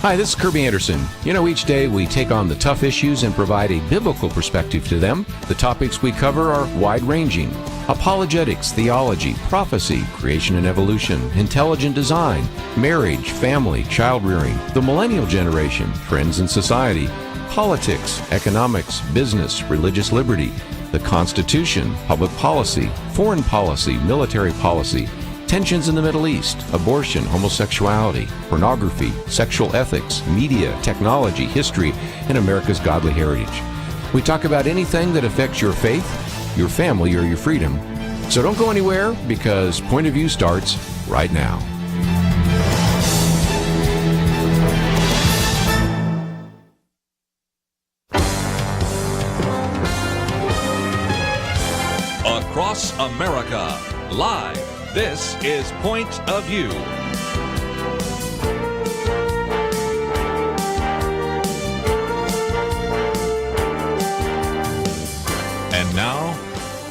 Hi, this is Kerby Anderson. You know, each day we take on the tough issues and provide a biblical perspective to them. The topics we cover are wide-ranging: apologetics, theology, prophecy, creation and evolution, intelligent design, marriage, family, child-rearing, the millennial generation, trends in society, politics, economics, business, religious liberty, the Constitution, public policy, foreign policy, military policy, tensions in the Middle East, abortion, homosexuality, pornography, sexual ethics, media, technology, history, and America's godly heritage. We talk about anything that affects your faith, your family, or your freedom. So don't go anywhere, because Point of View starts right now. Across America, live. This is Point of View. And now,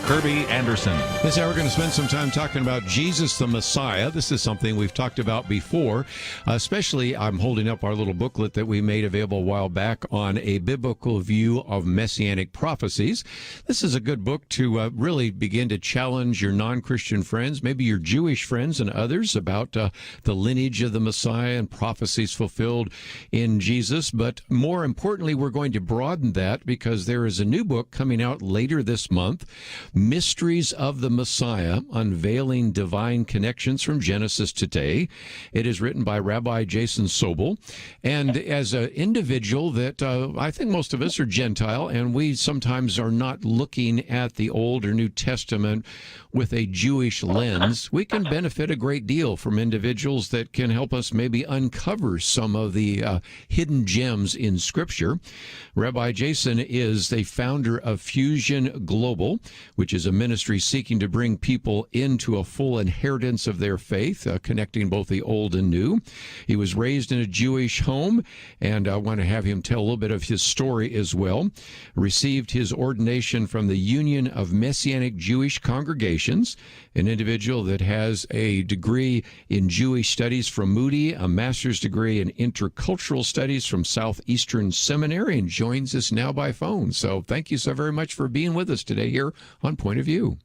Kerby Anderson. This hour, we're going to spend some time talking about Jesus the Messiah. This is something we've talked about before, especially I'm holding up our little booklet that we made available a while back on a biblical view of messianic prophecies. This is a good book to really begin to challenge your non-Christian friends, maybe your Jewish friends and others, about the lineage of the Messiah and prophecies fulfilled in Jesus. But more importantly, we're going to broaden that because there is a new book coming out later this month, Mysteries of the Messiah, Unveiling Divine Connections from Genesis to Today. It is written by Rabbi Jason Sobel. And as an individual that I think most of us are Gentile, and we sometimes are not looking at the Old or New Testament with a Jewish lens, we can benefit a great deal from individuals that can help us maybe uncover some of the hidden gems in Scripture. Rabbi Jason is the founder of Fusion Global, which is a ministry seeking to bring people into a full inheritance of their faith, connecting both the old and new. He was raised in a Jewish home, and I want to have him tell a little bit of his story as well. Received his ordination from the Union of Messianic Jewish Congregations, an individual that has a degree in Jewish studies from Moody, a master's degree in intercultural studies from Southeastern Seminary, and joins us now by phone. So thank you so very much for being with us today here on Point of View.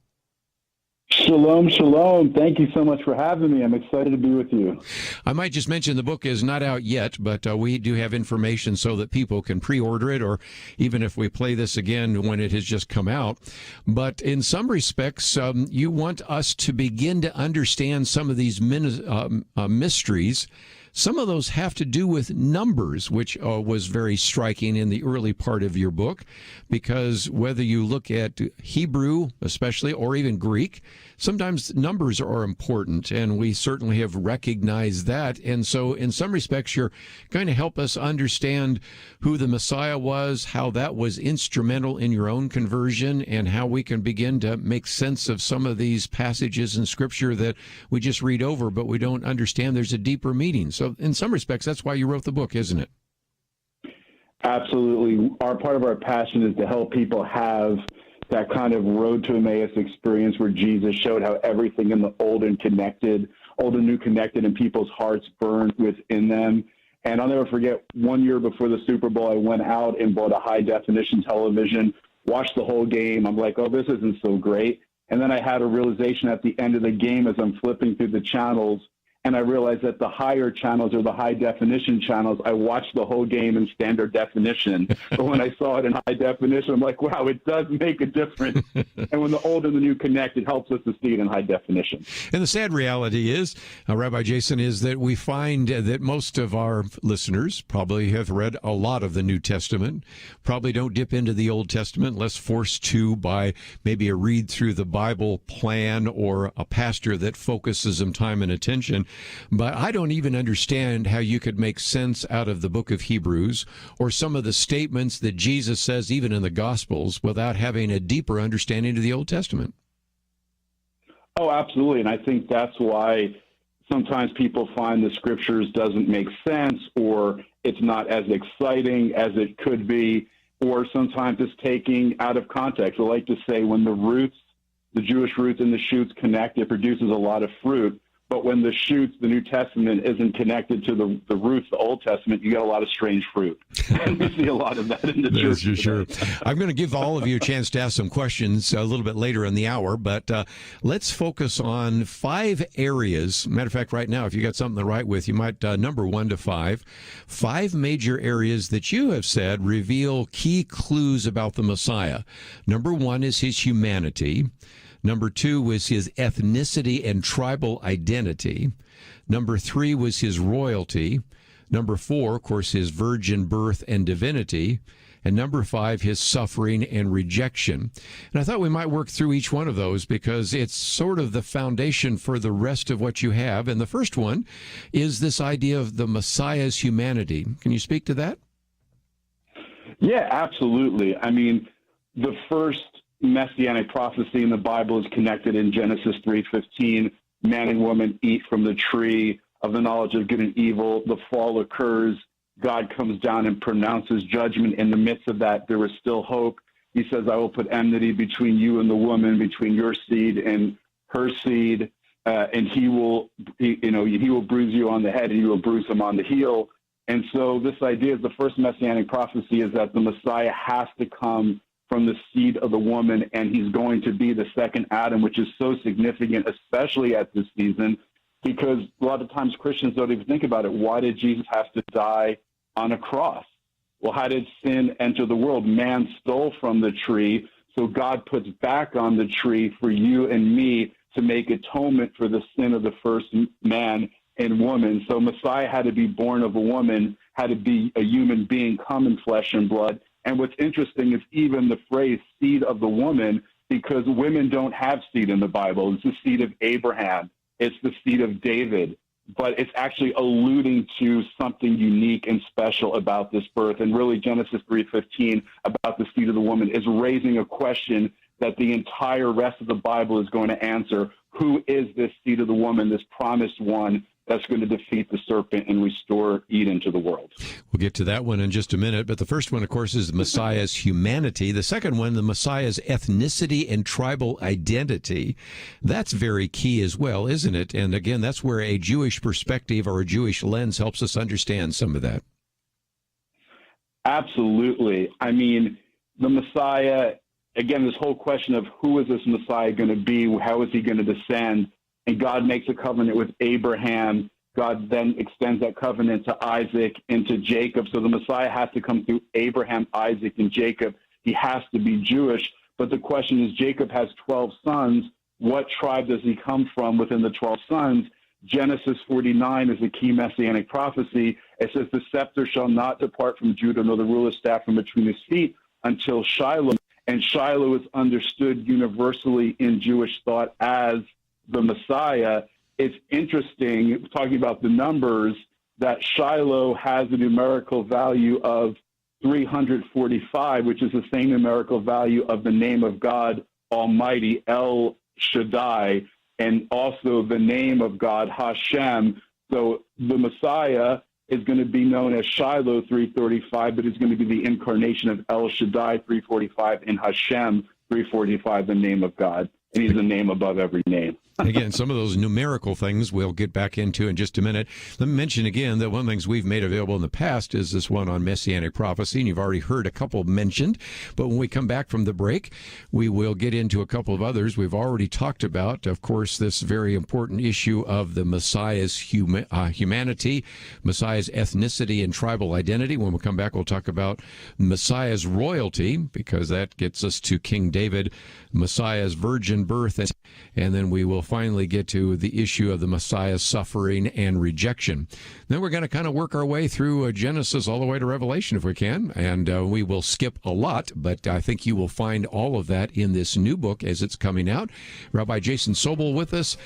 Shalom, shalom. Thank you so much for having me. I'm excited to be with you. I might just mention the book is not out yet, but we do have information so that people can pre-order it, or even if we play this again when it has just come out. But in some respects, you want us to begin to understand some of these mysteries. Some of those have to do with numbers, which was very striking in the early part of your book, because whether you look at Hebrew, especially, or even Greek, sometimes numbers are important, and we certainly have recognized that. And so in some respects, you're going to help us understand who the Messiah was, how that was instrumental in your own conversion, and how we can begin to make sense of some of these passages in Scripture that we just read over, but we don't understand there's a deeper meaning. So in some respects, that's why you wrote the book, isn't it? Absolutely. Part of our passion is to help people have that kind of road to Emmaus experience where Jesus showed how everything in the old and new connected, and people's hearts burned within them. And I'll never forget, 1 year before the Super Bowl, I went out and bought a high-definition television, watched the whole game. I'm like, oh, this isn't so great. And then I had a realization at the end of the game as I'm flipping through the channels, and I realized that the higher channels are the high-definition channels. I watched the whole game in standard definition. But when I saw it in high definition, I'm like, wow, it does make a difference. And when the old and the new connect, it helps us to see it in high definition. And the sad reality is, Rabbi Jason, is that we find that most of our listeners probably have read a lot of the New Testament, probably don't dip into the Old Testament unless forced to by maybe a read through the Bible plan or a pastor that focuses some time and attention. But I don't even understand how you could make sense out of the book of Hebrews or some of the statements that Jesus says even in the Gospels without having a deeper understanding of the Old Testament. Oh, absolutely. And I think that's why sometimes people find the Scriptures doesn't make sense, or it's not as exciting as it could be, or sometimes it's taking out of context. I like to say when the Jewish roots and the shoots connect, it produces a lot of fruit. But when the shoots, the New Testament, isn't connected to the roots, the Old Testament, you get a lot of strange fruit. And we see a lot of that in the church. For sure. I'm going to give all of you a chance to ask some questions a little bit later in the hour, but let's focus on 5 areas. Matter of fact, right now, if you got something to write with, you might number 1 to 5. 5 major areas that you have said reveal key clues about the Messiah. Number 1 is his humanity. Number 2 was his ethnicity and tribal identity. Number 3 was his royalty. Number 4, of course, his virgin birth and divinity. And number 5, his suffering and rejection. And I thought we might work through each one of those because it's sort of the foundation for the rest of what you have. And the first one is this idea of the Messiah's humanity. Can you speak to that? Yeah, absolutely. I mean, the first messianic prophecy in the Bible is connected in Genesis 3:15. Man and woman eat from the tree of the knowledge of good and evil. The fall occurs. God comes down and pronounces judgment. In the midst of that, there is still hope. He says, I will put enmity between you and the woman, between your seed and her seed, and he will bruise you on the head and you will bruise him on the heel. And so this idea is the first messianic prophecy is that the Messiah has to come from the seed of the woman, and he's going to be the second Adam, which is so significant, especially at this season, because a lot of times Christians don't even think about it. Why did Jesus have to die on a cross? Well, how did sin enter the world? Man stole from the tree, so God puts back on the tree for you and me to make atonement for the sin of the first man and woman. So Messiah had to be born of a woman, had to be a human being, come in flesh and blood. And what's interesting is even the phrase seed of the woman, because women don't have seed in the Bible. It's the seed of Abraham. It's the seed of David. But it's actually alluding to something unique and special about this birth. And really, Genesis 3:15 about the seed of the woman is raising a question that the entire rest of the Bible is going to answer. Who is this seed of the woman, this promised one that's going to defeat the serpent and restore Eden to the world? We'll get to that one in just a minute. But the first one, of course, is the Messiah's humanity. The second one, the Messiah's ethnicity and tribal identity. That's very key as well, isn't it? And again, that's where a Jewish perspective or a Jewish lens helps us understand some of that. Absolutely. I mean, the Messiah, again, this whole question of who is this Messiah going to be? How is he going to descend? And God makes a covenant with Abraham. God then extends that covenant to Isaac and to Jacob. So the Messiah has to come through Abraham, Isaac, and Jacob. He has to be Jewish. But the question is, Jacob has 12 sons. What tribe does he come from within the 12 sons? Genesis 49 is a key messianic prophecy. It says, the scepter shall not depart from Judah, nor the ruler's staff from between his feet until Shiloh. And Shiloh is understood universally in Jewish thought as the Messiah. It's interesting, talking about the numbers, that Shiloh has a numerical value of 345, which is the same numerical value of the name of God Almighty, El Shaddai, and also the name of God, Hashem. So the Messiah is going to be known as Shiloh 335, but it's going to be the incarnation of El Shaddai 345 and Hashem 345, the name of God. And he's a name above every name. Again, some of those numerical things we'll get back into in just a minute. Let me mention again that one of the things we've made available in the past is this one on Messianic prophecy, and you've already heard a couple mentioned. But when we come back from the break, we will get into a couple of others. We've already talked about, of course, this very important issue of the Messiah's humanity, Messiah's ethnicity and tribal identity. When we come back, we'll talk about Messiah's royalty, because that gets us to King David, Messiah's virgin birth, and then we will finally get to the issue of the Messiah's suffering and rejection. Then we're going to kind of work our way through Genesis all the way to Revelation if we can, and we will skip a lot, but I think you will find all of that in this new book as it's coming out. Rabbi Jason Sobel with us.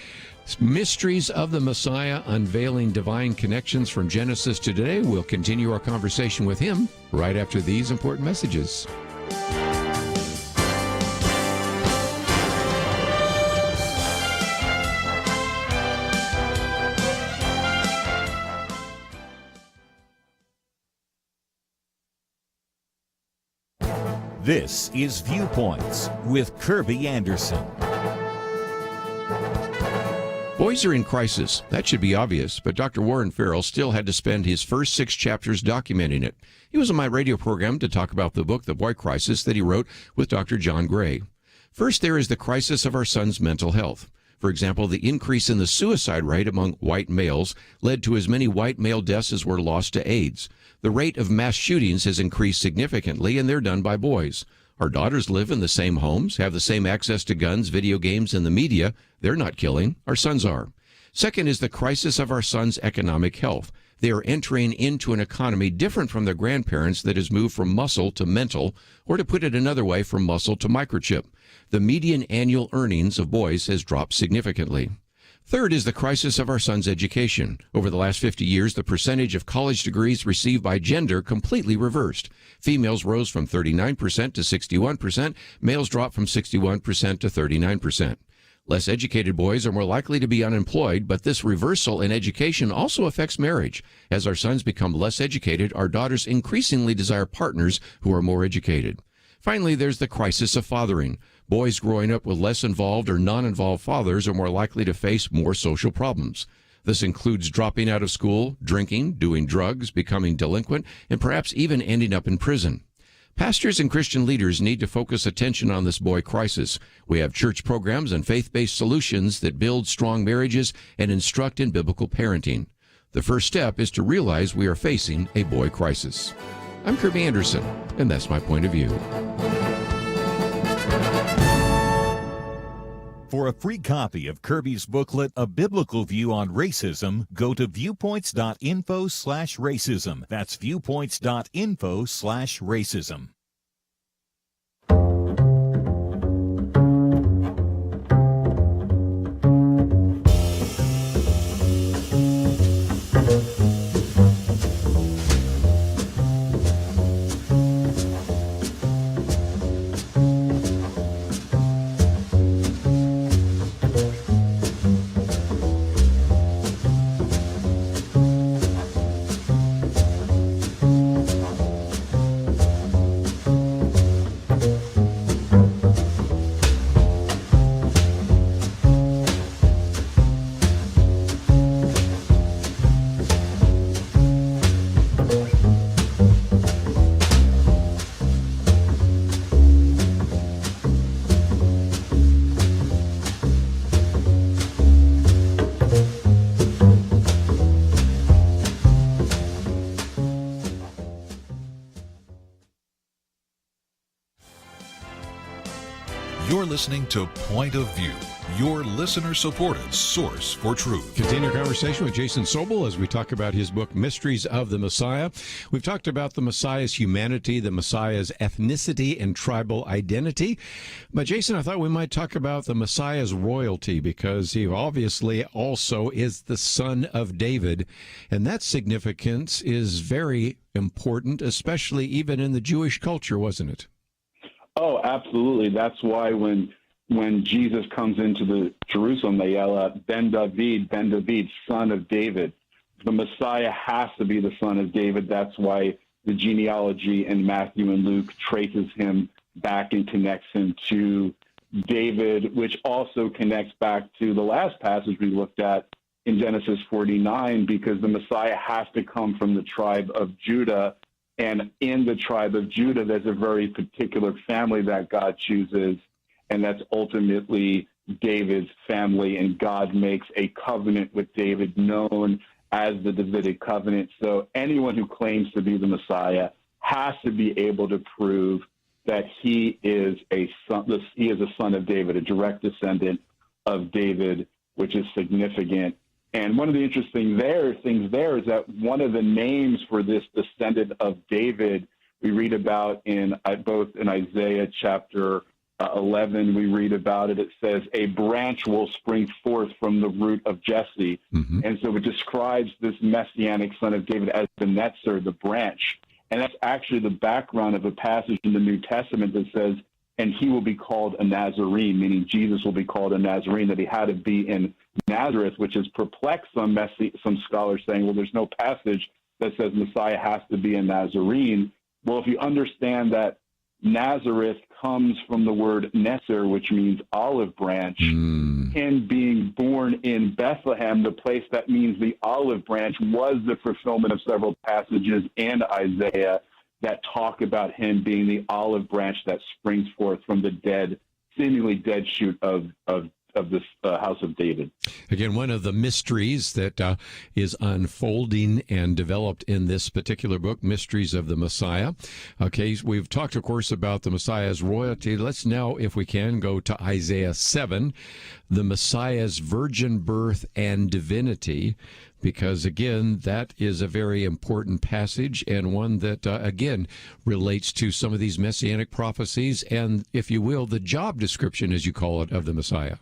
Mysteries of the Messiah, Unveiling Divine Connections from Genesis to Today. We'll continue our conversation with him right after these important messages. This is Viewpoints with Kerby Anderson. Boys are in crisis. That should be obvious, but Dr. Warren Farrell still had to spend his first 6 chapters documenting it. He was on my radio program to talk about the book, The Boy Crisis, that he wrote with Dr. John Gray. First, there is the crisis of our son's mental health. For example, the increase in the suicide rate among white males led to as many white male deaths as were lost to AIDS. The rate of mass shootings has increased significantly, and they're done by boys. Our daughters live in the same homes, have the same access to guns, video games, and the media. They're not killing. Our sons are. Second is the crisis of our sons' economic health. They are entering into an economy different from their grandparents that has moved from muscle to mental, or to put it another way, from muscle to microchip. The median annual earnings of boys has dropped significantly. Third is the crisis of our sons' education. Over the last 50 years, the percentage of college degrees received by gender completely reversed. Females rose from 39% to 61%. Males dropped from 61% to 39%. Less educated boys are more likely to be unemployed, but this reversal in education also affects marriage. As our sons become less educated, our daughters increasingly desire partners who are more educated. Finally, there's the crisis of fathering. Boys growing up with less involved or non-involved fathers are more likely to face more social problems. This includes dropping out of school, drinking, doing drugs, becoming delinquent, and perhaps even ending up in prison. Pastors and Christian leaders need to focus attention on this boy crisis. We have church programs and faith-based solutions that build strong marriages and instruct in biblical parenting. The first step is to realize we are facing a boy crisis. I'm Kerby Anderson, and that's my point of view. For a free copy of Kerby's booklet, A Biblical View on Racism, go to viewpoints.info/racism. That's viewpoints.info/racism. You're listening to Point of View, your listener-supported source for truth. Continue our conversation with Jason Sobel as we talk about his book, Mysteries of the Messiah. We've talked about the Messiah's humanity, the Messiah's ethnicity and tribal identity. But Jason, I thought we might talk about the Messiah's royalty, because he obviously also is the son of David. And that significance is very important, especially even in the Jewish culture, wasn't it? Oh, absolutely. That's why when Jesus comes into the Jerusalem, they yell out, Ben David, son of David. The Messiah has to be the son of David. That's why the genealogy in Matthew and Luke traces him back and connects him to David, which also connects back to the last passage we looked at in Genesis 49, because the Messiah has to come from the tribe of Judah. And in the tribe of Judah, there's a very particular family that God chooses, and that's ultimately David's family. And God makes a covenant with David known as the Davidic covenant. So anyone who claims to be the Messiah has to be able to prove that he is a son of David, a direct descendant of David, which is significant. And one of the interesting things there is that one of the names for this descendant of David we read about in both in Isaiah chapter 11, we read about it. It says, a branch will spring forth from the root of Jesse. Mm-hmm. And so it describes this messianic son of David as the netzer, the branch. And that's actually the background of a passage in the New Testament that says, and he will be called a Nazarene, meaning Jesus will be called a Nazarene, that he had to be in Nazareth, which has perplexed some scholars, saying, well, there's no passage that says Messiah has to be a Nazarene. Well, if you understand that Nazareth comes from the word Neser, which means olive branch. Him being born in Bethlehem, the place that means the olive branch, was the fulfillment of several passages in Isaiah that talk about him being the olive branch that springs forth from the dead, seemingly dead shoot of this house of David. Again, one of the mysteries that is unfolding and developed in this particular book, Mysteries of the Messiah. Okay, we've talked, of course, about the Messiah's royalty. Let's now, if we can, go to Isaiah 7, the Messiah's virgin birth and divinity, because, again, that is a very important passage and one that, again, relates to some of these messianic prophecies and, if you will, the job description, as you call it, of the Messiah.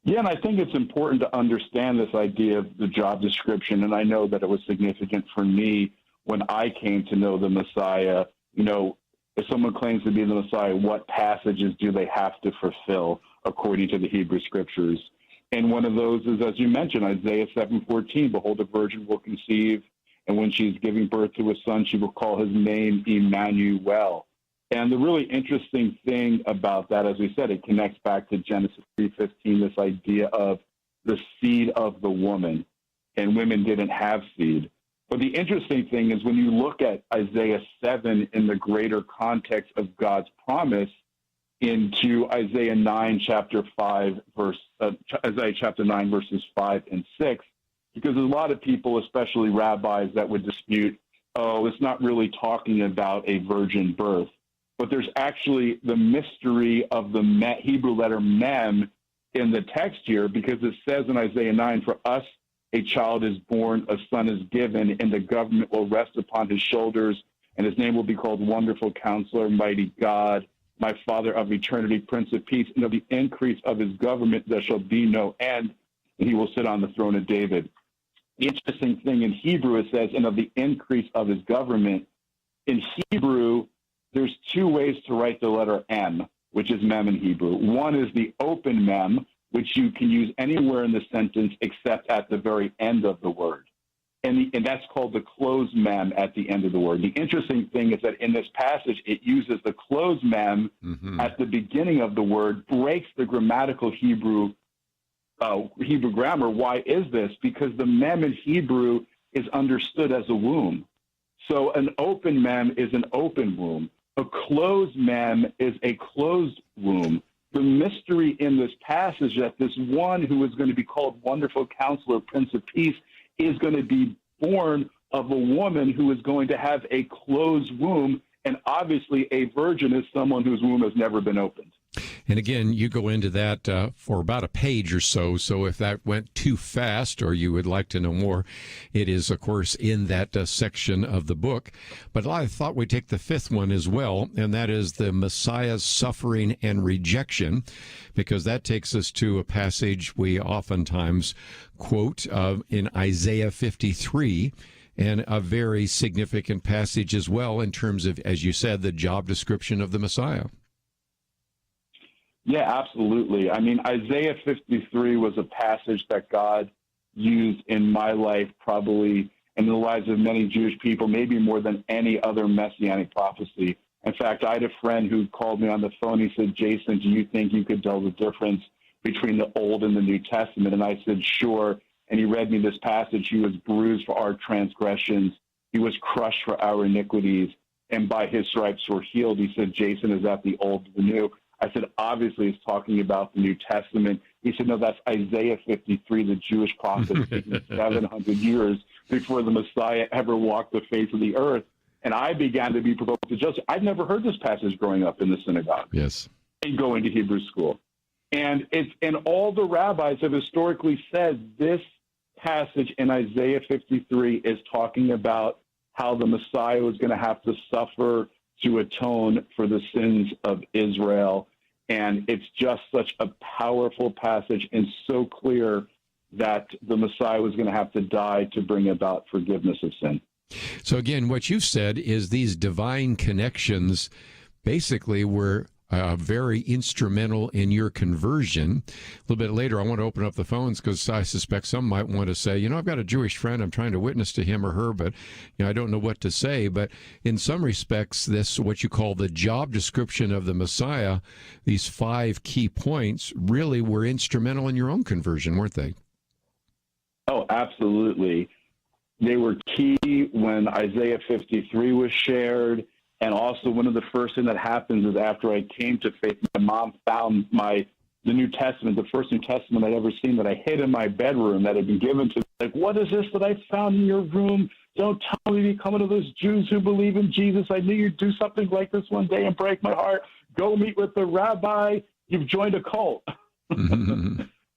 Yeah, and I think it's important to understand this idea of the job description, and I know that it was significant for me when I came to know the Messiah. You know, if someone claims to be the Messiah, what passages do they have to fulfill according to the Hebrew Scriptures? And one of those is, as you mentioned, Isaiah 7:14, behold, a virgin will conceive, and when she's giving birth to a son, she will call his name Emmanuel. And the really interesting thing about that, as we said, it connects back to Genesis 3:15, this idea of the seed of the woman, and women didn't have seed. But the interesting thing is when you look at Isaiah 7 in the greater context of God's promise into Isaiah 9, chapter 5, Isaiah chapter 9, verses 5 and 6, because there's a lot of people, especially rabbis, that would dispute, oh, it's not really talking about a virgin birth. But there's actually the mystery of the Hebrew letter mem in the text here, because it says in Isaiah 9, for us a child is born, a son is given, and the government will rest upon his shoulders, and his name will be called Wonderful Counselor, Mighty God, my Father of Eternity, Prince of Peace, and of the increase of his government there shall be no end, and he will sit on the throne of David. The interesting thing in Hebrew, it says, and of the increase of his government. In Hebrew, there's two ways to write the letter M, which is mem in Hebrew. One is the open mem, which you can use anywhere in the sentence except at the very end of the word. And that's called the closed mem at the end of the word. The interesting thing is that in this passage, it uses the closed mem at the beginning of the word, breaks the grammatical Hebrew grammar. Why is this? Because the mem in Hebrew is understood as a womb. So an open mem is an open womb. A closed mem is a closed womb. The mystery in this passage that this one who is going to be called Wonderful Counselor, Prince of Peace, is going to be born of a woman who is going to have a closed womb. And obviously a virgin is someone whose womb has never been opened. And again, you go into that for about a page or so. So if that went too fast or you would like to know more, it is, of course, in that section of the book. But I thought we'd take the fifth one as well, and that is the Messiah's suffering and rejection, because that takes us to a passage we oftentimes quote in Isaiah 53. And a very significant passage as well in terms of, as you said, the job description of the Messiah. Yeah, absolutely. I mean, Isaiah 53 was a passage that God used in my life, probably in the lives of many Jewish people, maybe more than any other messianic prophecy. In fact, I had a friend who called me on the phone. He said, Jason, do you think you could tell the difference between the Old and the New Testament? And I said, sure. And he read me this passage. He was bruised for our transgressions. He was crushed for our iniquities. And by his stripes we're healed. He said, Jason, is that the Old or the New? I said, obviously it's talking about the New Testament. He said, no, that's Isaiah 53, the Jewish prophet, 700 years before the Messiah ever walked the face of the earth. And I began to be provoked to judge. I'd never heard this passage growing up in the synagogue. Yes. And going to Hebrew school. And all the rabbis have historically said this passage in Isaiah 53 is talking about how the Messiah was going to have to suffer to atone for the sins of Israel. And it's just such a powerful passage and so clear that the Messiah was going to have to die to bring about forgiveness of sin. So again, what you've said is these divine connections basically were very instrumental in your conversion. A little bit later, I want to open up the phones because I suspect some might want to say, I've got a Jewish friend. I'm trying to witness to him or her, but I don't know what to say. But in some respects, this, what you call the job description of the Messiah, these 5 key points really were instrumental in your own conversion, weren't they? Oh, absolutely. They were key when Isaiah 53 was shared. And also, one of the first things that happens is after I came to faith, my mom found the New Testament, the first New Testament I'd ever seen that I hid in my bedroom that had been given to me. Like, what is this that I found in your room? Don't tell me you become one of those Jews who believe in Jesus. I knew you'd do something like this one day and break my heart. Go meet with the rabbi. You've joined a cult.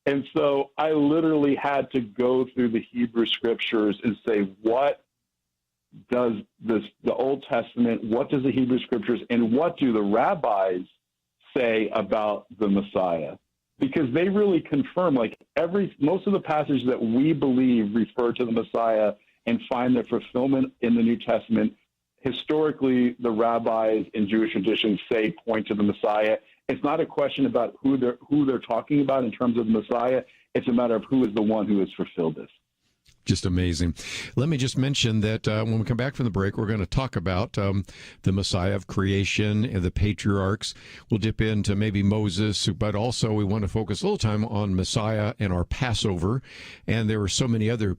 And so I literally had to go through the Hebrew scriptures and say, what does the Old Testament, what does the Hebrew scriptures, and what do the rabbis say about the Messiah? Because they really confirm, most of the passages that we believe refer to the Messiah and find their fulfillment in the New Testament. Historically, the rabbis in Jewish tradition point to the Messiah. It's not a question about who they're talking about in terms of the Messiah. It's a matter of who is the one who has fulfilled this. Just amazing. Let me just mention that when we come back from the break, we're going to talk about the Messiah of creation and the patriarchs. We'll dip into maybe Moses, but also we want to focus a little time on Messiah and our Passover. And there are so many other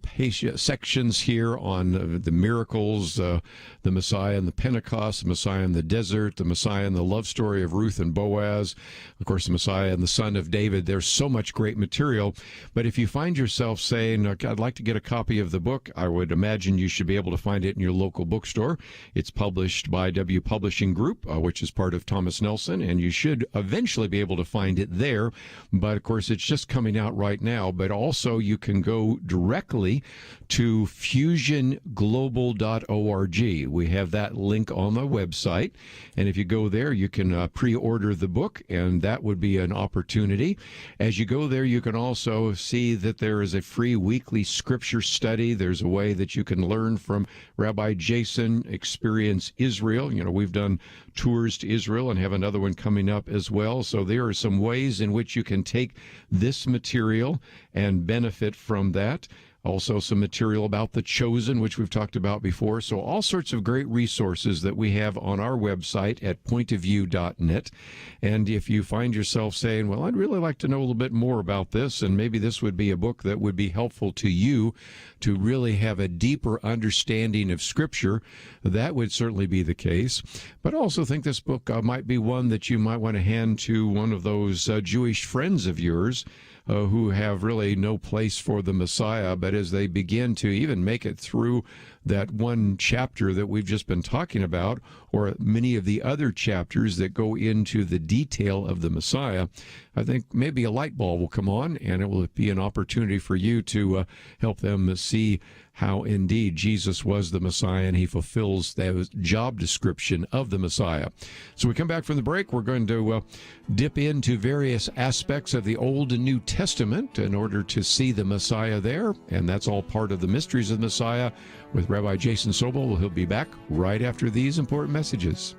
sections here on the miracles, the Messiah and the Pentecost, the Messiah in the desert, the Messiah and the love story of Ruth and Boaz, of course, the Messiah and the son of David. There's so much great material. But if you find yourself saying, I'd like to get a copy of the book, I would imagine you should be able to find it in your local bookstore. It's published by W Publishing Group, which is part of Thomas Nelson, and you should eventually be able to find it there. But, of course, it's just coming out right now. But also you can go directly to fusionglobal.org. We have that link on the website. And if you go there, you can pre-order the book, and that would be an opportunity. As you go there, you can also see that there is a free weekly scripture study. There's a way that you can learn from Rabbi Jason, experience Israel. We've done tours to Israel and have another one coming up as well. So there are some ways in which you can take this material and benefit from that. Also some material about the chosen, which we've talked about before. So all sorts of great resources that we have on our website at pointofview.net. And if you find yourself saying, well, I'd really like to know a little bit more about this, and maybe this would be a book that would be helpful to you to really have a deeper understanding of Scripture, that would certainly be the case. But I also think this book might be one that you might want to hand to one of those Jewish friends of yours who have really no place for the Messiah, but as they begin to even make it through that one chapter that we've just been talking about, or many of the other chapters that go into the detail of the Messiah, I think maybe a light bulb will come on, and it will be an opportunity for you to help them see how indeed Jesus was the Messiah and he fulfills the job description of the Messiah. So we come back from the break. We're going to dip into various aspects of the Old and New Testament in order to see the Messiah there, and that's all part of the mysteries of the Messiah with Rabbi Jason Sobel. He'll be back right after these important messages.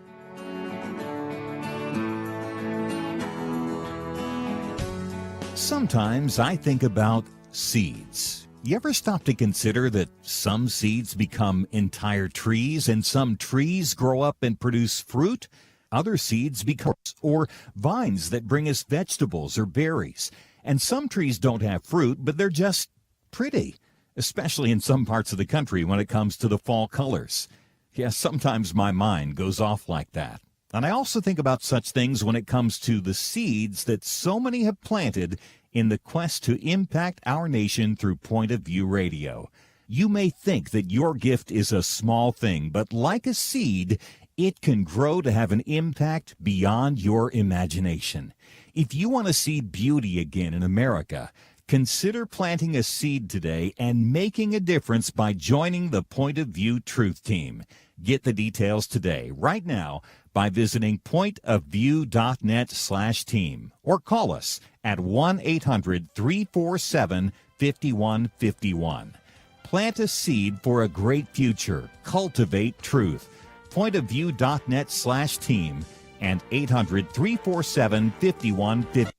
Sometimes I think about seeds. You ever stop to consider that some seeds become entire trees and some trees grow up and produce fruit? Other seeds become or vines that bring us vegetables or berries. And some trees don't have fruit, but they're just pretty, especially in some parts of the country when it comes to the fall colors. Yes, sometimes my mind goes off like that. And I also think about such things when it comes to the seeds that so many have planted in the quest to impact our nation through Point of View Radio. You may think that your gift is a small thing, but like a seed, it can grow to have an impact beyond your imagination. If you want to see beauty again in America, consider planting a seed today and making a difference by joining the Point of View Truth Team. Get the details today, right now, by visiting pointofview.net/team or call us at 1-800-347-5151. Plant a seed for a great future. Cultivate truth. Pointofview.net/team and 800-347-5150.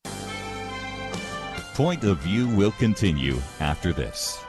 Point of View will continue after this.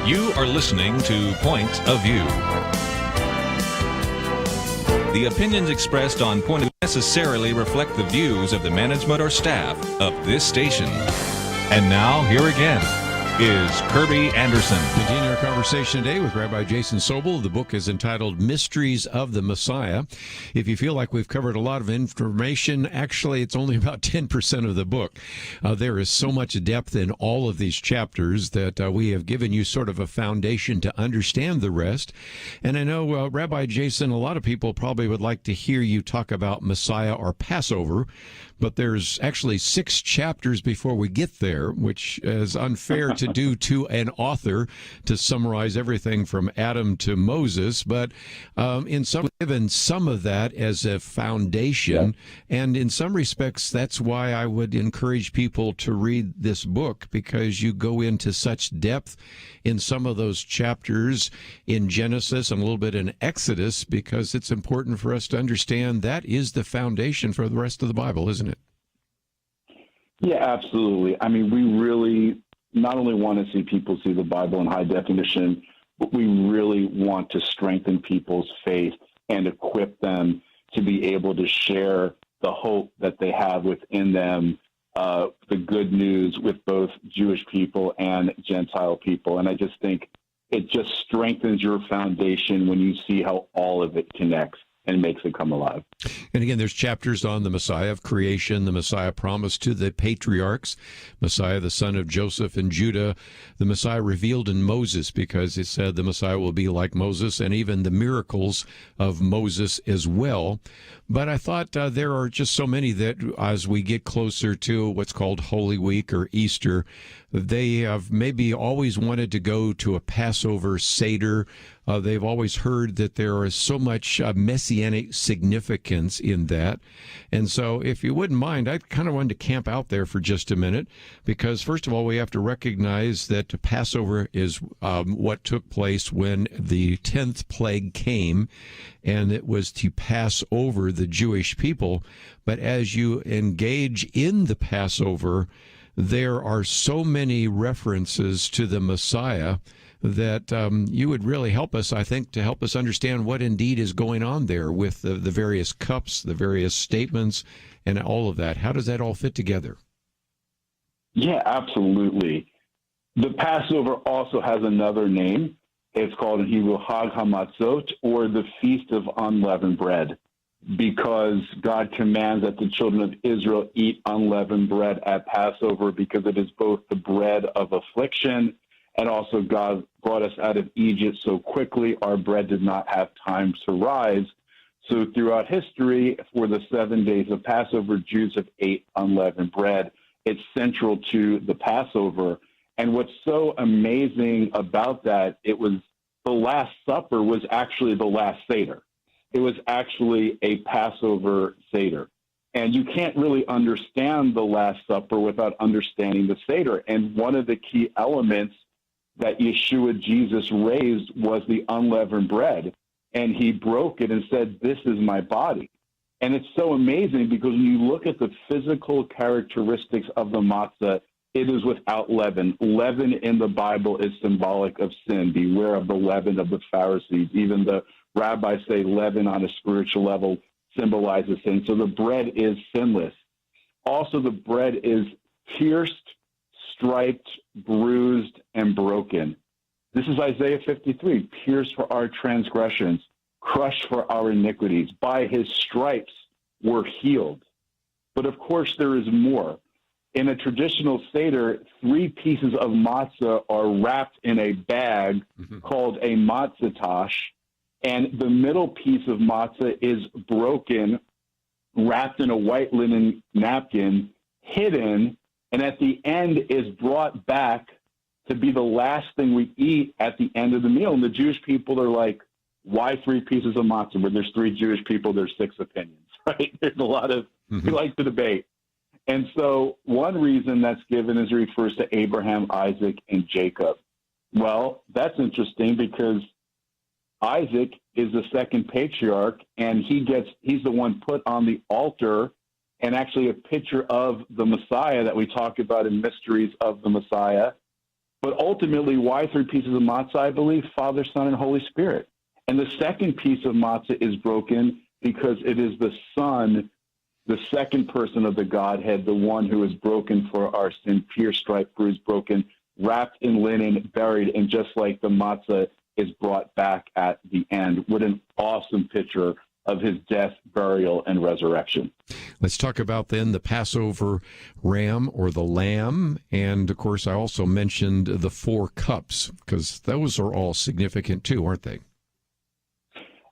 You are listening to Point of View. The opinions expressed on Point of View necessarily reflect the views of the management or staff of this station. And now, here again, is Kerby Anderson. Continue our conversation today with Rabbi Jason Sobel. The book is entitled Mysteries of the Messiah. If you feel like we've covered a lot of information, actually it's only about 10% of the book. There is so much depth in all of these chapters that we have given you sort of a foundation to understand the rest. And I know, Rabbi Jason, a lot of people probably would like to hear you talk about Messiah or Passover, but there's actually 6 chapters before we get there, which is unfair to do to an author to summarize everything from Adam to Moses. But in some, given some of that as a foundation, and in some respects, that's why I would encourage people to read this book, because you go into such depth in some of those chapters in Genesis and a little bit in Exodus, because it's important for us to understand that is the foundation for the rest of the Bible, isn't it? Yeah, absolutely. I mean, we really not only want to see people see the Bible in high definition, but we really want to strengthen people's faith and equip them to be able to share the hope that they have within them, the good news with both Jewish people and Gentile people. And I just think it just strengthens your foundation when you see how all of it connects and makes it come alive. And again, there's chapters on the Messiah of creation, the Messiah promised to the patriarchs, Messiah, the son of Joseph and Judah, the Messiah revealed in Moses, because it said the Messiah will be like Moses, and even the miracles of Moses as well. But I thought there are just so many that as we get closer to what's called Holy Week or Easter, they have maybe always wanted to go to a Passover Seder. They've always heard that there is so much messianic significance in that. And so if you wouldn't mind, I kind of wanted to camp out there for just a minute, because first of all, we have to recognize that Passover is what took place when the 10th plague came, and it was to pass over the Jewish people. But as you engage in the Passover, there are so many references to the Messiah that you would really help us, I think, to help us understand what indeed is going on there with the various cups, the various statements, and all of that. How does that all fit together? Yeah, absolutely. The Passover also has another name. It's called in Hebrew Hag HaMatzot, or the Feast of Unleavened Bread, because God commands that the children of Israel eat unleavened bread at Passover, because it is both the bread of affliction, and also God brought us out of Egypt so quickly our bread did not have time to rise. So throughout history, for the 7 days of Passover, Jews have ate unleavened bread. It's central to the Passover. And what's so amazing about that, it was the Last Supper was actually the last Seder. It was actually a Passover Seder. And you can't really understand the Last Supper without understanding the Seder. And one of the key elements that Yeshua, Jesus, raised was the unleavened bread. And he broke it and said, "This is my body." And it's so amazing because when you look at the physical characteristics of the matzah, it is without leaven. Leaven in the Bible is symbolic of sin. Beware of the leaven of the Pharisees. Even the rabbis say leaven on a spiritual level symbolizes sin. So the bread is sinless. Also, the bread is pierced, striped, bruised, and broken. This is Isaiah 53, pierced for our transgressions, crushed for our iniquities. By his stripes we're healed. But of course, there is more. In a traditional Seder, 3 pieces of matzah are wrapped in a bag called a matzah, and the middle piece of matzah is broken, wrapped in a white linen napkin, hidden, and at the end is brought back to be the last thing we eat at the end of the meal. And the Jewish people are like, why 3 pieces of matzah? When there's 3 Jewish people, there's 6 opinions, right? There's a lot of, we like to debate. And so one reason that's given is it refers to Abraham, Isaac, and Jacob. Well, that's interesting because Isaac is the second patriarch, and he's the one put on the altar, and actually a picture of the Messiah that we talk about in Mysteries of the Messiah. But ultimately, why 3 pieces of matzah? I believe Father, Son, and Holy Spirit. And the second piece of matzah is broken because it is the Son, the second person of the Godhead, the one who is broken for our sin, pierced, striped, bruised, broken, wrapped in linen, buried, and just like the matzah is brought back at the end. What an awesome picture of his death, burial, and resurrection. Let's talk about then the Passover ram or the lamb. And, of course, I also mentioned the 4 cups, because those are all significant too, aren't they?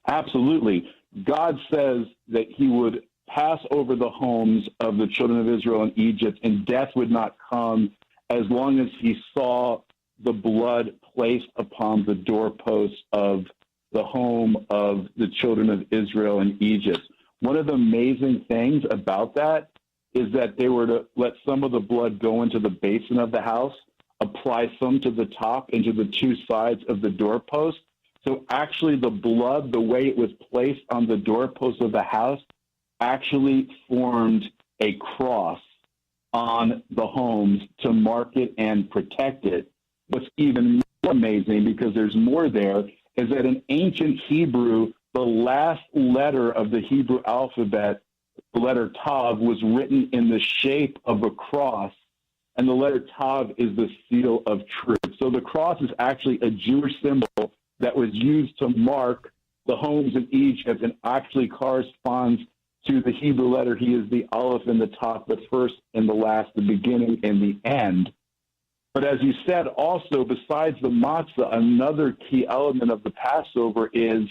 Absolutely. God says that he would pass over the homes of the children of Israel in Egypt, and death would not come as long as he saw the blood placed upon the doorposts of the home of the children of Israel in Egypt. One of the amazing things about that is that they were to let some of the blood go into the basin of the house, apply some to the top and to the 2 sides of the doorpost. So actually the blood, the way it was placed on the doorpost of the house, actually formed a cross on the homes to mark it and protect it. What's even more amazing, because there's more there, is that in ancient Hebrew, the last letter of the Hebrew alphabet, the letter Tav, was written in the shape of a cross, and the letter Tav is the seal of truth. So the cross is actually a Jewish symbol that was used to mark the homes in Egypt and actually corresponds to the Hebrew letter. He is the Aleph in the top, the first and the last, the beginning and the end. But as you said, also, besides the matzah, another key element of the Passover is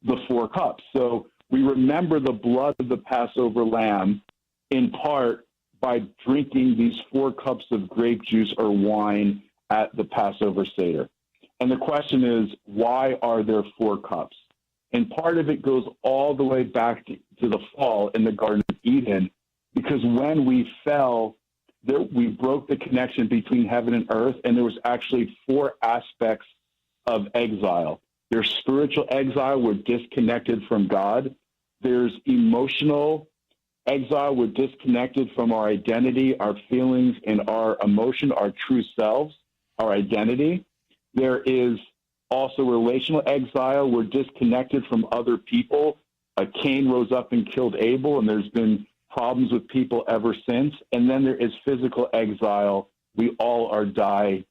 the 4 cups. So we remember the blood of the Passover lamb in part by drinking these 4 cups of grape juice or wine at the Passover Seder. And the question is, why are there 4 cups? And part of it goes all the way back to the fall in the Garden of Eden, because when we fell, we broke the connection between heaven and earth, and there was actually 4 aspects of exile. There's spiritual exile, we're disconnected from God. There's emotional exile, we're disconnected from our identity, our feelings, and our emotion, our true selves, our identity. There is also relational exile, we're disconnected from other people. Cain rose up and killed Abel, and there's been problems with people ever since. And then there is physical exile. We all are going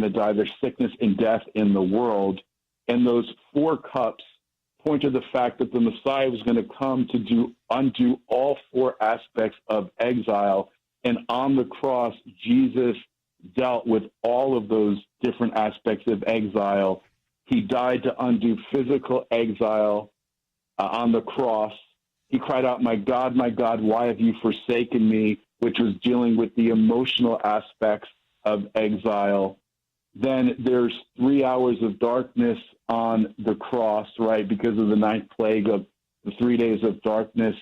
to die. There's sickness and death in the world. And those 4 cups point to the fact that the Messiah was going to come to undo all 4 aspects of exile. And on the cross, Jesus dealt with all of those different aspects of exile. He died to undo physical exile on the cross. He cried out, my God, why have you forsaken me?" which was dealing with the emotional aspects of exile. Then there's 3 hours of darkness on the cross, right, because of the 9th plague of the 3 days of darkness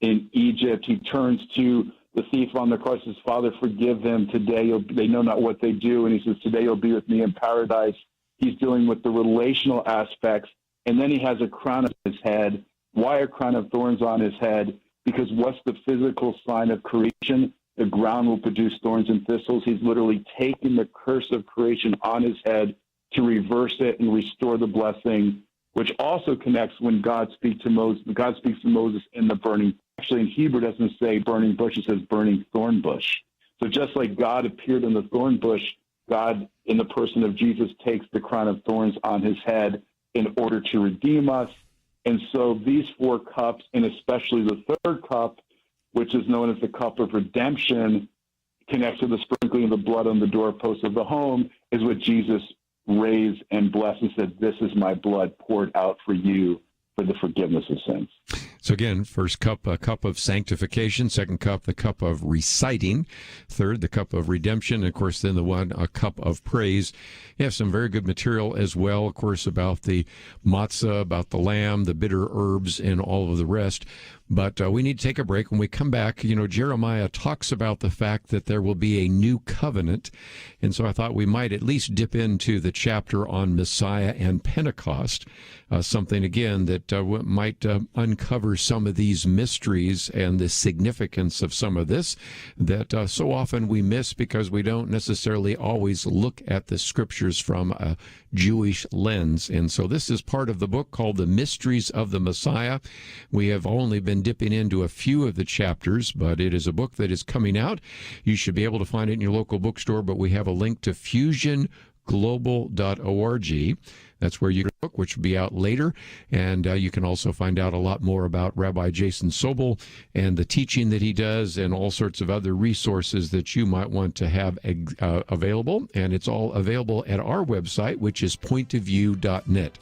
in Egypt. He turns to the thief on the cross, says, "Father, forgive them. Today they know not what they do." And he says, "Today you'll be with me in paradise." He's dealing with the relational aspects. And then he has a crown on his head. Why a crown of thorns on his head? Because what's the physical sign of creation? The ground will produce thorns and thistles. He's literally taken the curse of creation on his head to reverse it and restore the blessing, which also connects when God speaks to Moses. God speaks to Moses in the burning. Actually, in Hebrew, it doesn't say burning bush, it says burning thorn bush. So just like God appeared in the thorn bush, God, in the person of Jesus, takes the crown of thorns on his head in order to redeem us. And so these 4 cups, and especially the 3rd cup, which is known as the cup of redemption, connects to the sprinkling of the blood on the doorpost of the home, is what Jesus raised and blessed and said, "This is my blood poured out for you for the forgiveness of sins." So again, first cup, a cup of sanctification. Second cup, the cup of reciting. Third, the cup of redemption. And of course, then a cup of praise. You have some very good material as well, of course, about the matzah, about the lamb, the bitter herbs, and all of the rest. But we need to take a break. When we come back, Jeremiah talks about the fact that there will be a new covenant. And so I thought we might at least dip into the chapter on Messiah and Pentecost, something, again, that might uncover cover some of these mysteries and the significance of some of this that so often we miss because we don't necessarily always look at the scriptures from a Jewish lens. And so this is part of the book called The Mysteries of the Messiah. We have only been dipping into a few of the chapters, but it is a book that is coming out. You should be able to find it in your local bookstore, but we have a link to fusionglobal.org. That's where you can book, which will be out later. And you can also find out a lot more about Rabbi Jason Sobel and the teaching that he does and all sorts of other resources that you might want to have available. And it's all available at our website, which is pointofview.net.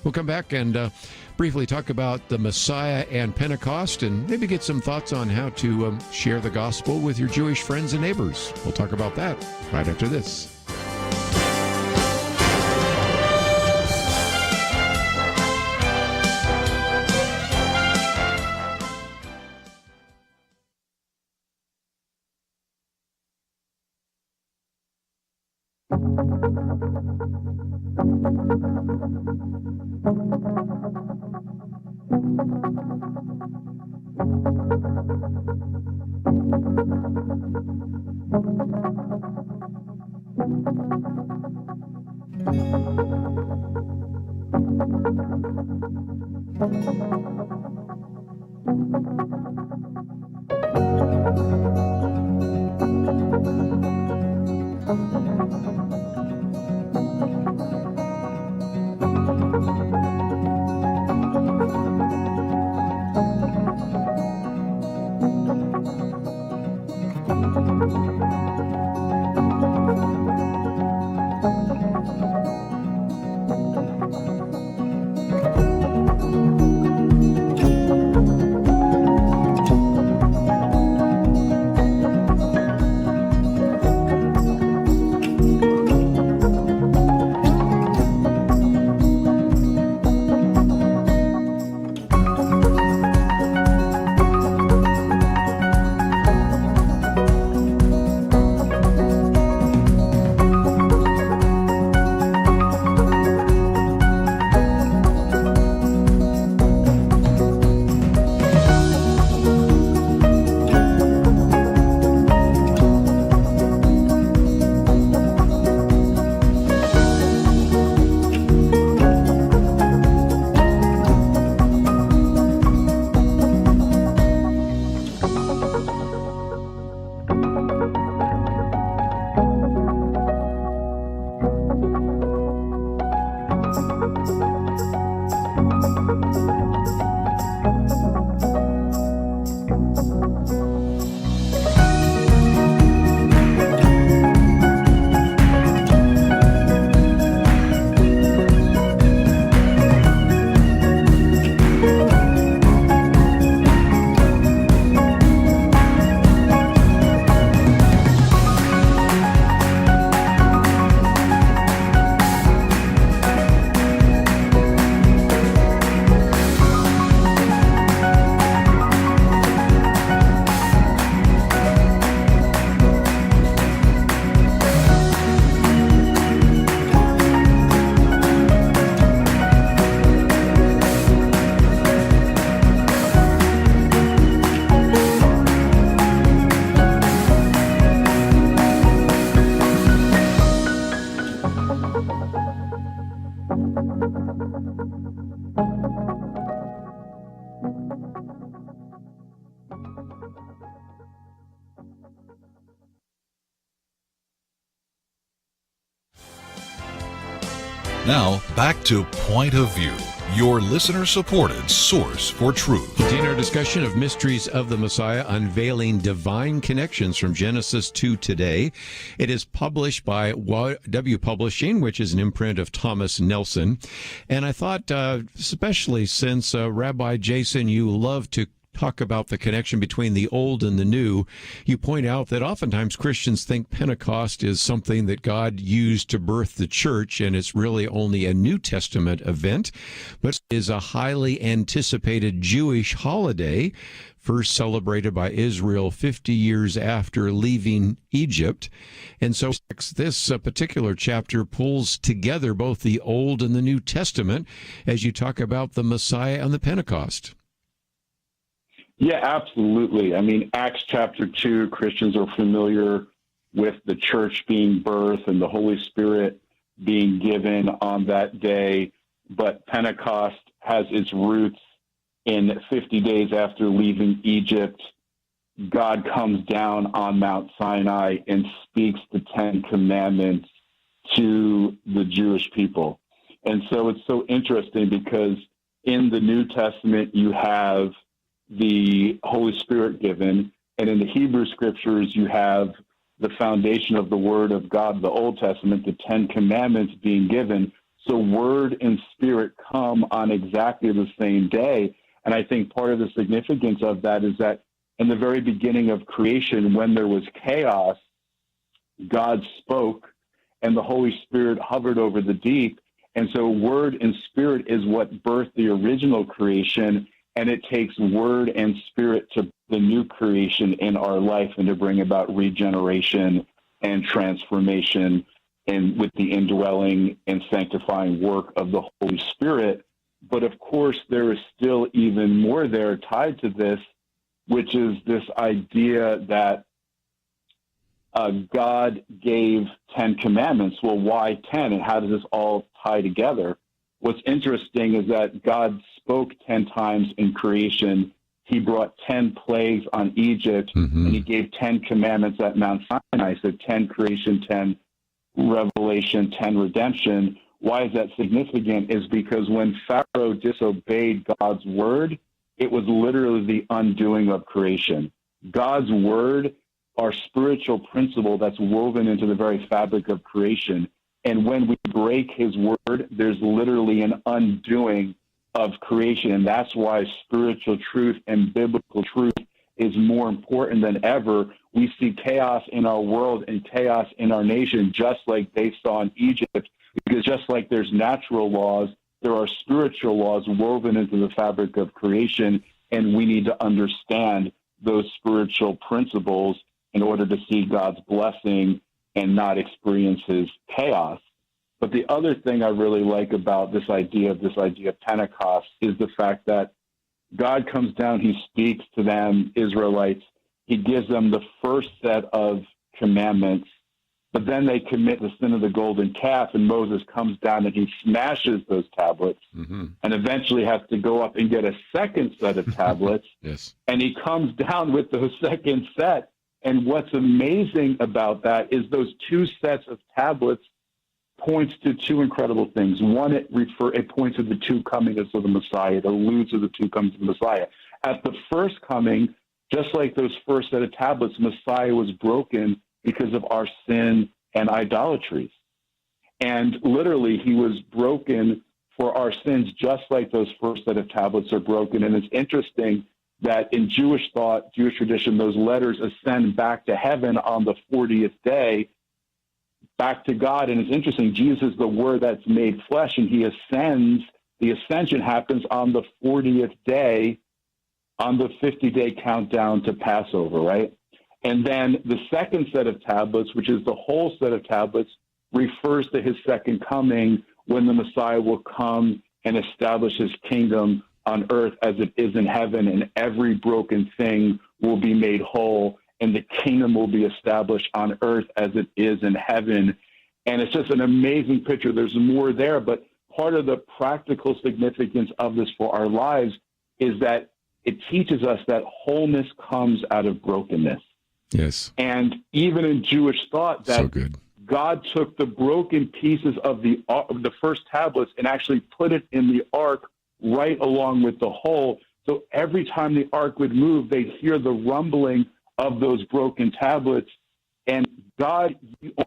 We'll come back and briefly talk about the Messiah and Pentecost and maybe get some thoughts on how to share the gospel with your Jewish friends and neighbors. We'll talk about that right after this. Now, back to Point of View, your listener-supported source for truth. Continue our discussion of Mysteries of the Messiah, unveiling divine connections from Genesis to today. It is published by W Publishing, which is an imprint of Thomas Nelson. And I thought, especially since Rabbi Jason, you love to talk about the connection between the old and the new, you point out that oftentimes Christians think Pentecost is something that God used to birth the church, and it's really only a New Testament event, but is a highly anticipated Jewish holiday, first celebrated by Israel 50 years after leaving Egypt. And so this particular chapter pulls together both the Old and the New Testament as you talk about the Messiah and the Pentecost. Yeah, absolutely. I mean, Acts chapter 2, Christians are familiar with the church being birthed and the Holy Spirit being given on that day. But Pentecost has its roots in 50 days after leaving Egypt. God comes down on Mount Sinai and speaks the 10 Commandments to the Jewish people. And so it's so interesting because in the New Testament, you have the Holy Spirit given, and in the Hebrew scriptures, you have the foundation of the Word of God, the Old Testament, the 10 Commandments being given. So Word and Spirit come on exactly the same day. And I think part of the significance of that is that in the very beginning of creation, when there was chaos, God spoke and the Holy Spirit hovered over the deep. And so Word and Spirit is what birthed the original creation. And it takes Word and Spirit to the new creation in our life and to bring about regeneration and transformation, and with the indwelling and sanctifying work of the Holy Spirit. But of course, there is still even more there tied to this, which is this idea that God gave 10 commandments. Well, why 10? And how does this all tie together? What's interesting is that God spoke 10 times in creation. He brought 10 plagues on Egypt, and he gave 10 commandments at Mount Sinai. So 10 creation, 10 revelation, 10 redemption. Why is that significant? Is because when Pharaoh disobeyed God's word, it was literally the undoing of creation. God's word, our spiritual principle that's woven into the very fabric of creation. And when we break his word, there's literally an undoing of creation. And that's why spiritual truth and biblical truth is more important than ever. We see chaos in our world and chaos in our nation, just like they saw in Egypt, because just like there's natural laws, there are spiritual laws woven into the fabric of creation, and we need to understand those spiritual principles in order to see God's blessing and not experience his chaos. But the other thing I really like about this idea of Pentecost is the fact that God comes down, he speaks to them, Israelites, he gives them the first set of commandments, but then they commit the sin of the golden calf, and Moses comes down and he smashes those tablets and eventually has to go up and get a second set of tablets. Yes. And he comes down with those second set. And what's amazing about that is those two sets of tablets points to two incredible things. One, it points to the two comings of the Messiah. It alludes to the two comings of the Messiah. At the first coming, just like those first set of tablets, Messiah was broken because of our sin and idolatries. And literally, he was broken for our sins, just like those first set of tablets are broken. And it's interesting that in Jewish thought, Jewish tradition, those letters ascend back to heaven on the 40th day, back to God. And it's interesting, Jesus is the Word that's made flesh, and he ascends. The ascension happens on the 40th day, on the 50-day countdown to Passover, right? And then the second set of tablets, which is the whole set of tablets, refers to his second coming, when the Messiah will come and establish his kingdom on earth as it is in heaven, and every broken thing will be made whole, and the kingdom will be established on earth as it is in heaven. And it's just an amazing picture. There's more there, but part of the practical significance of this for our lives is that it teaches us that wholeness comes out of brokenness. Yes. And even in Jewish thought, that so good. God took the broken pieces of the first tablets and actually put it in the ark right along with the whole. So every time the ark would move, they'd hear the rumbling of those broken tablets. And God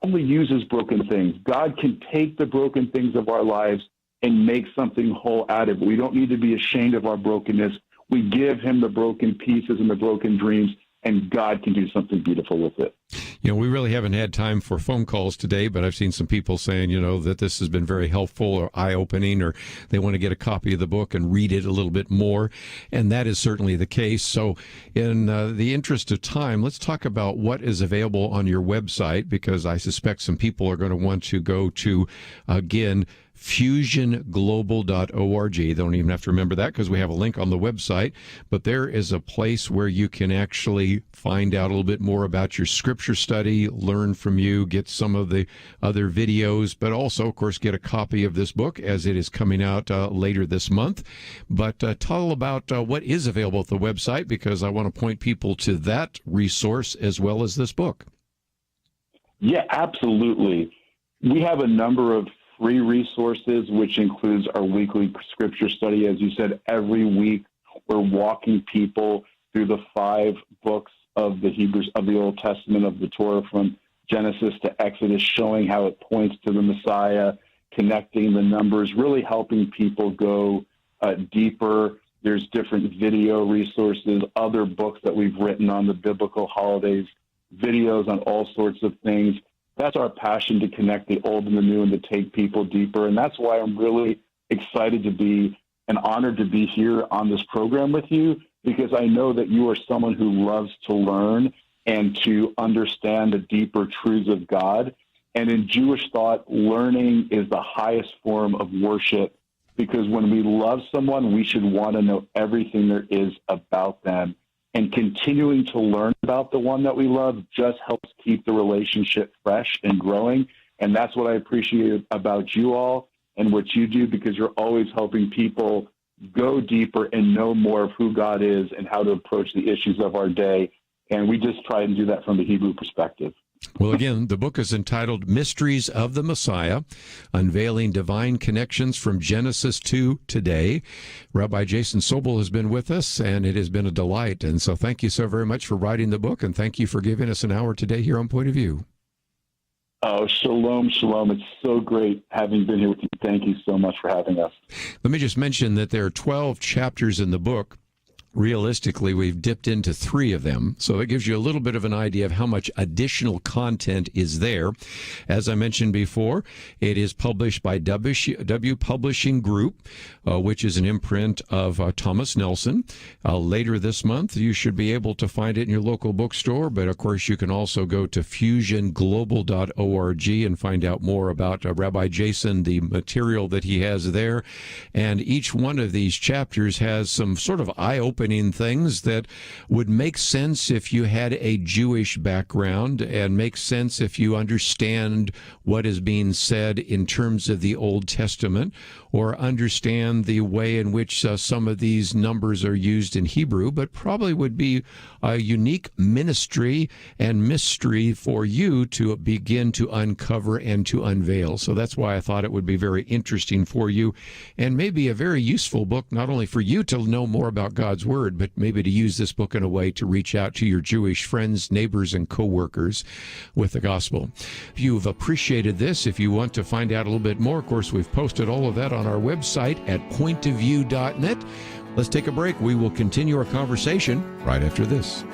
only uses broken things. God can take the broken things of our lives and make something whole out of it. We don't need to be ashamed of our brokenness. We give him the broken pieces and the broken dreams, and God can do something beautiful with it. You know, we really haven't had time for phone calls today, but I've seen some people saying, you know, that this has been very helpful or eye-opening, or they want to get a copy of the book and read it a little bit more, and that is certainly the case. So in the interest of time, let's talk about what is available on your website, because I suspect some people are going to want to go to, again, fusionglobal.org. They don't even have to remember that because we have a link on the website. But there is a place where you can actually find out a little bit more about your scripture study, learn from you, get some of the other videos, but also, of course, get a copy of this book as it is coming out later this month. But tell about what is available at the website, because I want to point people to that resource as well as this book. Yeah, absolutely. We have a number of free resources, which includes our weekly scripture study. As you said, every week we're walking people through the 5 books of the Hebrews, of the Old Testament, of the Torah, from Genesis to Exodus, showing how it points to the Messiah, connecting the numbers, really helping people go deeper. There's different video resources, other books that we've written on the biblical holidays, videos on all sorts of things. That's our passion, to connect the old and the new and to take people deeper. And that's why I'm really excited to be and honored to be here on this program with you, because I know that you are someone who loves to learn and to understand the deeper truths of God. And in Jewish thought, learning is the highest form of worship, because when we love someone, we should want to know everything there is about them. And continuing to learn about the one that we love just helps keep the relationship fresh and growing. And that's what I appreciate about you all and what you do, because you're always helping people go deeper and know more of who God is and how to approach the issues of our day. And we just try and do that from the Hebrew perspective. Well, again, the book is entitled Mysteries of the Messiah, Unveiling Divine Connections from Genesis to Today. Rabbi Jason Sobel has been with us, and it has been a delight. And so thank you so very much for writing the book, and thank you for giving us an hour today here on Point of View. Oh, shalom, shalom. It's so great having been here with you. Thank you so much for having us. Let me just mention that there are 12 chapters in the book. Realistically, we've dipped into 3 of them, so it gives you a little bit of an idea of how much additional content is there. As I mentioned before, it is published by W Publishing Group, which is an imprint of Thomas Nelson. Later this month, you should be able to find it in your local bookstore, but of course you can also go to fusionglobal.org and find out more about Rabbi Jason, the material that he has there. And each one of these chapters has some sort of eye-opening things that would make sense if you had a Jewish background, and make sense if you understand what is being said in terms of the Old Testament, or understand the way in which some of these numbers are used in Hebrew, but probably would be a unique ministry and mystery for you to begin to uncover and to unveil. So that's why I thought it would be very interesting for you, and maybe a very useful book, not only for you to know more about God's Word, but maybe to use this book in a way to reach out to your Jewish friends, neighbors, and co-workers with the gospel. If you've appreciated this, if you want to find out a little bit more, of course, we've posted all of that on our website at pointofview.net. Let's take a break. We will continue our conversation right after this.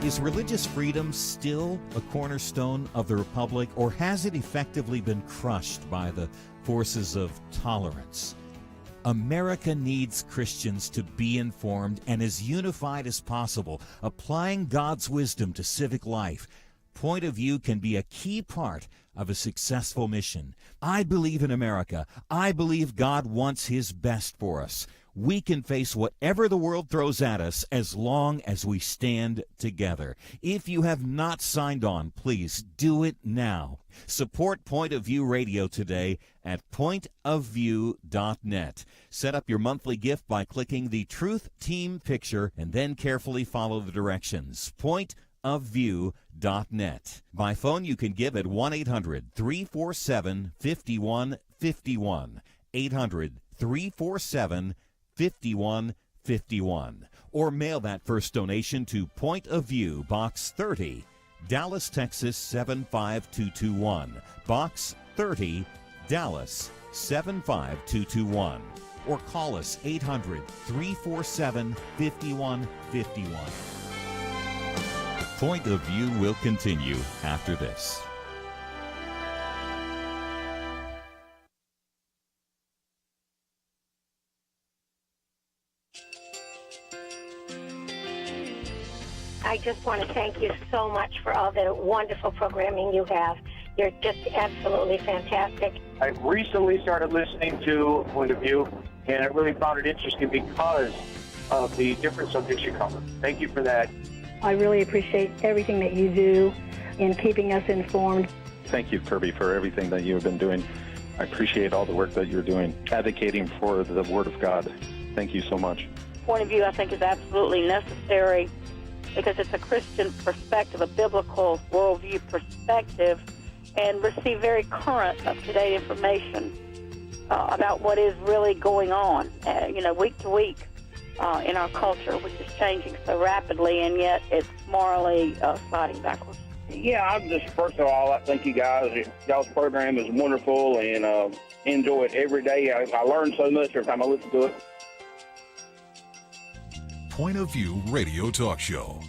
Is religious freedom still a cornerstone of the Republic, or has it effectively been crushed by the forces of tolerance? America needs Christians to be informed and as unified as possible, applying God's wisdom to civic life. Point of View can be a key part of a successful mission. I believe in America. I believe God wants His best for us. We can face whatever the world throws at us as long as we stand together. If you have not signed on, please do it now. Support Point of View Radio today at pointofview.net. Set up your monthly gift by clicking the Truth Team picture and then carefully follow the directions. Pointofview.net. By phone, you can give at 1-800-347-5151. 800-347-5151. 5151, or mail that first donation to Point of View, Box 30, Dallas, Texas 75221, Box 30, Dallas 75221, or call us 800-347-5151. Point of View will continue after this. I just want to thank you so much for all the wonderful programming you have. You're just absolutely fantastic. I recently started listening to Point of View, and I really found it interesting because of the different subjects you cover. Thank you for that. I really appreciate everything that you do in keeping us informed. Thank you, Kerby, for everything that you have been doing. I appreciate all the work that you're doing, advocating for the Word of God. Thank you so much. Point of View, I think, is absolutely necessary because it's a Christian perspective, a biblical worldview perspective, and receive very current, up-to-date information about what is really going on, week to week in our culture, which is changing so rapidly, and yet it's morally sliding backwards. Yeah, I'm just, first of all, I thank you guys. Y'all's program is wonderful, and enjoy it every day. I learn so much every time I listen to it. Point of View Radio Talk Show.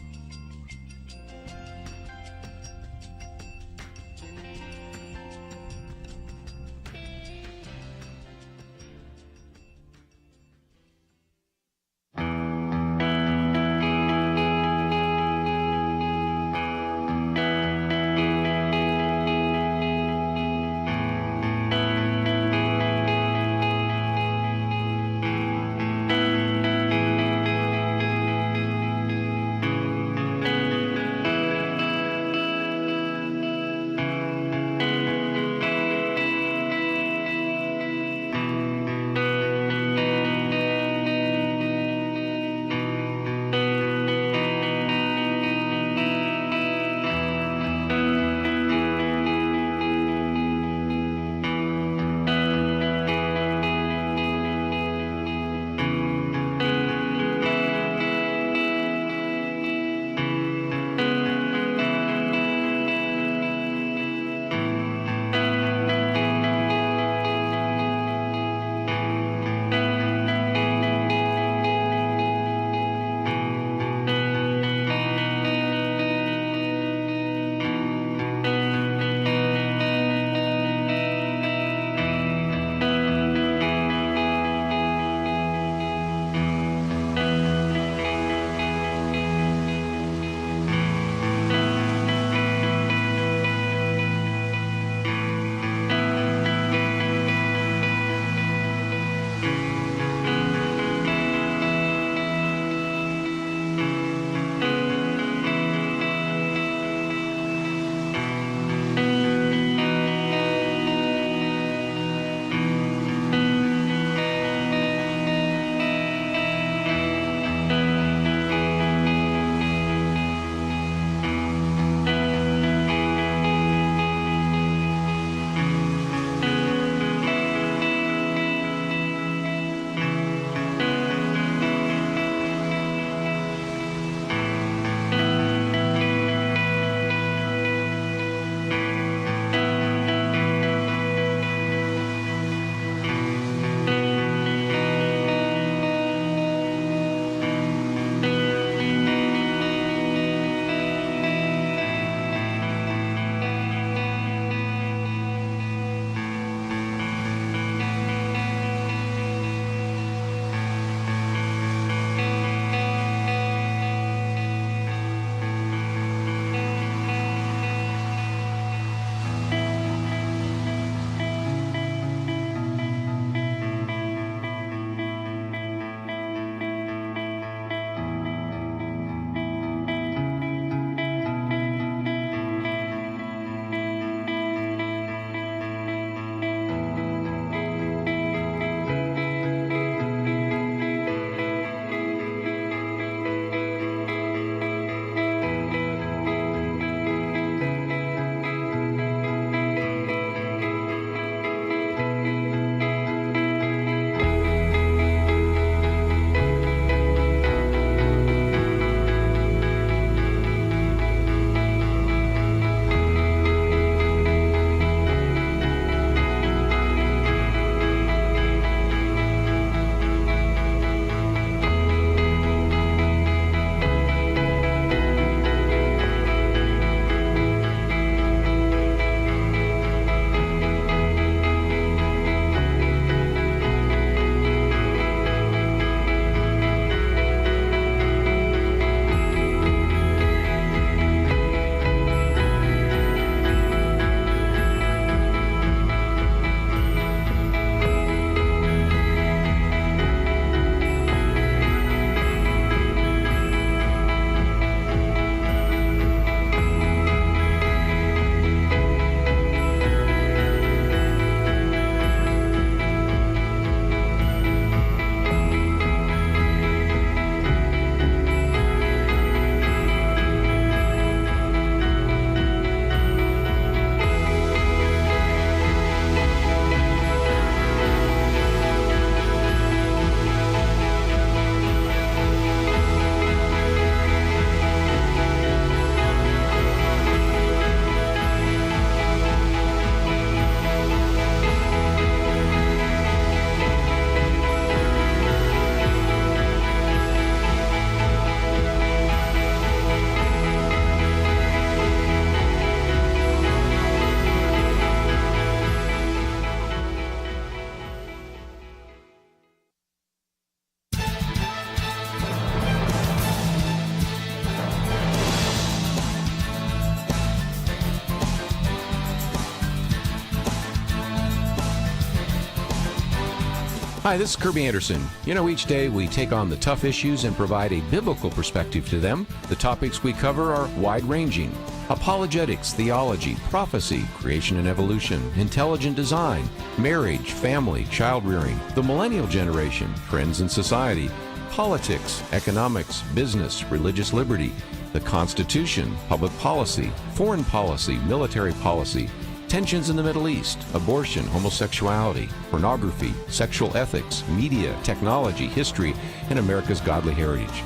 Hi, this is Kerby Anderson. Each day we take on the tough issues and provide a biblical perspective to them. The topics we cover are wide-ranging. Apologetics, theology, prophecy, creation and evolution, intelligent design, marriage, family, child-rearing, the millennial generation, trends in society, politics, economics, business, religious liberty, the Constitution, public policy, foreign policy, military policy, tensions in the Middle East, abortion, homosexuality, pornography, sexual ethics, media, technology, history, and America's godly heritage.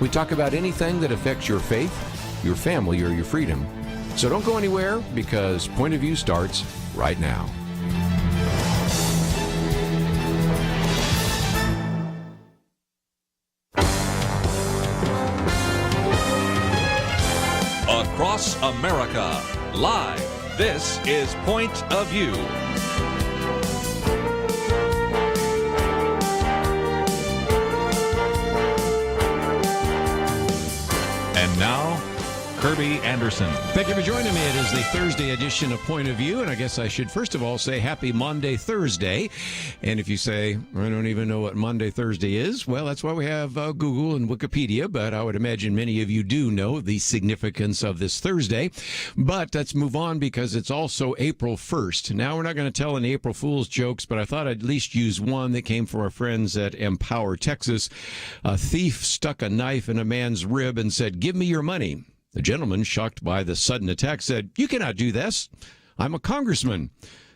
We talk about anything that affects your faith, your family, or your freedom. So don't go anywhere, because Point of View starts right now. Across America, live. This is Point of View. And now, Kerby Anderson. Thank you for joining me. It is the Thursday edition of Point of View, and I guess I should first of all say happy Monday, Thursday. And if you say, I don't even know what Monday, Thursday is, well, that's why we have Google and Wikipedia, but I would imagine many of you do know the significance of this Thursday. But let's move on, because it's also April 1st. Now, we're not going to tell any April Fool's jokes, but I thought I'd at least use one that came from our friends at Empower, Texas. A thief stuck a knife in a man's rib and said, "Give me your money." The gentleman, shocked by the sudden attack, said, "You cannot do this. I'm a congressman."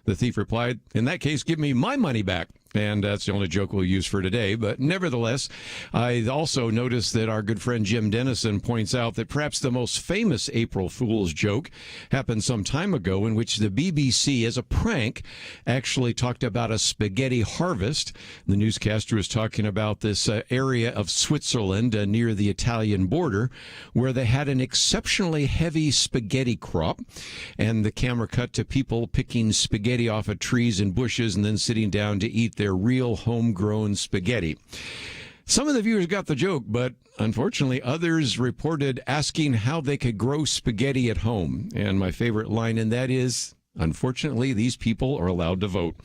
The thief replied, "In that case, give me my money back." And that's the only joke we'll use for today. But nevertheless, I also noticed that our good friend Jim Dennison points out that perhaps the most famous April Fool's joke happened some time ago, in which the BBC, as a prank, actually talked about a spaghetti harvest. The newscaster was talking about this area of Switzerland near the Italian border, where they had an exceptionally heavy spaghetti crop. And the camera cut to people picking spaghetti off of trees and bushes and then sitting down to eat their real homegrown spaghetti. Some of the viewers got the joke, but unfortunately others reported asking how they could grow spaghetti at home. And my favorite line in that is, unfortunately, these people are allowed to vote.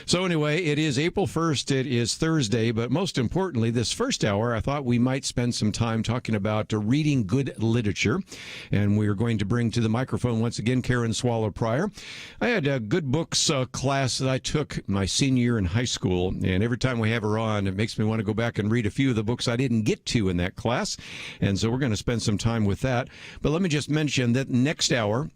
So anyway, it is April 1st. It is Thursday. But most importantly, this first hour, I thought we might spend some time talking about reading good literature. And we are going to bring to the microphone once again Karen Swallow Pryor. I had a good books class that I took my senior year in high school. And every time we have her on, it makes me want to go back and read a few of the books I didn't get to in that class. And so we're going to spend some time with that. But let me just mention that next hour,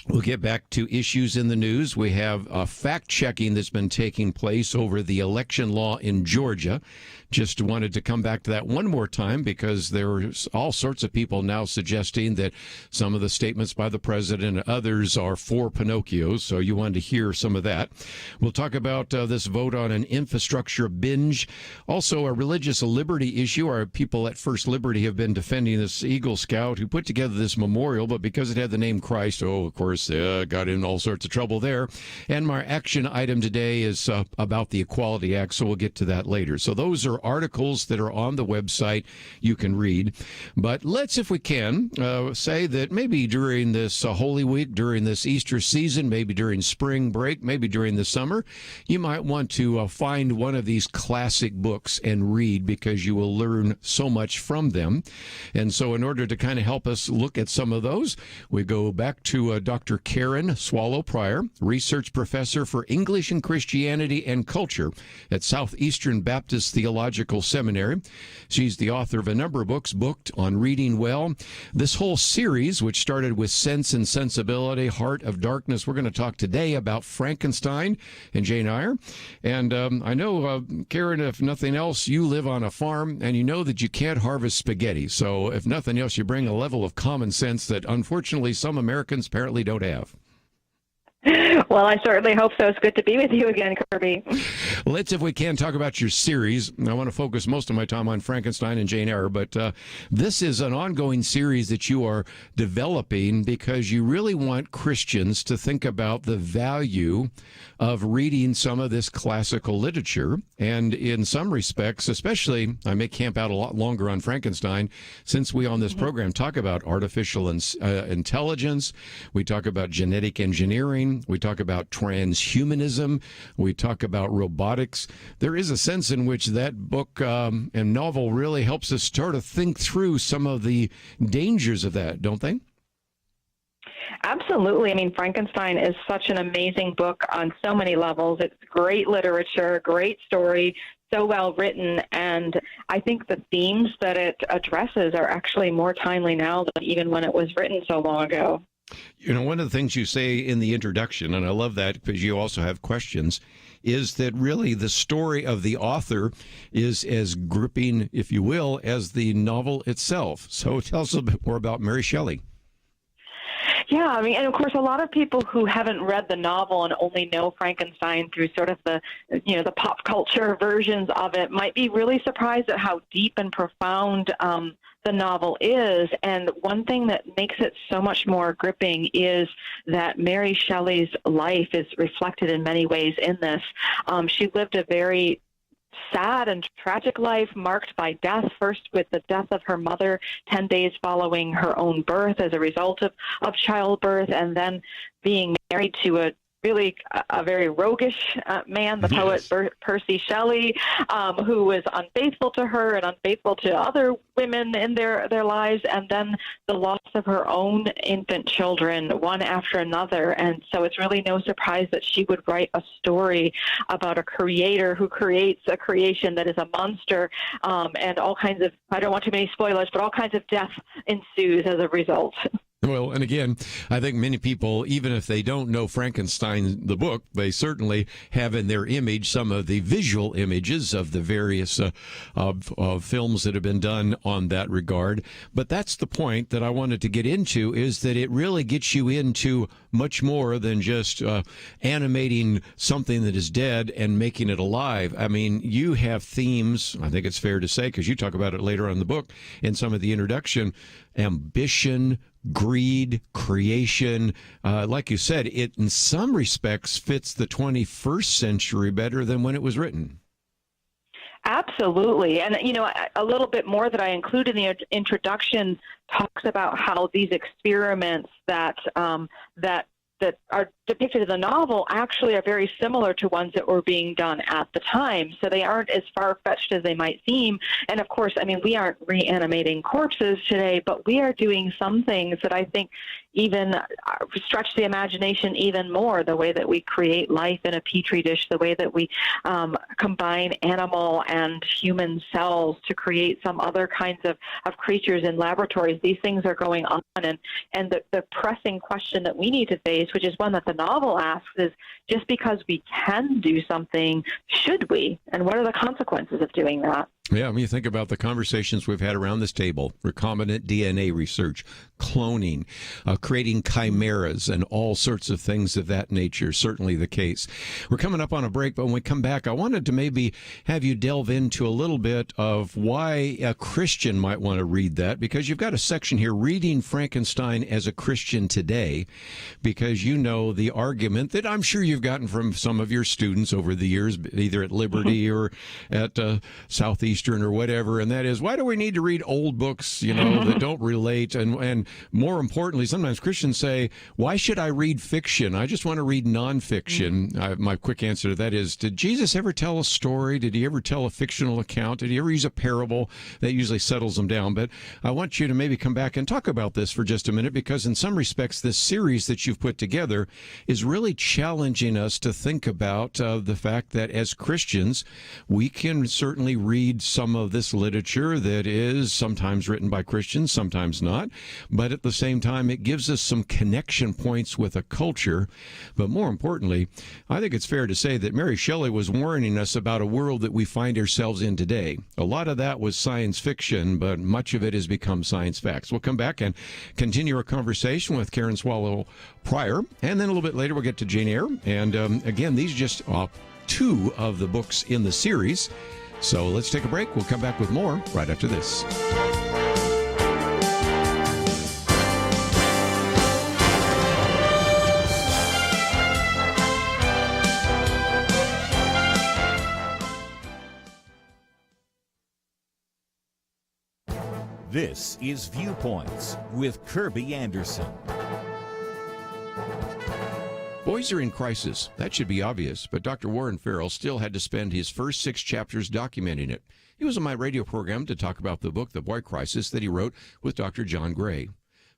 we'll get back to issues in the news. We have fact-checking that's been taking place over the election law in Georgia. Just wanted to come back to that one more time, because there's all sorts of people now suggesting that some of the statements by the president and others are for Pinocchio, so you wanted to hear some of that. We'll talk about this vote on an infrastructure binge. Also, a religious liberty issue. Our people at First Liberty have been defending this Eagle Scout who put together this memorial, but because it had the name Christ, of course, got in all sorts of trouble there. And my action item today is about the Equality Act, so we'll get to that later. So those are articles that are on the website you can read. But let's, if we can, say that maybe during this Holy Week, during this Easter season, maybe during spring break, maybe during the summer, you might want to find one of these classic books and read, because you will learn so much from them. And so in order to kind of help us look at some of those, we go back to Dr. Karen Swallow Pryor, research professor for English and Christianity and Culture at Southeastern Baptist Theological Seminary. She's the author of a number of books, Booked on Reading Well. This whole series, which started with Sense and Sensibility, Heart of Darkness, we're going to talk today about Frankenstein and Jane Eyre. And I know, Karen, if nothing else, you live on a farm, and you know that you can't harvest spaghetti. So if nothing else, you bring a level of common sense that unfortunately some Americans apparently don't have. Well, I certainly hope so. It's good to be with you again, Kerby. Let's, if we can, talk about your series. I want to focus most of my time on Frankenstein and Jane Eyre, but this is an ongoing series that you are developing because you really want Christians to think about the value of reading some of this classical literature. And in some respects, especially, I may camp out a lot longer on Frankenstein, since we on this program talk about artificial intelligence, we talk about genetic engineering, we talk talk about transhumanism. We talk about robotics. There is a sense in which that book and novel really helps us start to think through some of the dangers of that, don't they? Absolutely. I mean, Frankenstein is such an amazing book on so many levels. It's great literature, great story, so well written, and I think the themes that it addresses are actually more timely now than even when it was written so long ago. You know, one of the things you say in the introduction, and I love that because you also have questions, is that really the story of the author is as gripping, if you will, as the novel itself. So tell us a bit more about Mary Shelley. Yeah, I mean, and of course, a lot of people who haven't read the novel and only know Frankenstein through sort of the, the pop culture versions of it might be really surprised at how deep and profound the novel is. And one thing that makes it so much more gripping is that Mary Shelley's life is reflected in many ways in this. She lived a very sad and tragic life marked by death, first with the death of her mother 10 days following her own birth as a result of childbirth, and then being married to a very roguish man, the poet Percy Shelley, who was unfaithful to her and unfaithful to other women in their lives, and then the loss of her own infant children, one after another. And so it's really no surprise that she would write a story about a creator who creates a creation that is a monster, and all kinds of, I don't want too many spoilers, but all kinds of death ensues as a result. Well, and again, I think many people, even if they don't know Frankenstein, the book, they certainly have in their image some of the visual images of the various of films that have been done on that regard. But that's the point that I wanted to get into, is that it really gets you into much more than just animating something that is dead and making it alive. I mean, you have themes, I think it's fair to say, because you talk about it later on in the book in some of the introduction, ambition, greed, creation. Like you said, it in some respects fits the 21st century better than when it was written. Absolutely. And, a little bit more that I include in the introduction talks about how these experiments that are depicted in the novel actually are very similar to ones that were being done at the time. So they aren't as far-fetched as they might seem. And of course, I mean, we aren't reanimating corpses today, but we are doing some things that I think even stretch the imagination even more, the way that we create life in a petri dish, the way that we combine animal and human cells to create some other kinds of creatures in laboratories. These things are going on, and the pressing question that we need to face, which is one that the novel asks, is just because we can do something, should we? And what are the consequences of doing that? Yeah, when you think about the conversations we've had around this table, recombinant DNA research, cloning, creating chimeras, and all sorts of things of that nature, certainly the case. We're coming up on a break, but when we come back, I wanted to maybe have you delve into a little bit of why a Christian might want to read that, because you've got a section here, Reading Frankenstein as a Christian Today, because you know the argument that I'm sure you've gotten from some of your students over the years, either at Liberty or at Southeastern or whatever, and that is, why do we need to read old books, that don't relate? And more importantly, sometimes Christians say, why should I read fiction? I just want to read nonfiction. My quick answer to that is, did Jesus ever tell a story? Did he ever tell a fictional account? Did he ever use a parable? That usually settles them down. But I want you to maybe come back and talk about this for just a minute, because in some respects, this series that you've put together is really challenging us to think about the fact that as Christians, we can certainly read some of this literature that is sometimes written by Christians, sometimes not. But at the same time, it gives us some connection points with a culture. But more importantly, I think it's fair to say that Mary Shelley was warning us about a world that we find ourselves in today. A lot of that was science fiction, but much of it has become science facts. We'll come back and continue our conversation with Karen Swallow Pryor. And then a little bit later, we'll get to Jane Eyre. And again, these are just two of the books in the series. So let's take a break. We'll come back with more right after this. This is Viewpoints with Kerby Anderson. Boys are in crisis. That should be obvious, but Dr. Warren Farrell still had to spend his first 6 chapters documenting it. He was on my radio program to talk about the book, The Boy Crisis, that he wrote with Dr. John Gray.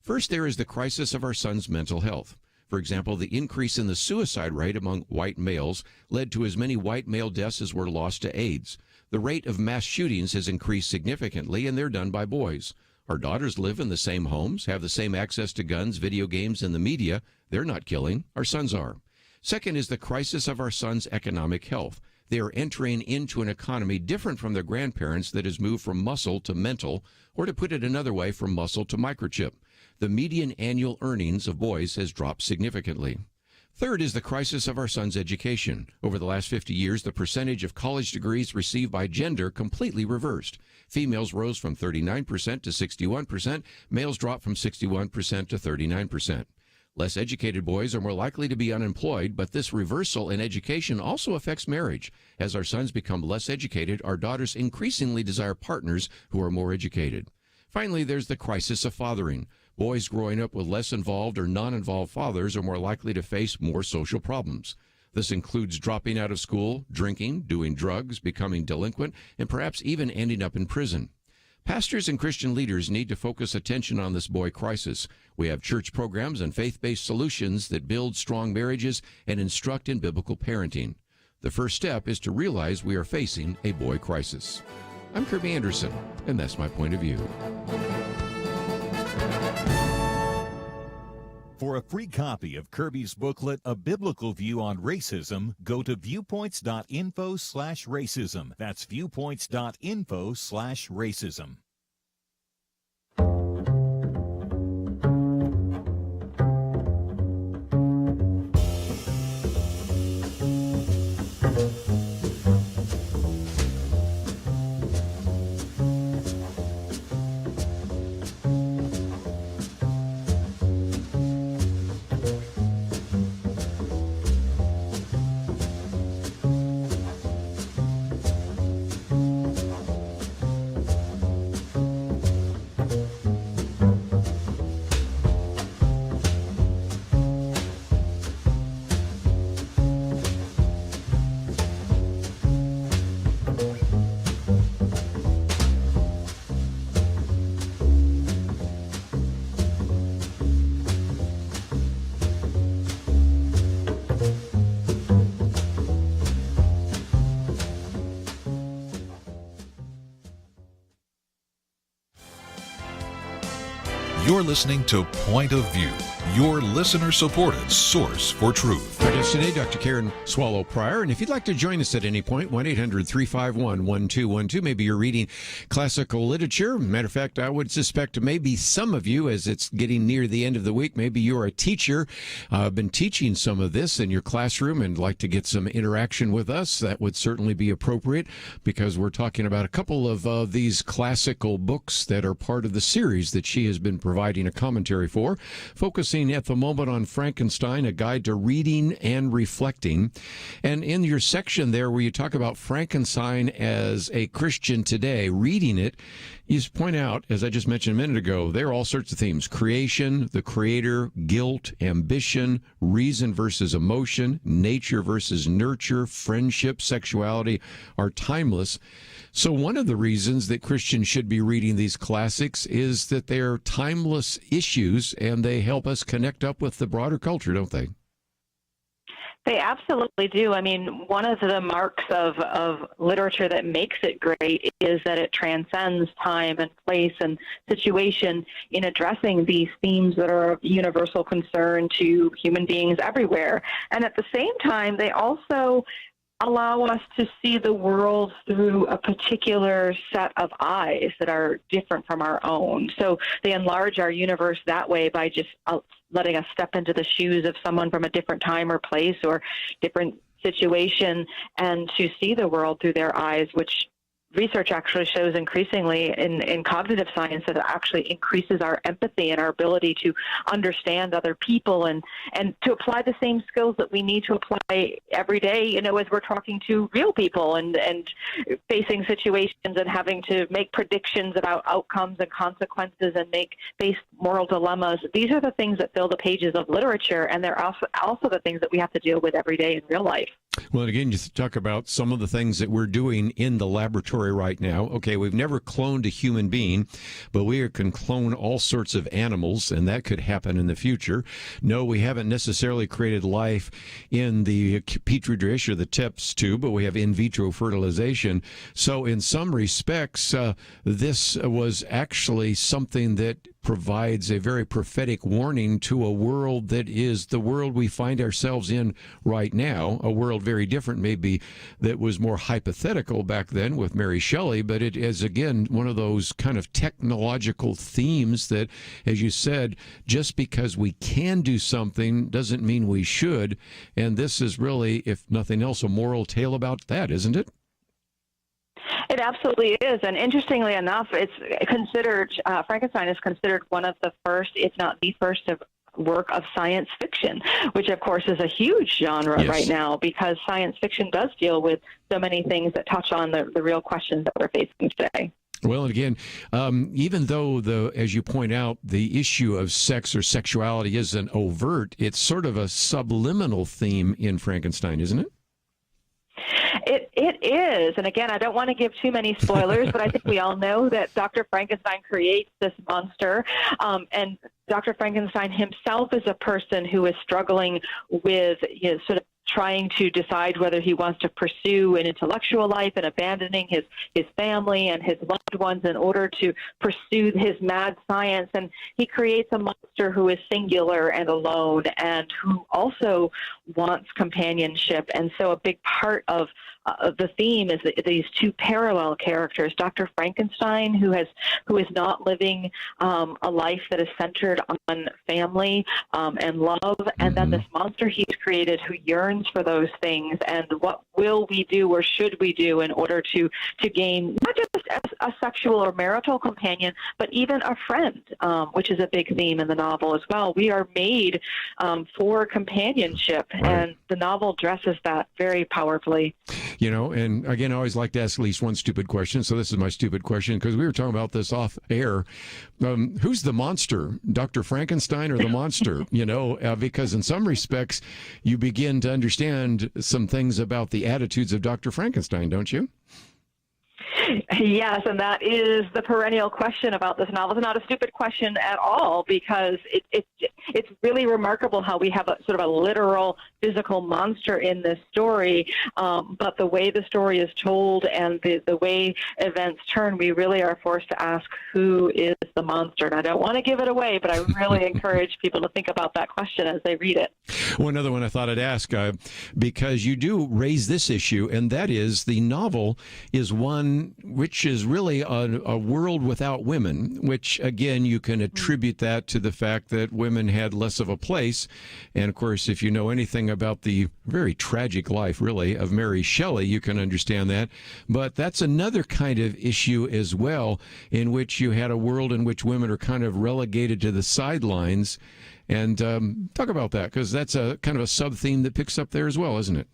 First, there is the crisis of our son's mental health. For example, the increase in the suicide rate among white males led to as many white male deaths as were lost to AIDS. The rate of mass shootings has increased significantly, and they're done by boys. Our daughters live in the same homes, have the same access to guns, video games, and the media. They're not killing. Our sons are. Second is the crisis of our sons' economic health. They are entering into an economy different from their grandparents that has moved from muscle to mental, or to put it another way, from muscle to microchip. The median annual earnings of boys has dropped significantly. Third is the crisis of our sons' education. Over the last 50 years, the percentage of college degrees received by gender completely reversed. Females rose from 39% to 61%. Males dropped from 61% to 39%. Less educated boys are more likely to be unemployed, but this reversal in education also affects marriage. As our sons become less educated, our daughters increasingly desire partners who are more educated. Finally, there's the crisis of fathering. Boys growing up with less involved or non-involved fathers are more likely to face more social problems. This includes dropping out of school, drinking, doing drugs, becoming delinquent, and perhaps even ending up in prison. Pastors and Christian leaders need to focus attention on this boy crisis. We have church programs and faith-based solutions that build strong marriages and instruct in biblical parenting. The first step is to realize we are facing a boy crisis. I'm Kerby Anderson, and that's my point of view. For a free copy of Kerby's booklet, A Biblical View on Racism, go to viewpoints.info/racism. That's viewpoints.info/racism. You're listening to Point of View, your listener-supported source for truth. Our guest today, Dr. Karen Swallow Pryor. And if you'd like to join us at any point, 1-800-351-1212. Maybe you're reading classical literature. Matter of fact, I would suspect maybe some of you, as it's getting near the end of the week, maybe you're a teacher, been teaching some of this in your classroom and like to get some interaction with us. That would certainly be appropriate, because we're talking about a couple of these classical books that are part of the series that she has been providing a commentary for, focusing at the moment on Frankenstein, A Guide to Reading and Reflecting. And in your section there where you talk about Frankenstein as a Christian today, reading it, you point out, as I just mentioned a minute ago, there are all sorts of themes: creation, the creator, guilt, ambition, reason versus emotion, nature versus nurture, friendship, sexuality are timeless. So one of the reasons that Christians should be reading these classics is that they're timeless issues and they help us connect up with the broader culture, don't they? They absolutely do. I mean, one of the marks of literature that makes it great is that it transcends time and place and situation in addressing these themes that are of universal concern to human beings everywhere. And at the same time, they also allow us to see the world through a particular set of eyes that are different from our own. So they enlarge our universe that way by just letting us step into the shoes of someone from a different time or place or different situation, and to see the world through their eyes, which research actually shows increasingly in cognitive science that it actually increases our empathy and our ability to understand other people and to apply the same skills that we need to apply every day, as we're talking to real people and facing situations and having to make predictions about outcomes and consequences and face moral dilemmas. These are the things that fill the pages of literature, and they're also the things that we have to deal with every day in real life. Well, and again, just talk about some of the things that we're doing in the laboratory right now. Okay, we've never cloned a human being, but we can clone all sorts of animals, and that could happen in the future. No, we haven't necessarily created life in the petri dish or the test tube, but we have in vitro fertilization. So in some respects, this was actually something that provides a very prophetic warning to a world that is the world we find ourselves in right now, a world very different maybe that was more hypothetical back then with Mary Shelley, but it is, again, one of those kind of technological themes that, as you said, just because we can do something doesn't mean we should, and this is really, if nothing else, a moral tale about that, isn't it? It absolutely is, and interestingly enough, it's considered Frankenstein is considered one of the first, if not the first, work of science fiction, which of course is a huge genre right now because science fiction does deal with so many things that touch on the real questions that we're facing today. Well, and again, even though, as you point out, the issue of sex or sexuality isn't overt, it's sort of a subliminal theme in Frankenstein, isn't it? It is, and again, I don't want to give too many spoilers, but I think we all know that Dr. Frankenstein creates this monster, and Dr. Frankenstein himself is a person who is struggling with sort of trying to decide whether he wants to pursue an intellectual life and abandoning his family and his loved ones in order to pursue his mad science. And he creates a monster who is singular and alone and who also wants companionship. And so a big part of the theme is these two parallel characters, Dr. Frankenstein, who is not living a life that is centered on family and love, and then this monster he's created who yearns for those things, and what will we do or should we do in order to gain not just a sexual or marital companion, but even a friend, which is a big theme in the novel as well. We are made for companionship, and the novel addresses that very powerfully. And again, I always like to ask at least one stupid question. So this is my stupid question, because we were talking about this off air. Who's the monster, Dr. Frankenstein or the monster? Because in some respects, you begin to understand some things about the attitudes of Dr. Frankenstein, don't you? Yes, and that is the perennial question about this novel. It's not a stupid question at all, because it's really remarkable how we have a sort of a literal physical monster in this story, but the way the story is told and the way events turn, we really are forced to ask, who is the monster? And I don't want to give it away, but I really encourage people to think about that question as they read it. Well, another one I thought I'd ask, because you do raise this issue, and that is the novel is one which is really a world without women, which, again, you can attribute that to the fact that women had less of a place. And, of course, if you know anything about the very tragic life, really, of Mary Shelley, you can understand that. But that's another kind of issue as well, in which you had a world in which women are kind of relegated to the sidelines. And talk about that, because that's a kind of a sub-theme that picks up there as well, isn't it?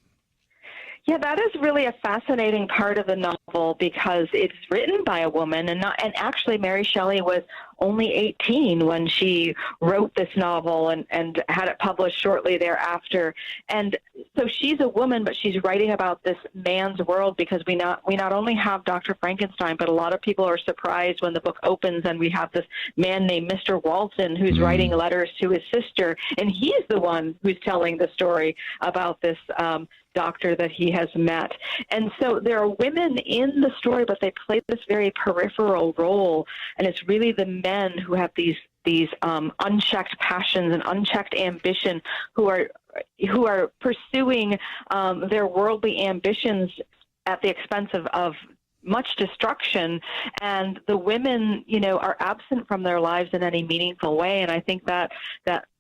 Yeah, that is really a fascinating part of the novel, because it's written by a woman, and actually Mary Shelley was only 18 when she wrote this novel and had it published shortly thereafter. And so she's a woman, but she's writing about this man's world, because we not only have Dr. Frankenstein, but a lot of people are surprised when the book opens and we have this man named Mr. Walton who's writing letters to his sister, and he's the one who's telling the story about this doctor that he has met. And so there are women in the story, but they play this very peripheral role, and it's really the men who have these unchecked passions and unchecked ambition, who are pursuing their worldly ambitions at the expense of much destruction, and the women, are absent from their lives in any meaningful way. And I think that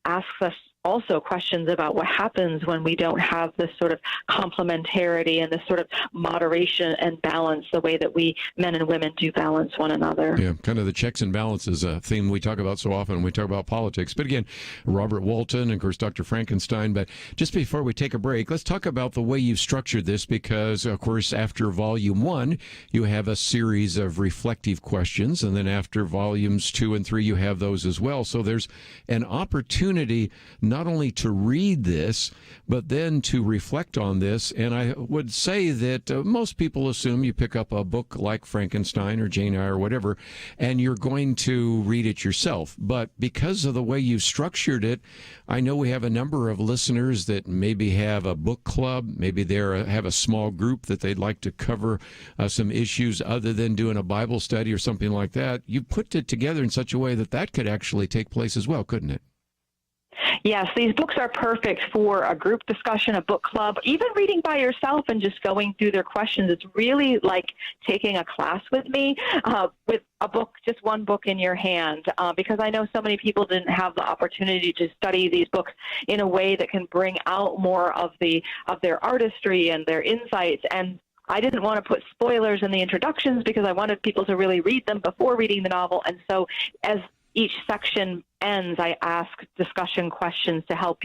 asks us also questions about what happens when we don't have this sort of complementarity and this sort of moderation and balance, the way that we men and women do balance one another. Yeah, kind of the checks and balances, a theme we talk about so often when we talk about politics. But again, Robert Walton and, of course, Dr. Frankenstein. But just before we take a break, let's talk about the way you've structured this, because, of course, after Volume 1, you have a series of reflective questions, and then after Volumes 2 and 3, you have those as well. So there's an opportunity not only to read this, but then to reflect on this. And I would say that most people assume you pick up a book like Frankenstein or Jane Eyre or whatever, and you're going to read it yourself. But because of the way you've structured it, I know we have a number of listeners that maybe have a book club, maybe they have a small group that they'd like to cover some issues other than doing a Bible study or something like that. You put it together in such a way that that could actually take place as well, couldn't it? Yes, these books are perfect for a group discussion, a book club, even reading by yourself and just going through their questions. It's really like taking a class with me, with a book, just one book in your hand, because I know so many people didn't have the opportunity to study these books in a way that can bring out more of their artistry and their insights. And I didn't want to put spoilers in the introductions because I wanted people to really read them before reading the novel. And so as each section ends, I ask discussion questions to help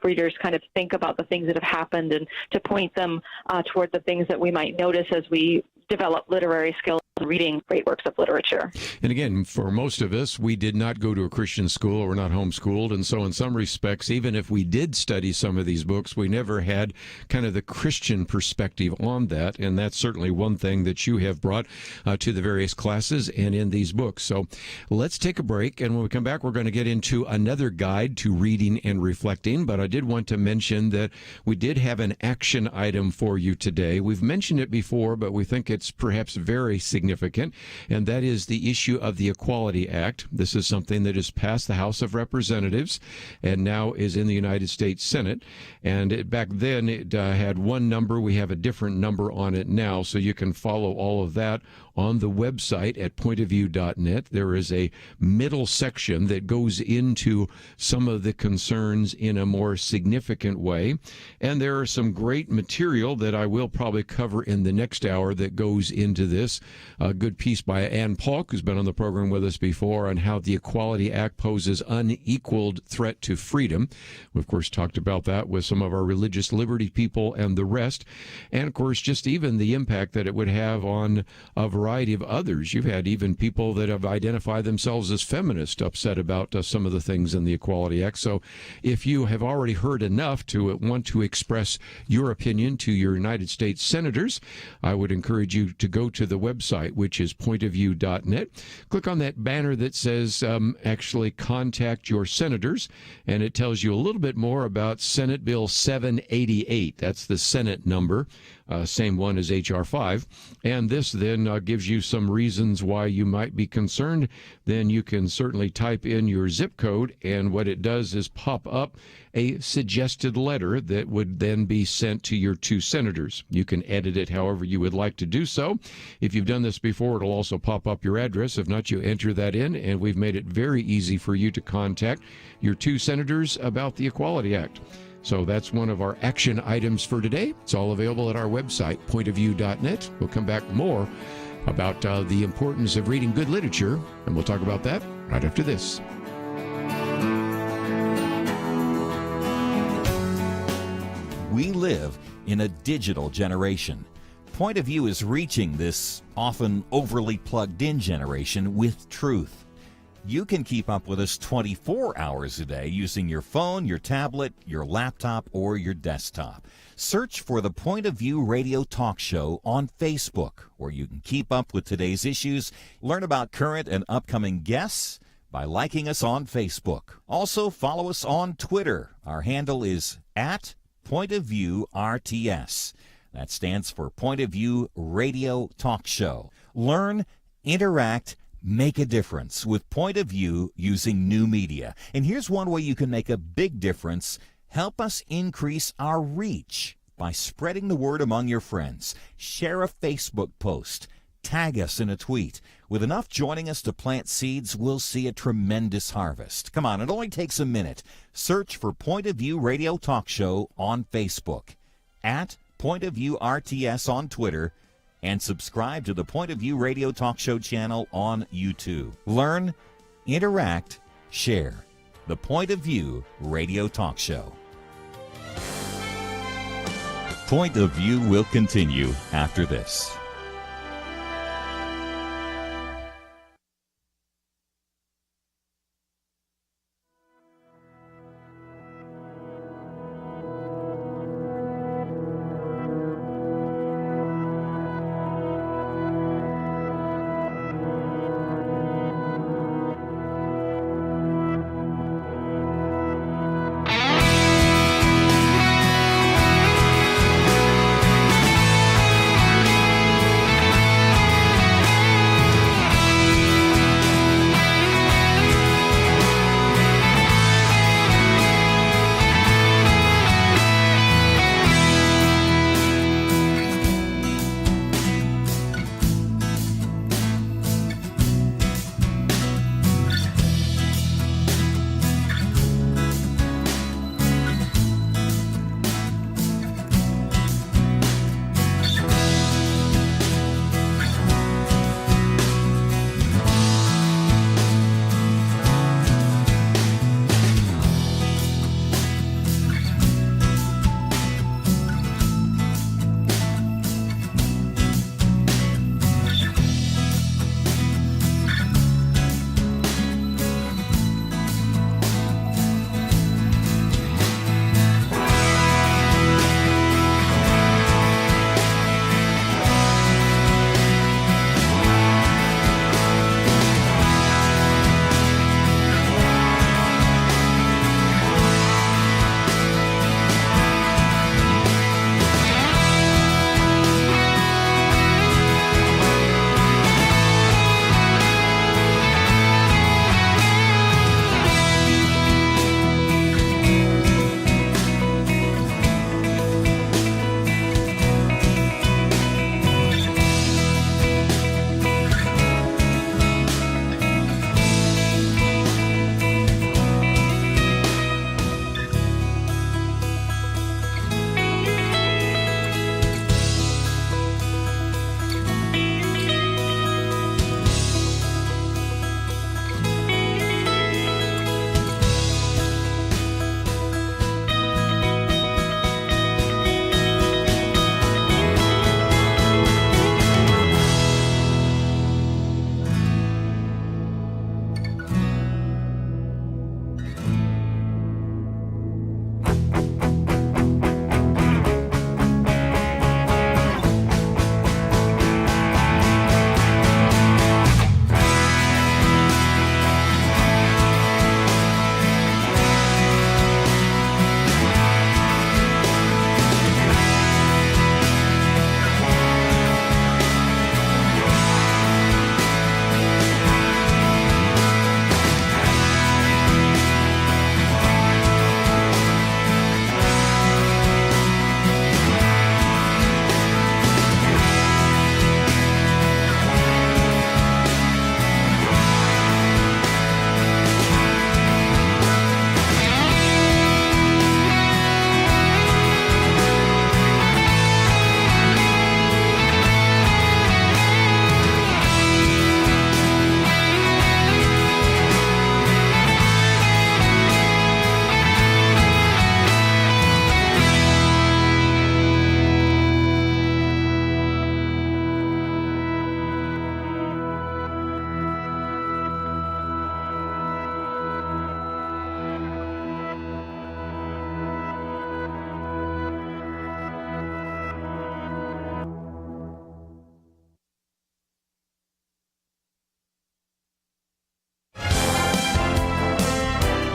readers kind of think about the things that have happened and to point them toward the things that we might notice as we develop literary skills reading great works of literature. And again, for most of us, we did not go to a Christian school or we're not homeschooled. And so in some respects, even if we did study some of these books, we never had kind of the Christian perspective on that. And that's certainly one thing that you have brought to the various classes and in these books. So let's take a break. And when we come back, we're going to get into another guide to reading and reflecting. But I did want to mention that we did have an action item for you today. We've mentioned it before, but we think it's perhaps very significant, and that is the issue of the Equality Act. This is something that has passed the House of Representatives and now is in the United States Senate. And back then it had one number. We have a different number on it now, so you can follow all of that on the website at pointofview.net. There is a middle section that goes into some of the concerns in a more significant way. And there are some great material that I will probably cover in the next hour that goes into this. A good piece by Ann Paulk, who's been on the program with us before, on how the Equality Act poses unequaled threat to freedom. We, of course, talked about that with some of our religious liberty people and the rest. And, of course, just even the impact that it would have on a variety of others. You've had even people that have identified themselves as feminist upset about some of the things in the Equality Act. So if you have already heard enough to want to express your opinion to your United States senators, I would encourage you to go to the website, which is pointofview.net. Click on that banner that says actually contact your senators, and it tells you a little bit more about Senate Bill 788. That's the Senate number. Same one as H.R. 5. And this then gives you some reasons why you might be concerned. Then you can certainly type in your zip code, and what it does is pop up a suggested letter that would then be sent to your two senators. You can edit it however you would like to do so. If you've done this before, it'll also pop up your address. If not, you enter that in, and we've made it very easy for you to contact your two senators about the Equality Act. So that's one of our action items for today. It's all available at our website, pointofview.net. We'll come back more about the importance of reading good literature, and we'll talk about that right after this. We live in a digital generation. Point of View is reaching this often overly plugged-in generation with truth. You can keep up with us 24 hours a day using your phone, your tablet, your laptop, or your desktop. Search for the Point of View Radio Talk Show on Facebook, where you can keep up with today's issues, learn about current and upcoming guests by liking us on Facebook. Also, follow us on Twitter. Our handle is at Point of View RTS. That stands for Point of View Radio Talk Show. Learn, interact, make a difference with Point of View using new media. And here's one way you can make a big difference. Help us increase our reach by spreading the word among your friends. Share a Facebook post. Tag us in a tweet. With enough joining us to plant seeds, we'll see a tremendous harvest. Come on, it only takes a minute. Search for Point of View Radio Talk Show on Facebook, at Point of View RTS on Twitter, and subscribe to the Point of View Radio Talk Show channel on YouTube. Learn, interact, share. The Point of View Radio Talk Show. Point of View will continue after this.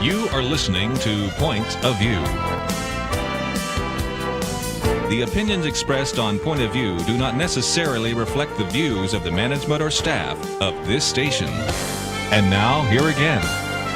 You are listening to Point of View. The opinions expressed on Point of View do not necessarily reflect the views of the management or staff of this station. And now, here again,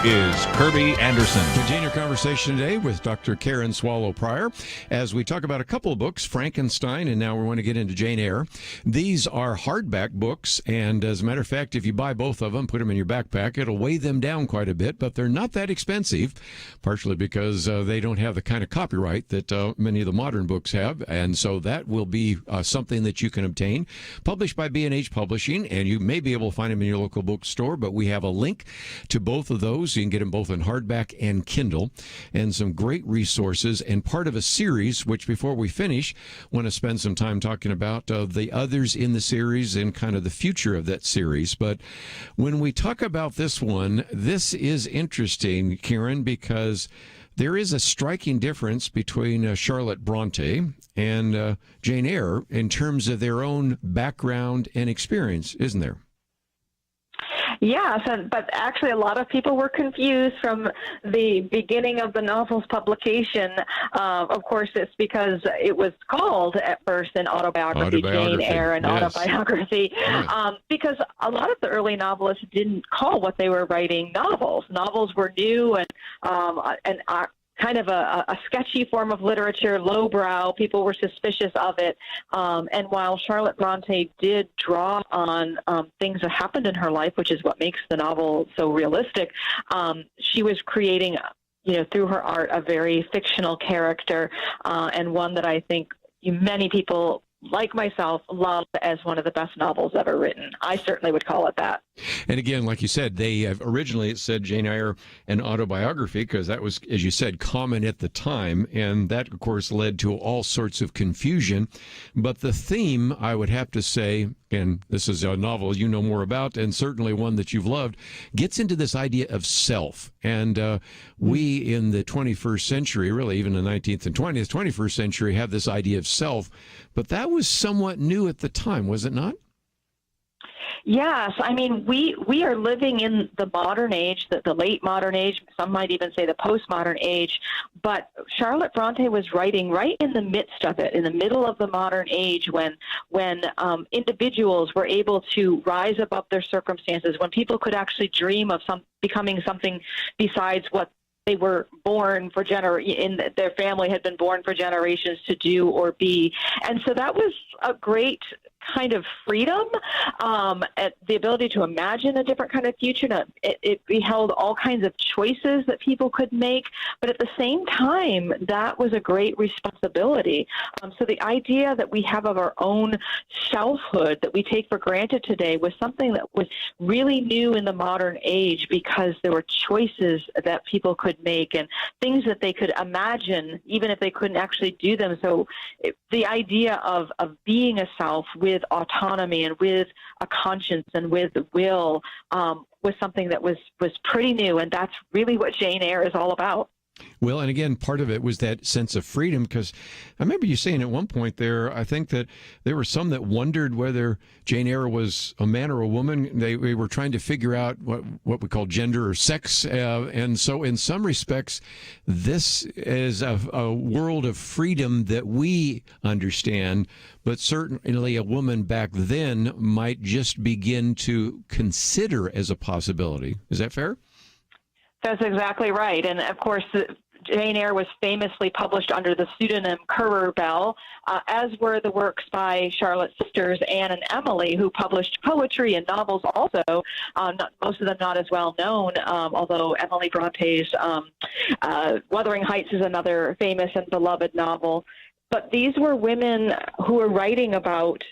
is Kerby Anderson. Continue our conversation today with Dr. Karen Swallow Pryor as we talk about a couple of books, Frankenstein, and now we want to get into Jane Eyre. These are hardback books, and as a matter of fact, if you buy both of them, put them in your backpack, it'll weigh them down quite a bit, but they're not that expensive, partially because they don't have the kind of copyright that many of the modern books have, and so that will be something that you can obtain. Published by B&H Publishing, and you may be able to find them in your local bookstore, but we have a link to both of those. You can get them both in hardback and Kindle, and some great resources, and part of a series, which before we finish, want to spend some time talking about the others in the series and kind of the future of that series. But when we talk about this one, this is interesting, Karen, because there is a striking difference between Charlotte Bronte and Jane Eyre in terms of their own background and experience, isn't there? Yes, but actually a lot of people were confused from the beginning of the novel's publication. Of course, it's because it was called at first an autobiography. Jane Eyre, an autobiography, because a lot of the early novelists didn't call what they were writing novels. Novels were new and kind of a sketchy form of literature, lowbrow. People were suspicious of it. And while Charlotte Bronte did draw on things that happened in her life, which is what makes the novel so realistic, she was creating, through her art, a very fictional character, and one that I think many people, like myself, love as one of the best novels ever written. I certainly would call it that. And again, like you said, they have originally said Jane Eyre, an autobiography, because that was, as you said, common at the time. And that, of course, led to all sorts of confusion. But the theme, I would have to say, and this is a novel you know more about, and certainly one that you've loved, gets into this idea of self. And we in the 21st century, really even the 19th and 20th, 21st century, have this idea of self. But that was somewhat new at the time, was it not? Yes, I mean, we are living in the modern age, the late modern age, some might even say the postmodern age, but Charlotte Bronte was writing right in the midst of it, in the middle of the modern age when individuals were able to rise above their circumstances, when people could actually dream of becoming something besides what they were born for their family had been born for generations to do or be. And so that was a great kind of freedom, the ability to imagine a different kind of future. It beheld all kinds of choices that people could make, but at the same time, that was a great responsibility. So the idea that we have of our own selfhood that we take for granted today was something that was really new in the modern age, because there were choices that people could make and things that they could imagine, even if they couldn't actually do them. So the idea of being a self with autonomy and with a conscience and with will was something that was pretty new, and that's really what Jane Eyre is all about. Well, and again, part of it was that sense of freedom, because I remember you saying at one point there, I think that there were some that wondered whether Jane Eyre was a man or a woman. They were trying to figure out what we call gender or sex. And so in some respects, this is a world of freedom that we understand, but certainly a woman back then might just begin to consider as a possibility. Is that fair? That's exactly right. And of course, Jane Eyre was famously published under the pseudonym Currer Bell, as were the works by Charlotte's sisters, Anne and Emily, who published poetry and novels also, most of them not as well known, although Emily Bronte's Wuthering Heights is another famous and beloved novel. But these were women who were writing about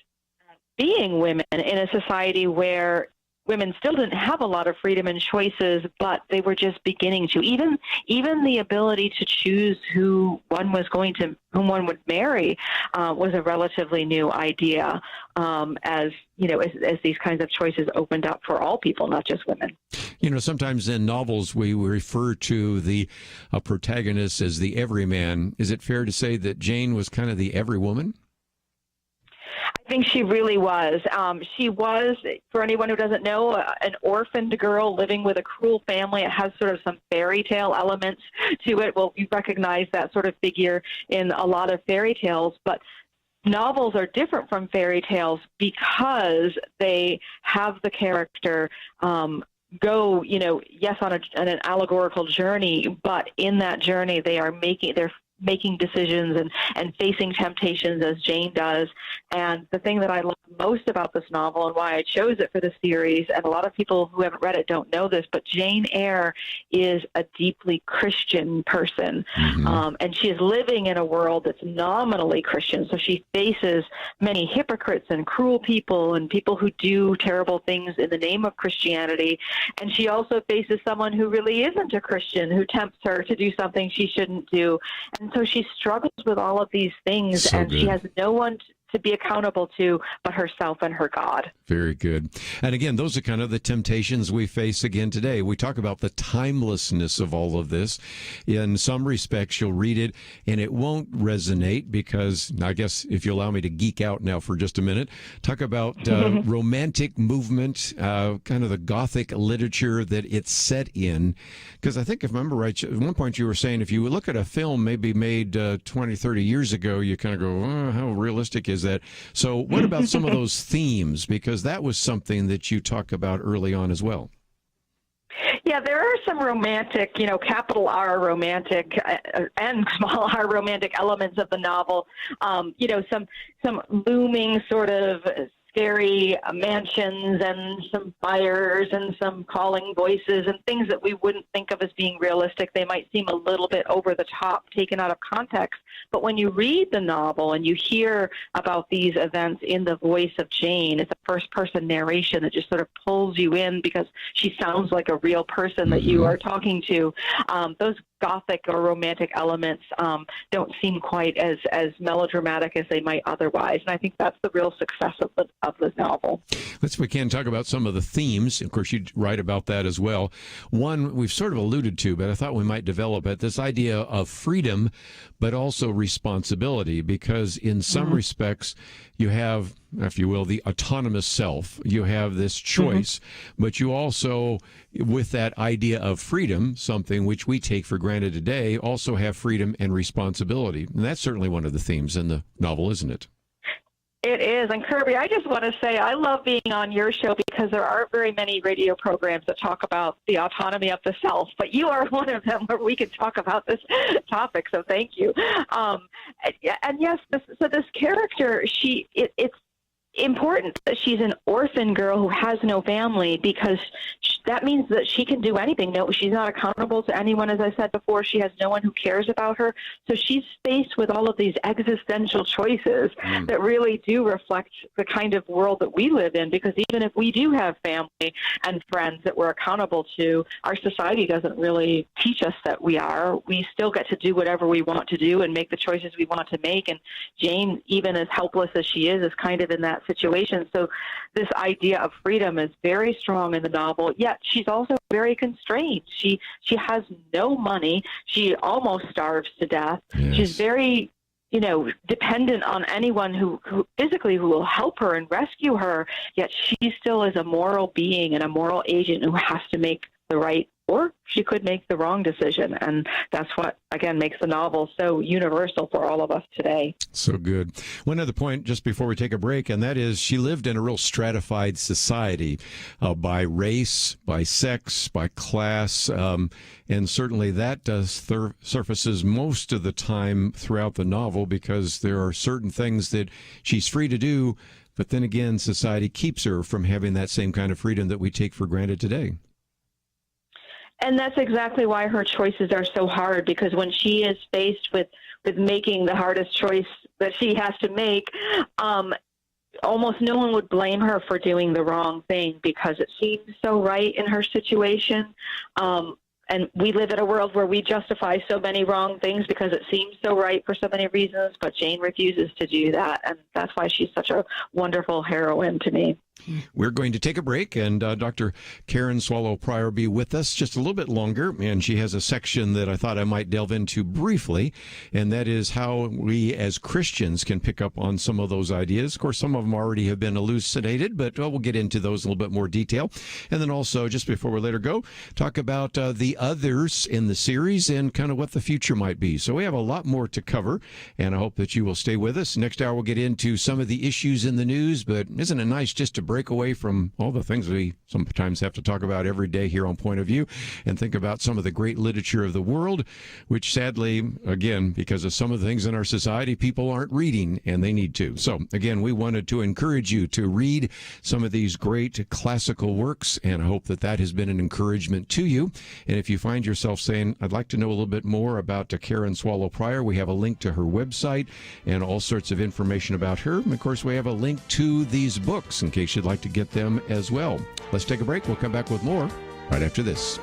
being women in a society where women still didn't have a lot of freedom and choices, but they were just beginning to. Even the ability to choose whom one would marry was a relatively new idea, as these kinds of choices opened up for all people, not just women. Sometimes in novels we refer to the protagonist as the everyman. Is it fair to say that Jane was kind of the everywoman? I think she really was. She was, for anyone who doesn't know, an orphaned girl living with a cruel family. It has sort of some fairy tale elements to it. Well, you recognize that sort of figure in a lot of fairy tales, but novels are different from fairy tales because they have the character go, yes, on an allegorical journey, but in that journey they're making decisions and facing temptations as Jane does. And the thing that I love most about this novel and why I chose it for the series, and a lot of people who haven't read it don't know this, but Jane Eyre is a deeply Christian person. Mm-hmm. And she is living in a world that's nominally Christian. So she faces many hypocrites and cruel people and people who do terrible things in the name of Christianity. And she also faces someone who really isn't a Christian, who tempts her to do something she shouldn't do. And so she struggles with all of these things, and she has no one to be accountable to but herself and her God. Very good. And again, those are kind of the temptations we face again today. We talk about the timelessness of all of this. In some respects, you'll read it and it won't resonate because, I guess, if you allow me to geek out now for just a minute, talk about romantic movement, kind of the Gothic literature that it's set in. Because I think, if I remember right, at one point you were saying if you look at a film maybe made 20, 30 years ago, you kind of go, oh, how realistic is that? So what about some of those themes? Because that was something that you talk about early on as well. Yeah, there are some romantic, capital R romantic and small r romantic elements of the novel. Some looming sort of scary mansions and some fires and some calling voices and things that we wouldn't think of as being realistic. They might seem a little bit over the top, taken out of context. But when you read the novel and you hear about these events in the voice of Jane, it's a first-person narration that just sort of pulls you in because she sounds like a real person that you are talking to. Those Gothic or romantic elements don't seem quite as melodramatic as they might otherwise. And I think that's the real success of the novel. We can talk about some of the themes. Of course, you write about that as well. One we've sort of alluded to, but I thought we might develop it, this idea of freedom, but also responsibility, because in some respects you have, if you will, the autonomous self. You have this choice, but you also, with that idea of freedom, something which we take for granted today, also have freedom and responsibility. And that's certainly one of the themes in the novel, isn't it? It is. And Kerby, I just want to say I love being on your show because there aren't very many radio programs that talk about the autonomy of the self, but you are one of them where we can talk about this topic, so thank you. And yes, this character, it's important that she's an orphan girl who has no family, because that means that she can do anything. No, she's not accountable to anyone, as I said before. She has no one who cares about her. So she's faced with all of these existential choices that really do reflect the kind of world that we live in, because even if we do have family and friends that we're accountable to, our society doesn't really teach us that we are. We still get to do whatever we want to do and make the choices we want to make. And Jane, even as helpless as she is kind of in that situation. So this idea of freedom is very strong in the novel, yet she's also very constrained. She has no money. She almost starves to death. Yes. She's very, dependent on anyone who physically who will help her and rescue her, yet she still is a moral being and a moral agent who has to make the right, or she could make the wrong decision. And that's what, again, makes the novel so universal for all of us today. So good. One other point just before we take a break, and that is she lived in a real stratified society by race, by sex, by class, and certainly that surfaces most of the time throughout the novel, because there are certain things that she's free to do, but then again, society keeps her from having that same kind of freedom that we take for granted today. And that's exactly why her choices are so hard, because when she is faced with making the hardest choice that she has to make, almost no one would blame her for doing the wrong thing, because it seems so right in her situation. And we live in a world where we justify so many wrong things because it seems so right for so many reasons, but Jane refuses to do that, and that's why she's such a wonderful heroine to me. We're going to take a break, and Dr. Karen Swallow-Prior will be with us just a little bit longer, and she has a section that I thought I might delve into briefly, and that is how we as Christians can pick up on some of those ideas. Of course, some of them already have been elucidated, but we'll get into those in a little bit more detail. And then also, just before we let her go, talk about the others in the series and kind of what the future might be. So we have a lot more to cover, and I hope that you will stay with us. Next hour, we'll get into some of the issues in the news, but isn't it nice just to break away from all the things we sometimes have to talk about every day here on Point of View and think about some of the great literature of the world, which sadly, again, because of some of the things in our society, people aren't reading, and they need to. So, again, we wanted to encourage you to read some of these great classical works, and I hope that that has been an encouragement to you. And if you find yourself saying, I'd like to know a little bit more about Karen Swallow Prior, we have a link to her website and all sorts of information about her. And of course, we have a link to these books in case you'd like to get them as well. Let's take a break. We'll come back with more right after this.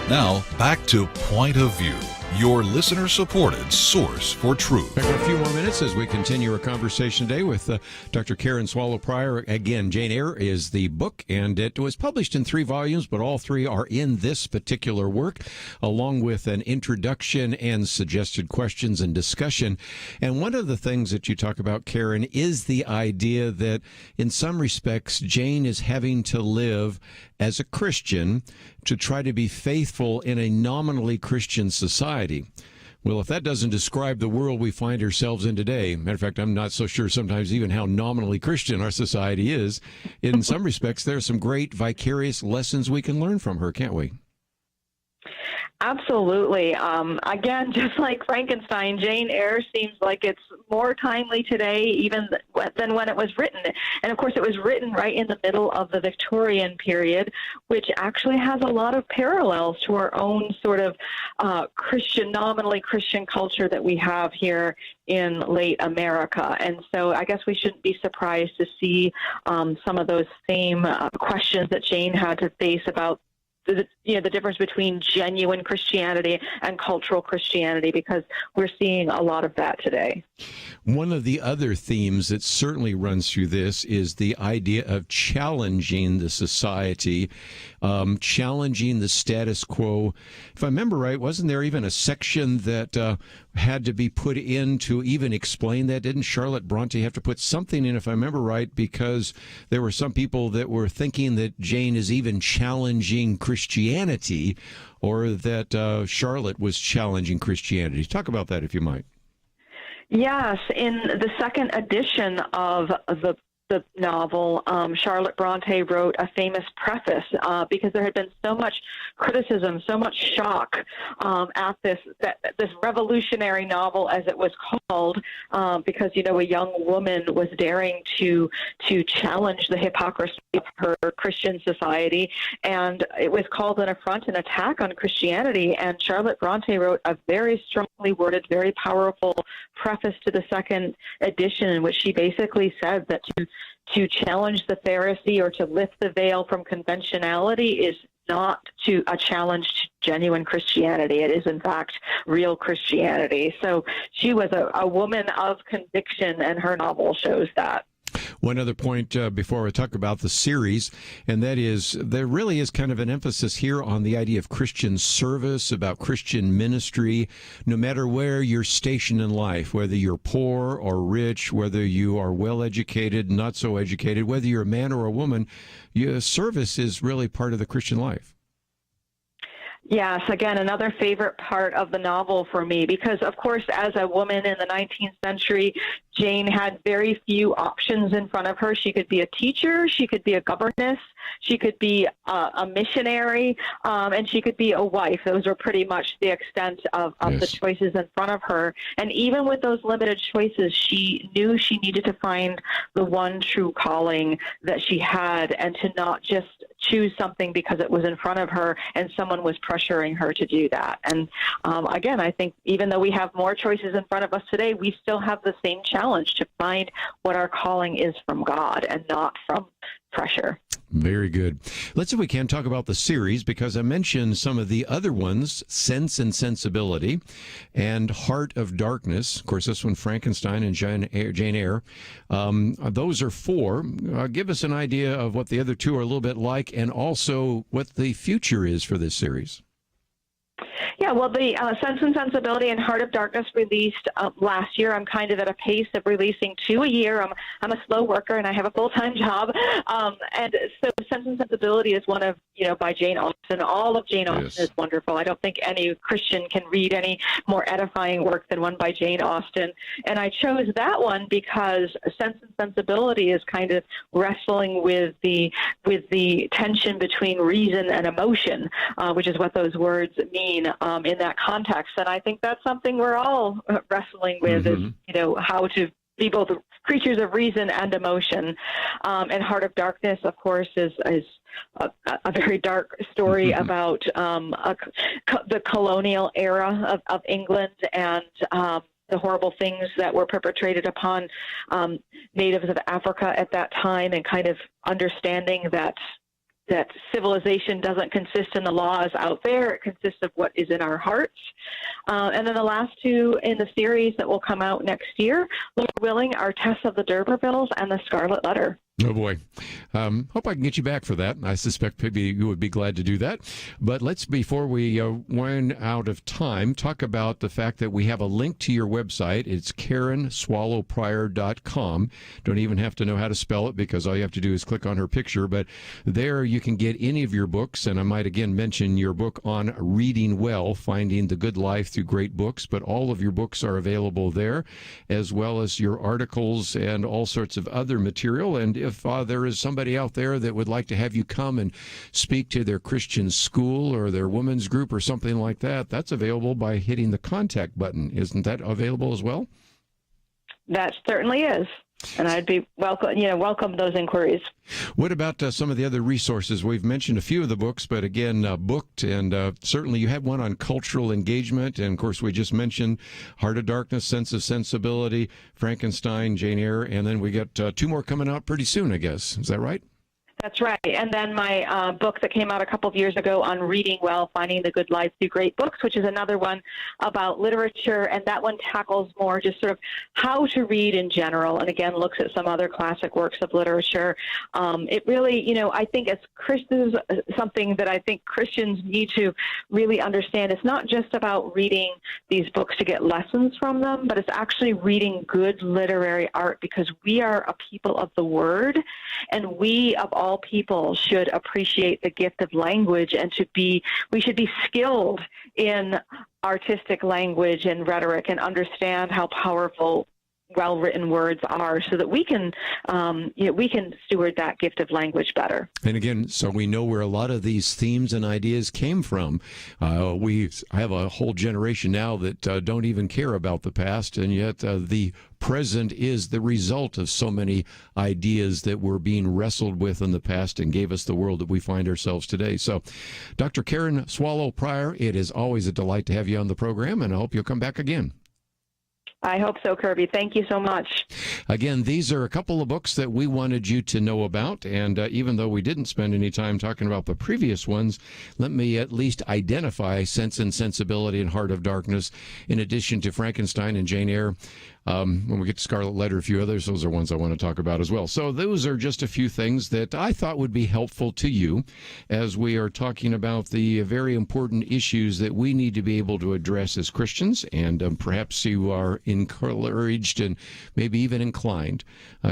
Now, back to Point of View, your listener-supported source for truth. Back for a few more minutes as we continue our conversation today with Dr. Karen Swallow Prior. Again, Jane Eyre is the book, and it was published in 3 volumes, but all 3 are in this particular work, along with an introduction and suggested questions and discussion. And one of the things that you talk about, Karen, is the idea that in some respects, Jane is having to live as a Christian to try to be faithful in a nominally Christian society. Well, if that doesn't describe the world we find ourselves in today, matter of fact, I'm not so sure sometimes even how nominally Christian our society is. In some respects, there are some great vicarious lessons we can learn from her, can't we? Absolutely. Again, just like Frankenstein, Jane Eyre seems like it's more timely today even than when it was written. And of course, it was written right in the middle of the Victorian period, which actually has a lot of parallels to our own sort of nominally Christian culture that we have here in late America. And so I guess we shouldn't be surprised to see some of those same questions that Jane had to face about the difference between genuine Christianity and cultural Christianity, because we're seeing a lot of that today. One of the other themes that certainly runs through this is the idea of challenging the society, challenging the status quo. If I remember right, wasn't there even a section that had to be put in to even explain that? Didn't Charlotte Bronte have to put something in, if I remember right, because there were some people that were thinking that Jane is even challenging Christianity, or that Charlotte was challenging Christianity? Talk about that, if you might. Yes, in the second edition of the novel, Charlotte Bronte wrote a famous preface because there had been so much criticism, so much shock at this revolutionary novel, as it was called, because a young woman was daring to challenge the hypocrisy of her Christian society, and it was called an affront, an attack on Christianity. And Charlotte Bronte wrote a very strongly worded, very powerful preface to the second edition, in which she basically said that to challenge the Pharisee or to lift the veil from conventionality is not a challenge to genuine Christianity. It is, in fact, real Christianity. So she was a woman of conviction, and her novel shows that. One other point before we talk about the series, and that is there really is kind of an emphasis here on the idea of Christian service, about Christian ministry, no matter where you're stationed in life, whether you're poor or rich, whether you are well-educated, not so educated, whether you're a man or a woman, service is really part of the Christian life. Yes, again, another favorite part of the novel for me, because, of course, as a woman in the 19th century, Jane had very few options in front of her. She could be a teacher, she could be a governess, she could be a missionary, and she could be a wife. Those are pretty much the extent of the choices in front of her. And even with those limited choices, she knew she needed to find the one true calling that she had, and to not just choose something because it was in front of her and someone was pressuring her to do that. And again, I think even though we have more choices in front of us today, we still have the same challenge to find what our calling is from God and not from pressure. Very good. Let's, if we can, talk about the series, because I mentioned some of the other ones, Sense and Sensibility and Heart of Darkness. Of course, this one, Frankenstein and Jane Eyre. Those are four. Give us an idea of what the other two are a little bit like, and also what the future is for this series. Yeah, well, the Sense and Sensibility and Heart of Darkness released last year. I'm kind of at a pace of releasing 2 a year. I'm a slow worker, and I have a full-time job. And so Sense and Sensibility is one of, by Jane Austen. All of Jane Austen is wonderful. I don't think any Christian can read any more edifying work than one by Jane Austen. And I chose that one because Sense and Sensibility is kind of wrestling with the tension between reason and emotion, which is what those words mean in that context. And I think that's something we're all wrestling with, is, how to be both creatures of reason and emotion. And Heart of Darkness, of course, is a very dark story about the colonial era of England, and the horrible things that were perpetrated upon natives of Africa at that time, and kind of understanding that civilization doesn't consist in the laws out there. It consists of what is in our hearts. And then the last two in the series that will come out next year, Lord willing, are Tess of the D'Urbervilles and The Scarlet Letter. Oh, boy. Hope I can get you back for that. I suspect maybe you would be glad to do that. But let's, before we run out of time, talk about the fact that we have a link to your website. It's KarenSwallowPrior.com. Don't even have to know how to spell it, because all you have to do is click on her picture. But there you can get any of your books. And I might again mention your book on reading well, finding the good life through great books. But all of your books are available there, as well as your articles and all sorts of other material. And if there is somebody out there that would like to have you come and speak to their Christian school or their women's group or something like that, that's available by hitting the contact button. Isn't that available as well? That certainly is. And I'd be welcome those inquiries. What about some of the other resources? We've mentioned a few of the books, but again, booked, and certainly you have one on cultural engagement. And of course, we just mentioned Heart of Darkness, Sense of Sensibility, Frankenstein, Jane Eyre, and then we got two more coming out pretty soon, I guess. Is that right? That's right. And then my book that came out a couple of years ago on reading well, finding the good life through great books, which is another one about literature. And that one tackles more just sort of how to read in general. And again, looks at some other classic works of literature. It really, I think as Christians, something that I think Christians need to really understand. It's not just about reading these books to get lessons from them, but it's actually reading good literary art, because we are a people of the word, and we of all people should appreciate the gift of language, and we should be skilled in artistic language and rhetoric and understand how powerful well-written words are, so that we can steward that gift of language better. And again, so we know where a lot of these themes and ideas came from. We have a whole generation now that don't even care about the past, and yet the present is the result of so many ideas that were being wrestled with in the past and gave us the world that we find ourselves today. So, Dr. Karen Swallow-Prior, it is always a delight to have you on the program, and I hope you'll come back again. I hope so, Kerby. Thank you so much. Again, these are a couple of books that we wanted you to know about, and even though we didn't spend any time talking about the previous ones, let me at least identify Sense and Sensibility and Heart of Darkness, in addition to Frankenstein and Jane Eyre. When we get to Scarlet Letter, a few others, those are ones I want to talk about as well. So those are just a few things that I thought would be helpful to you as we are talking about the very important issues that we need to be able to address as Christians. And perhaps you are encouraged and maybe even inclined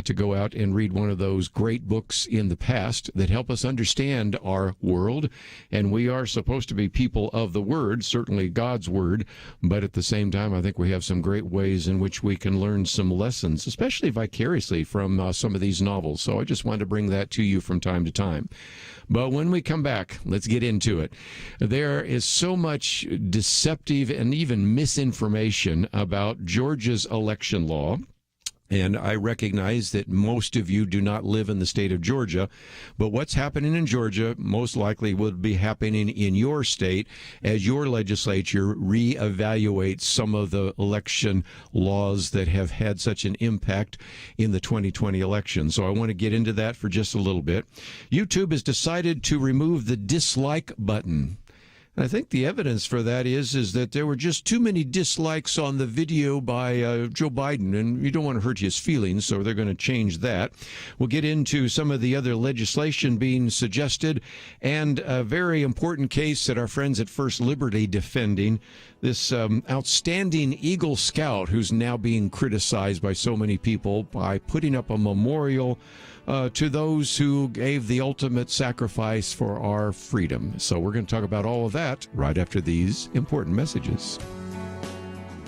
to go out and read one of those great books in the past that help us understand our world. And we are supposed to be people of the Word, certainly God's Word, but at the same time, I think we have some great ways in which we can learn some lessons, especially vicariously from some of these novels. So I just wanted to bring that to you from time to time. But when we come back, let's get into it. There is so much deceptive and even misinformation about Georgia's election law. And I recognize that most of you do not live in the state of Georgia, but what's happening in Georgia most likely will be happening in your state as your legislature reevaluates some of the election laws that have had such an impact in the 2020 election. So I want to get into that for just a little bit. YouTube has decided to remove the dislike button. I think the evidence for that is that there were just too many dislikes on the video by Joe Biden, and you don't want to hurt his feelings, so they're going to change that. We'll get into some of the other legislation being suggested, and a very important case that our friends at First Liberty defending, this outstanding Eagle Scout who's now being criticized by so many people by putting up a memorial to those who gave the ultimate sacrifice for our freedom. So we're going to talk about all of that right after these important messages.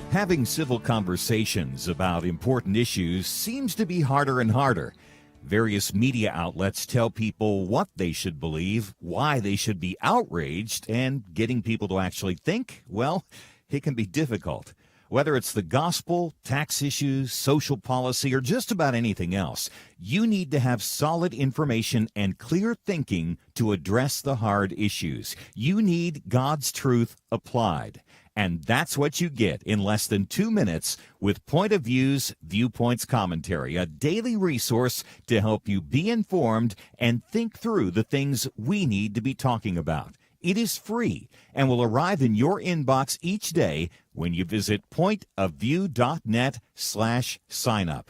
Having civil conversations about important issues seems to be harder and harder. Various media outlets tell people what they should believe, why they should be outraged, and getting people to actually think, well, it can be difficult. Whether it's the gospel, tax issues, social policy, or just about anything else, you need to have solid information and clear thinking to address the hard issues. You need God's truth applied. And that's what you get in less than 2 minutes with Point of View's Viewpoints Commentary, a daily resource to help you be informed and think through the things we need to be talking about. It is free and will arrive in your inbox each day when you visit pointofview.net/signup.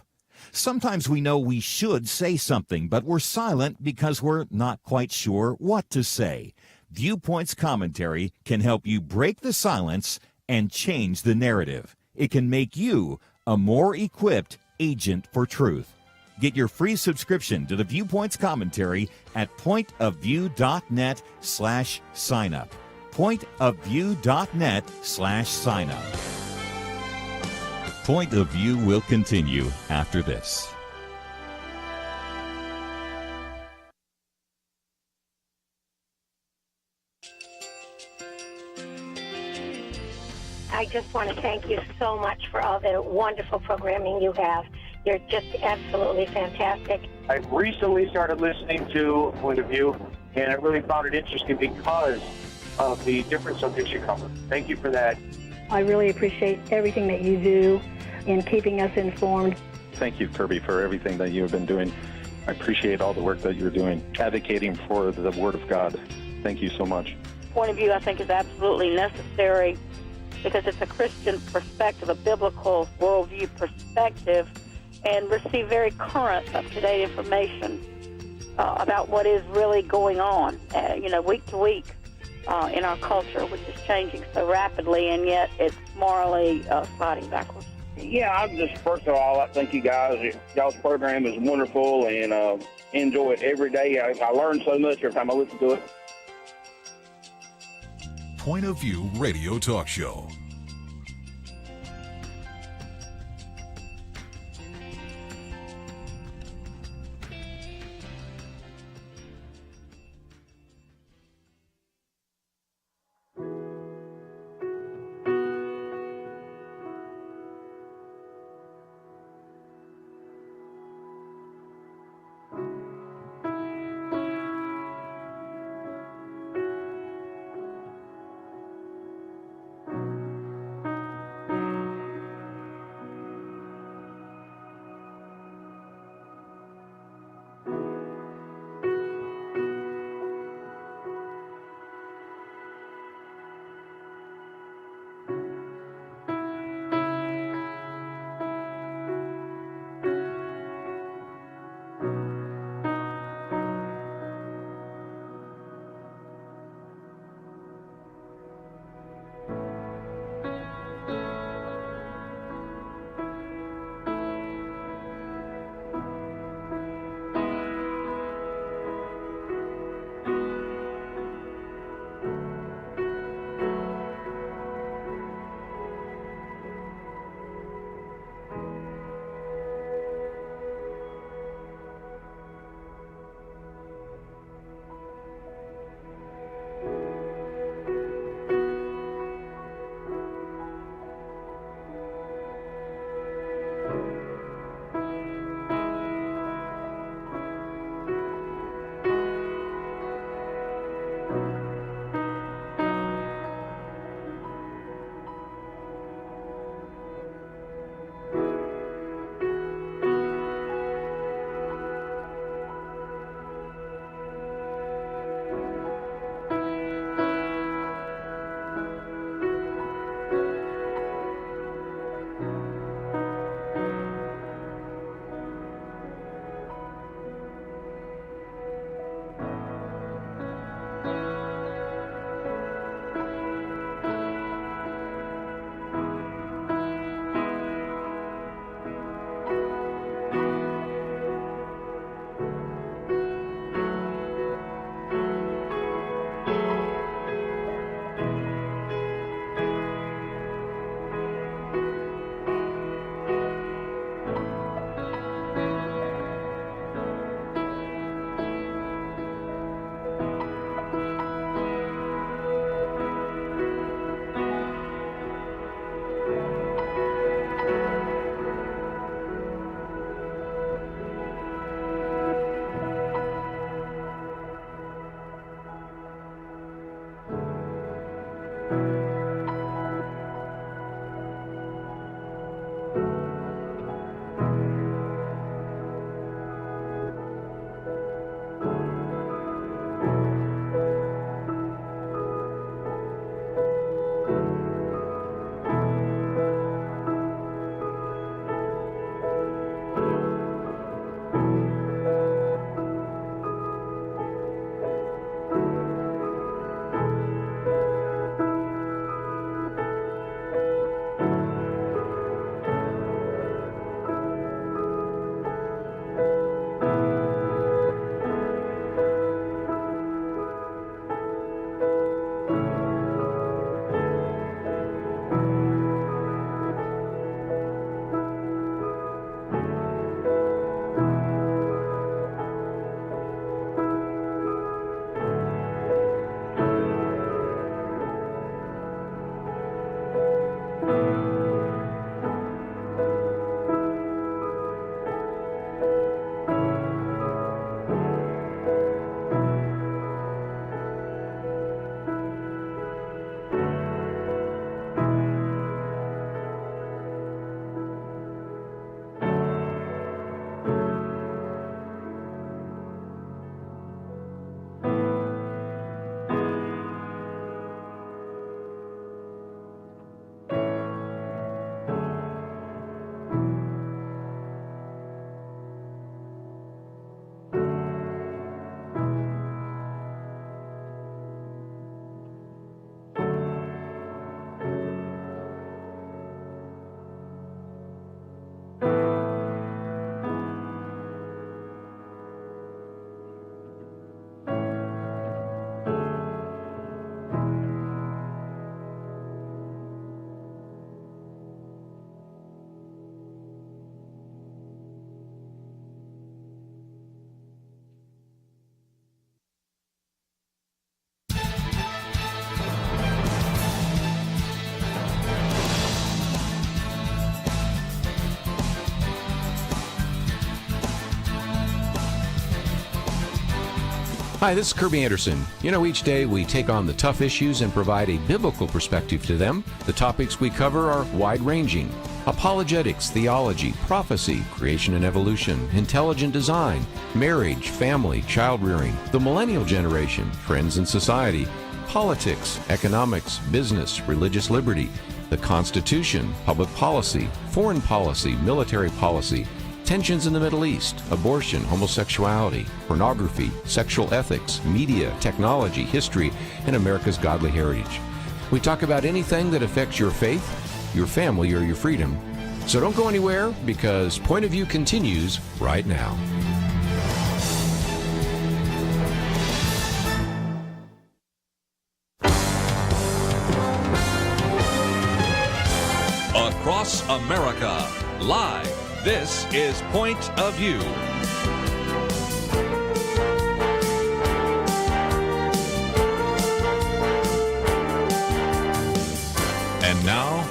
Sometimes we know we should say something, but we're silent because we're not quite sure what to say. Viewpoints Commentary can help you break the silence and change the narrative. It can make you a more equipped agent for truth. Get your free subscription to the Viewpoints Commentary at pointofview.net/signup. Pointofview.net/signup. Point of View will continue after this. I just want to thank you so much for all the wonderful programming you have. You're just absolutely fantastic. I recently started listening to Point of View, and I really found it interesting because of the different subjects you cover. Thank you for that. I really appreciate everything that you do in keeping us informed. Thank you, Kerby, for everything that you have been doing. I appreciate all the work that you're doing, advocating for the Word of God. Thank you so much. Point of view, I think, is absolutely necessary because it's a Christian perspective, a biblical worldview perspective, and receive very current, up-to-date information about what is really going on, week to week in our culture, which is changing so rapidly, and yet it's morally sliding backwards. Yeah, I'm just, first of all, I thank you guys. Y'all's program is wonderful, and enjoy it every day. I learn so much every time I listen to it. Point of View Radio Talk Show. Hi, this is Kerby Anderson. Each day we take on the tough issues and provide a biblical perspective to them. The topics we cover are wide-ranging. Apologetics, theology, prophecy, creation and evolution, intelligent design, marriage, family, child-rearing, the millennial generation, friends and society, politics, economics, business, religious liberty, the Constitution, public policy, foreign policy, military policy, tensions in the Middle East, abortion, homosexuality, pornography, sexual ethics, media, technology, history, and America's godly heritage. We talk about anything that affects your faith, your family, or your freedom. So don't go anywhere, because Point of View continues right now. Across America, live. This is Point of View. And now,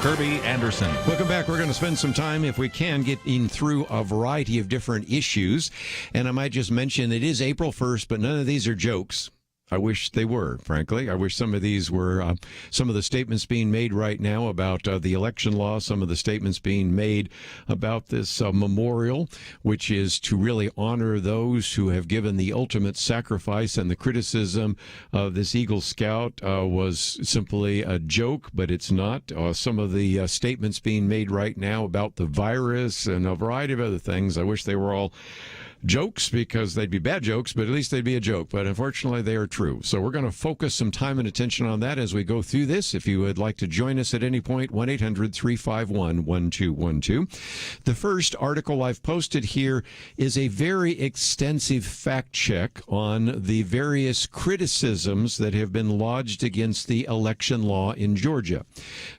Kerby Anderson. Welcome back. We're going to spend some time, if we can, getting through a variety of different issues. And I might just mention it is April 1st, but none of these are jokes. I wish they were, frankly. I wish some of these were some of the statements being made right now about the election law, some of the statements being made about this memorial, which is to really honor those who have given the ultimate sacrifice. And the criticism of this Eagle Scout was simply a joke, but it's not. Some of the statements being made right now about the virus and a variety of other things, I wish they were all jokes, because they'd be bad jokes, but at least they'd be a joke. But unfortunately, they are true. So we're going to focus some time and attention on that as we go through this. If you would like to join us at any point, 1-800-351-1212. The first article I've posted here is a very extensive fact check on the various criticisms that have been lodged against the election law in Georgia.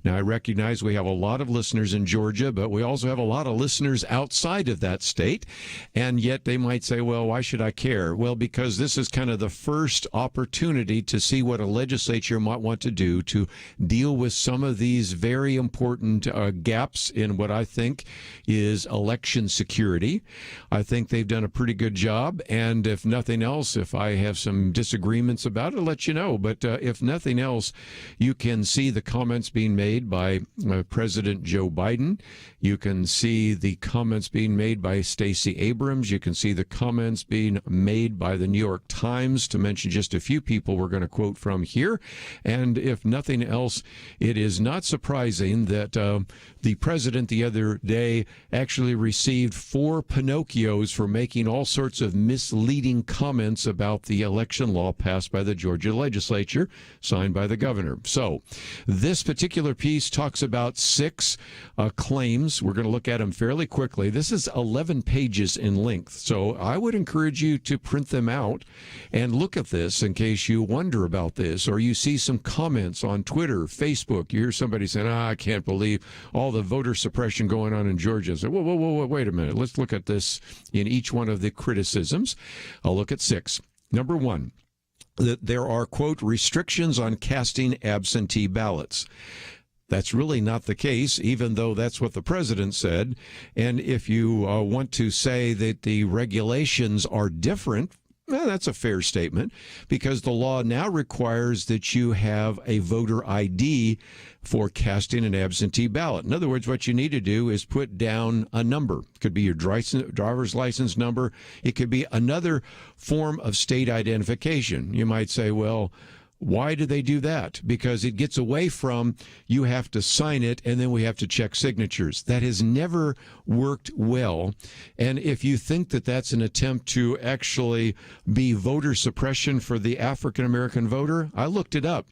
Now, I recognize we have a lot of listeners in Georgia, but we also have a lot of listeners outside of that state, and yet they might say, well, why should I care? Well, because this is kind of the first opportunity to see what a legislature might want to do to deal with some of these very important gaps in what I think is election security. I think they've done a pretty good job, and if nothing else, if I have some disagreements about it, I'll let you know. But if nothing else, you can see the comments being made by President Joe Biden. You can see the comments being made by Stacey Abrams. You can see the comments being made by the New York Times, to mention just a few people we're going to quote from here. And if nothing else, it is not surprising that the president the other day actually received 4 Pinocchios for making all sorts of misleading comments about the election law passed by the Georgia legislature, signed by the governor. So this particular piece talks about 6 claims. We're going to look at them fairly quickly. This is 11 pages in length. So I would encourage you to print them out and look at this in case you wonder about this, or you see some comments on Twitter, Facebook. You hear somebody saying, I can't believe all the voter suppression going on in Georgia. So, whoa, wait a minute. Let's look at this in each one of the criticisms. I'll look at 6. Number 1, that there are, quote, restrictions on casting absentee ballots. That's really not the case, even though that's what the president said. And if you want to say that the regulations are different, well, that's a fair statement, because the law now requires that you have a voter ID for casting an absentee ballot. In other words, what you need to do is put down a number. It could be your driver's license number. It could be another form of state identification. You might say, well, why do they do that? Because it gets away from you have to sign it and then we have to check signatures. That has never worked well. And if you think that that's an attempt to actually be voter suppression for the African American voter, I looked it up.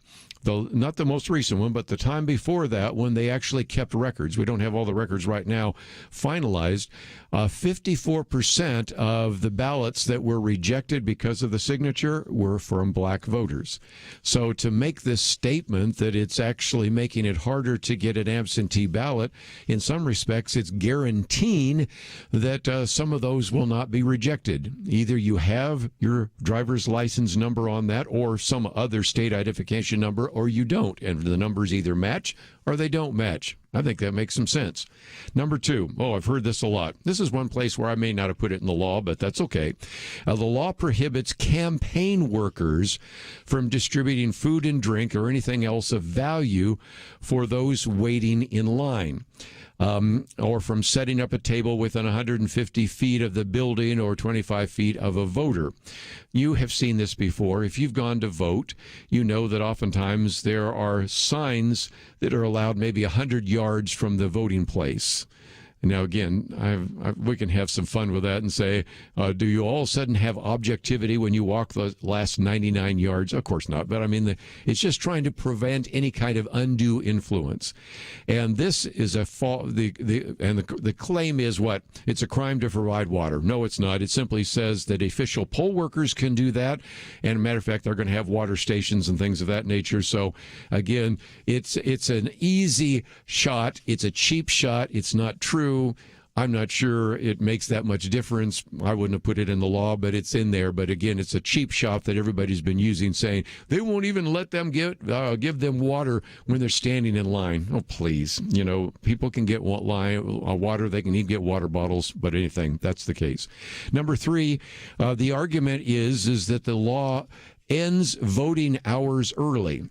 Not the most recent one, but the time before that, when they actually kept records. We don't have all the records right now finalized. 54% of the ballots that were rejected because of the signature were from black voters. So to make this statement that it's actually making it harder to get an absentee ballot, in some respects, it's guaranteeing that some of those will not be rejected. Either you have your driver's license number on that or some other state identification number, or you don't, and the numbers either match or they don't match. I think that makes some sense. Number 2, I've heard this a lot. This is one place where I may not have put it in the law, but that's okay. The law prohibits campaign workers from distributing food and drink or anything else of value for those waiting in line. Or from setting up a table within 150 feet of the building or 25 feet of a voter. You have seen this before. If you've gone to vote, you know that oftentimes there are signs that are allowed maybe 100 yards from the voting place. Now, again, we can have some fun with that and say, do you all of a sudden have objectivity when you walk the last 99 yards? Of course not. But I mean, it's just trying to prevent any kind of undue influence. And this is a fault. The claim is what? It's a crime to provide water. No, it's not. It simply says that official poll workers can do that. And a matter of fact, they're going to have water stations and things of that nature. So again, it's an easy shot. It's a cheap shot. It's not true. I'm not sure it makes that much difference. I wouldn't have put it in the law, but it's in there. But again, it's a cheap shot that everybody's been using, saying they won't even let them give them water when they're standing in line. Oh, please. People can get water. They can even get water bottles, but anything. That's the case. Number 3, the argument is that the law ends voting hours early.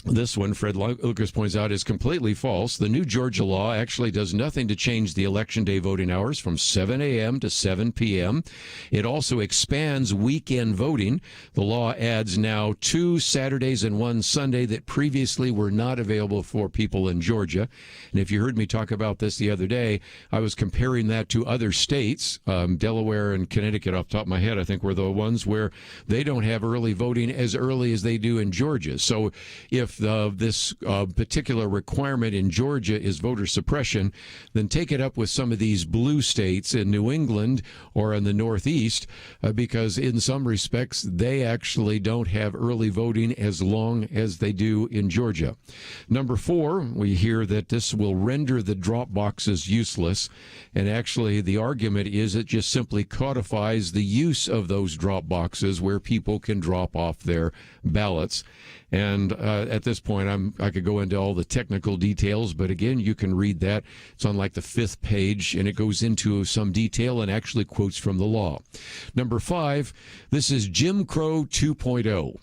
This one, Fred Lucas points out, is completely false. The new Georgia law actually does nothing to change the Election Day voting hours from 7 a.m. to 7 p.m. It also expands weekend voting. The law adds now 2 Saturdays and 1 Sunday that previously were not available for people in Georgia. And if you heard me talk about this the other day, I was comparing that to other states. Delaware and Connecticut, off the top of my head, I think were the ones where they don't have early voting as early as they do in Georgia. So if this particular requirement in Georgia is voter suppression, then take it up with some of these blue states in New England or in the Northeast, because in some respects they actually don't have early voting as long as they do in Georgia. Number 4, we hear that this will render the drop boxes useless, and actually the argument is it just simply codifies the use of those drop boxes where people can drop off their ballots. And at this point, I could go into all the technical details, but again, you can read that. It's on like the 5th page, and it goes into some detail and actually quotes from the law. Number 5, this is Jim Crow 2.0.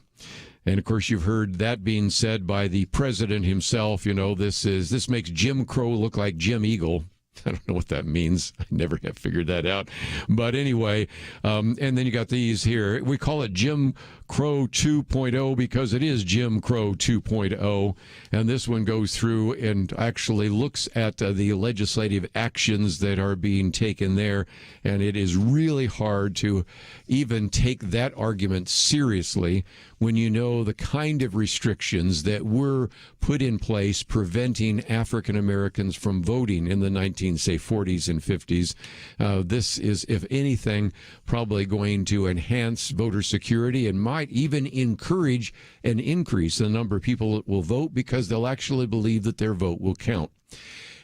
And of course, you've heard that being said by the president himself. This makes Jim Crow look like Jim Eagle. I don't know what that means. I never have figured that out. But anyway, and then you got these here. We call it Jim Crow 2.0 because it is Jim Crow 2.0. And this one goes through and actually looks at the legislative actions that are being taken there. And it is really hard to even take that argument seriously when you know the kind of restrictions that were put in place preventing African Americans from voting in the 40s and 50s. This is, if anything, probably going to enhance voter security and might even encourage an increase in the number of people that will vote because they'll actually believe that their vote will count.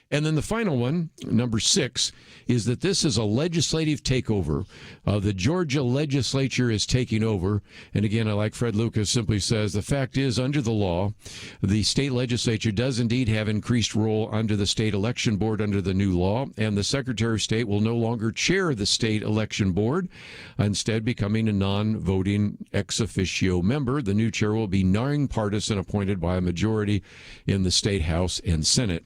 And then the final one, number 6, is that this is a legislative takeover. The Georgia legislature is taking over. And again, I like Fred Lucas simply says, the fact is, under the law, the state legislature does indeed have increased role under the state election board under the new law. And the Secretary of State will no longer chair the state election board, instead becoming a non-voting ex officio member. The new chair will be nonpartisan, appointed by a majority in the state House and Senate.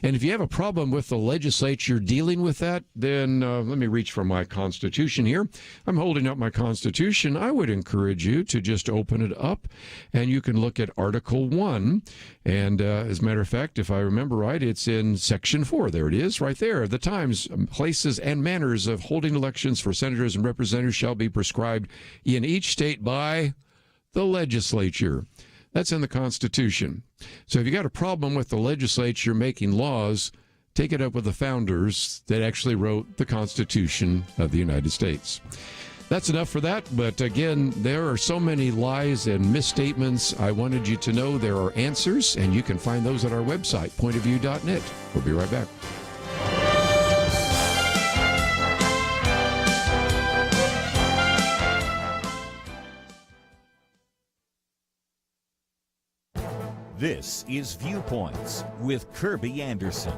And if you have a problem with the legislature dealing with that, then let me reach for my Constitution here. I'm holding up my Constitution. I would encourage you to just open it up, and you can look at Article 1. And as a matter of fact, if I remember right, it's in Section 4. There it is, right there. The times, places, and manners of holding elections for senators and representatives shall be prescribed in each state by the legislature. That's in the Constitution. So if you got a problem with the legislature making laws, take it up with the founders that actually wrote the Constitution of the United States. That's enough for that. But again, there are so many lies and misstatements. I wanted you to know there are answers, and you can find those at our website, pointofview.net. We'll be right back. This is Viewpoints with Kerby Anderson.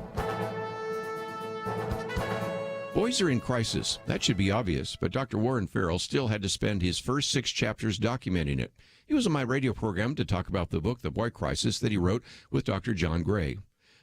Boys are in crisis. That should be obvious, but Dr. Warren Farrell still had to spend his first 6 chapters documenting it. He was on my radio program to talk about the book, The Boy Crisis, that he wrote with Dr. John Gray.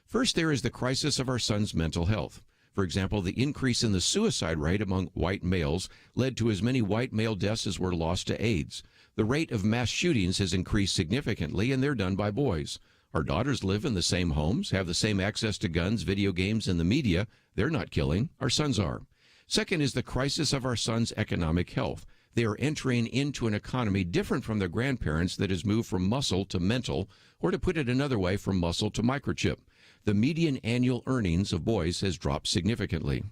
First, there is the crisis of our son's mental health. For example, the increase in the suicide rate among white males led to as many white male deaths as were lost to AIDS. The rate of mass shootings has increased significantly, and they're done by boys. Our daughters live in the same homes, have the same access to guns, video games, and the media. They're not killing. Our sons are. Second is the crisis of our sons' economic health. They are entering into an economy different from their grandparents that has moved from muscle to mental, or to put it another way, from muscle to microchip. The median annual earnings of boys has dropped significantly.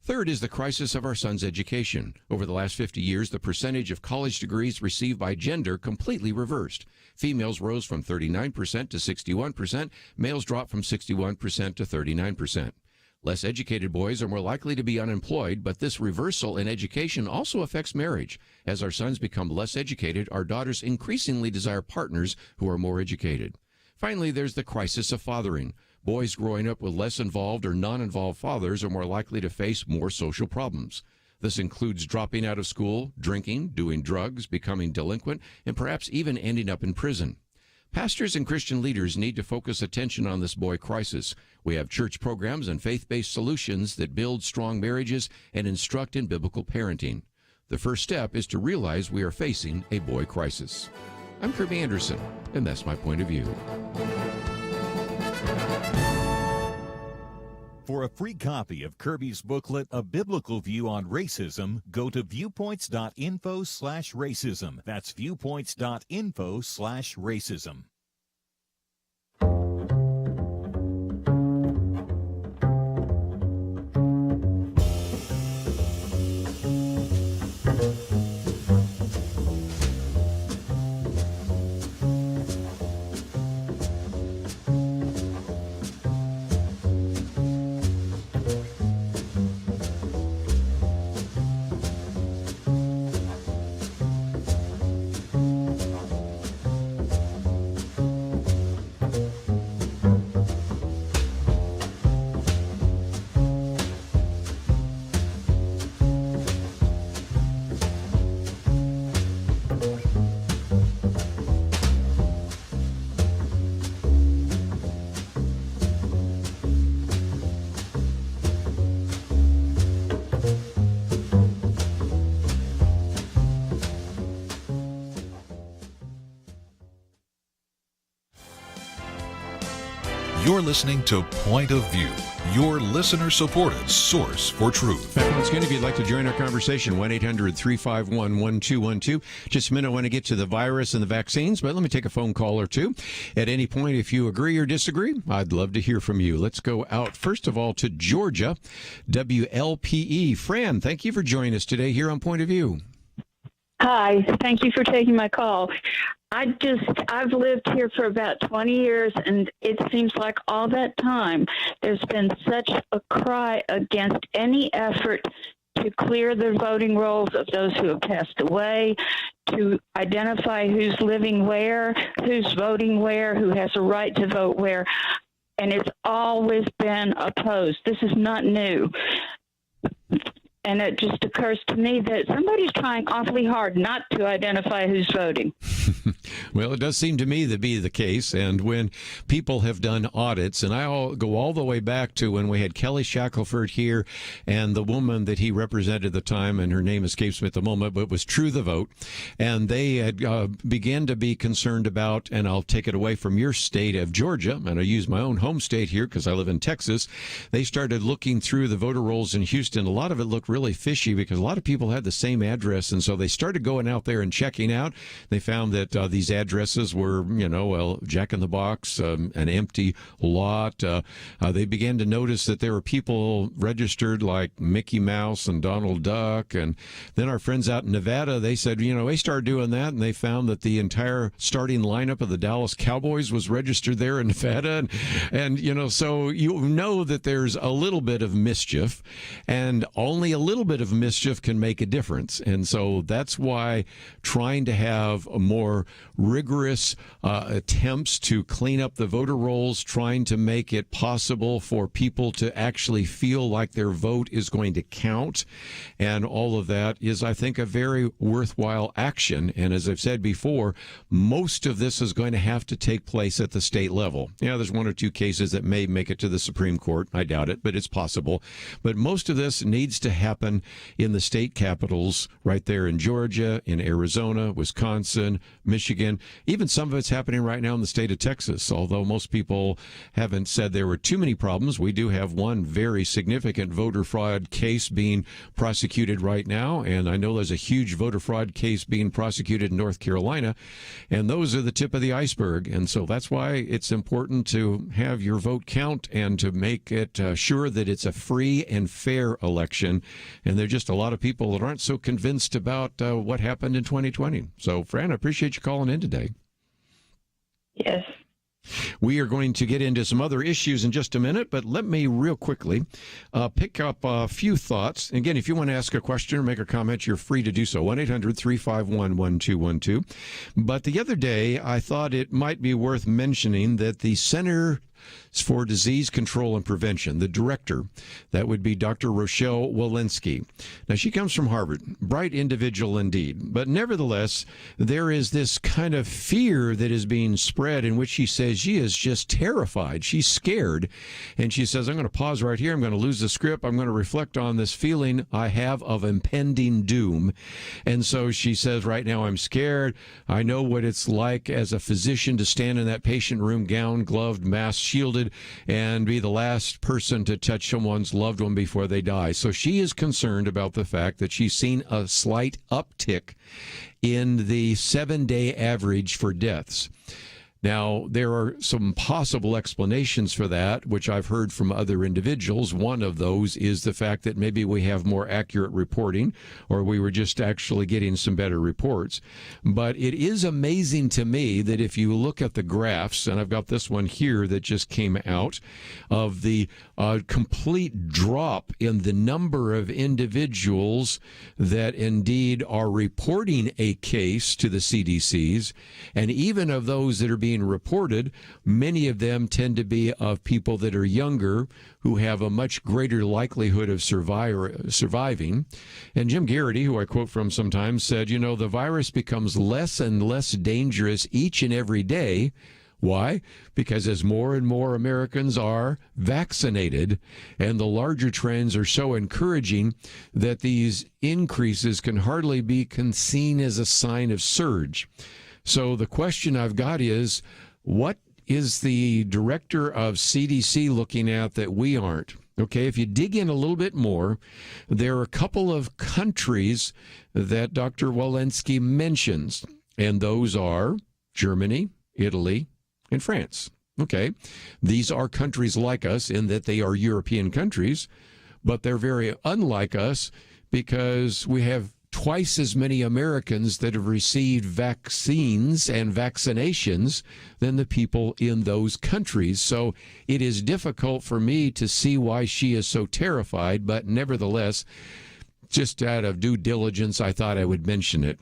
Third is the crisis of our sons' education. Over the last 50 years, the percentage of college degrees received by gender completely reversed. Females rose from 39% to 61%. Males dropped from 61% to 39%. Less educated boys are more likely to be unemployed, but this reversal in education also affects marriage. As our sons become less educated, our daughters increasingly desire partners who are more educated. Finally, there's the crisis of fathering. Boys growing up with less involved or non-involved fathers are more likely to face more social problems. This includes dropping out of school, drinking, doing drugs, becoming delinquent, and perhaps even ending up in prison. Pastors and Christian leaders need to focus attention on this boy crisis. We have church programs and faith-based solutions that build strong marriages and instruct in biblical parenting. The first step is to realize we are facing a boy crisis. I'm Kerby Anderson, and that's my point of view. For a free copy of Kerby's booklet, A Biblical View on Racism, go to viewpoints.info/racism. That's viewpoints.info/racism. You're listening to Point of View, your listener-supported source for truth. Once again, if you'd like to join our conversation, 1-800-351-1212. Just a minute, I want to get to the virus and the vaccines, but let me take a phone call or two. At any point, if you agree or disagree, I'd love to hear from you. Let's go out, first of all, to Georgia, WLPE. Fran, thank you for joining us today here on Point of View. Hi, thank you for taking my call. I've lived here for about 20 years, and it seems like all that time there's been such a cry against any effort to clear the voting rolls of those who have passed away, to identify who's living where, who's voting where, who has a right to vote where, and it's always been opposed. This is not new. And it just occurs to me that somebody's trying awfully hard not to identify who's voting. Well, it does seem to me to be the case. And when people have done audits, and I go all the way back to when we had Kelly Shackelford here and the woman that he represented at the time, and her name escapes me at the moment, but it was True the Vote. And they had began to be concerned about, and I'll take it away from your state of Georgia, and I use my own home state here because I live in Texas. They started looking through the voter rolls in Houston. A lot of it looked really fishy because a lot of people had the same address, and so they started going out there and checking out. They found that these addresses were, Jack in the Box, an empty lot. They began to notice that there were people registered like Mickey Mouse and Donald Duck, and then our friends out in Nevada, they said, they started doing that, and they found that the entire starting lineup of the Dallas Cowboys was registered there in Nevada, and so that there's a little bit of mischief, and only a little bit of mischief can make a difference. And so that's why trying to have a more rigorous attempts to clean up the voter rolls, trying to make it possible for people to actually feel like their vote is going to count, and all of that is, I think, a very worthwhile action. And as I've said before, most of this is going to have to take place at the state level. Yeah, there's one or two cases that may make it to the Supreme Court. I doubt it, but it's possible. But most of this needs to happen in the state capitals right there in Georgia, in Arizona, Wisconsin, Michigan. Even some of it's happening right now in the state of Texas, although most people haven't said there were too many problems. We do have one very significant voter fraud case being prosecuted right now, and I know there's a huge voter fraud case being prosecuted in North Carolina, and those are the tip of the iceberg. And so that's why it's important to have your vote count and to make it sure that it's a free and fair election. And there are just a lot of people that aren't so convinced about what happened in 2020. So, Fran, I appreciate you calling in today. Yes. We are going to get into some other issues in just a minute, but let me real quickly pick up a few thoughts. Again, if you want to ask a question or make a comment, you're free to do so. 1-800-351-1212. But the other day, I thought it might be worth mentioning that the Center for Disease Control and Prevention, the director, that would be Dr. Rochelle Walensky. Now, she comes from Harvard, bright individual indeed, but nevertheless, there is this kind of fear that is being spread in which she says she is just terrified. She's scared, and she says, I'm going to pause right here. I'm going to lose the script. I'm going to reflect on this feeling I have of impending doom. And so she says, right now, I'm scared. I know what it's like as a physician to stand in that patient room, gown, gloved, masked, shielded, and be the last person to touch someone's loved one before they die. So she is concerned about the fact that she's seen a slight uptick in the 7-day average for deaths. Now, there are some possible explanations for that, which I've heard from other individuals. One of those is the fact that maybe we have more accurate reporting, or we were just actually getting some better reports. But it is amazing to me that if you look at the graphs, and I've got this one here that just came out, of the complete drop in the number of individuals that indeed are reporting a case to the CDCs, and even of those that are being reported, many of them tend to be of people that are younger, who have a much greater likelihood of surviving. And Jim Garrity, who I quote from sometimes, said, you know, the virus becomes less and less dangerous each and every day. Why? Because as more and more Americans are vaccinated, and the larger trends are so encouraging that these increases can hardly be seen as a sign of surge. So the question I've got is, what is the director of CDC looking at that we aren't? Okay, if you dig in a little bit more, there are a couple of countries that Dr. Walensky mentions, and those are Germany, Italy, and France. Okay, these are countries like us in that they are European countries, but they're very unlike us because we have twice as many Americans that have received vaccines and vaccinations than the people in those countries. So it is difficult for me to see why she is so terrified, but nevertheless, just out of due diligence, I thought I would mention it.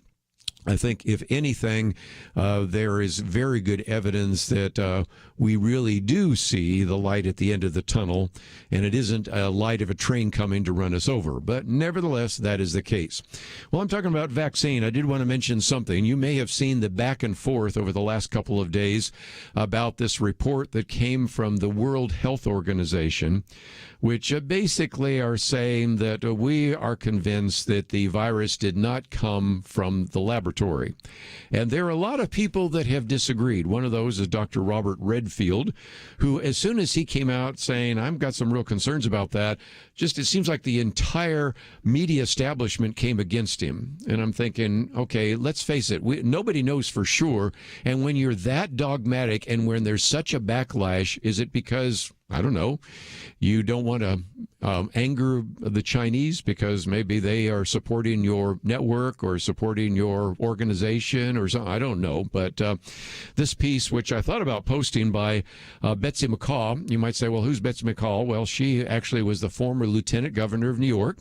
I think, if anything, there is very good evidence that we really do see the light at the end of the tunnel, and it isn't a light of a train coming to run us over. But nevertheless, that is the case. Well, I'm talking about vaccine. I did want to mention something. You may have seen the back and forth over the last couple of days about this report that came from the World Health Organization, which basically are saying that we are convinced that the virus did not come from the laboratory. And there are a lot of people that have disagreed. One of those is Dr. Robert Redfield, who, as soon as he came out saying, I've got some real concerns about that, just it seems like the entire media establishment came against him. And I'm thinking, okay, let's face it, nobody knows for sure. And when you're that dogmatic and when there's such a backlash, is it because I don't know, you don't want to anger the Chinese because maybe they are supporting your network or supporting your organization or something. I don't know. But this piece, which I thought about posting by Betsy McCaw, you might say, well, who's Betsy McCaw? Well, she actually was the former lieutenant governor of New York.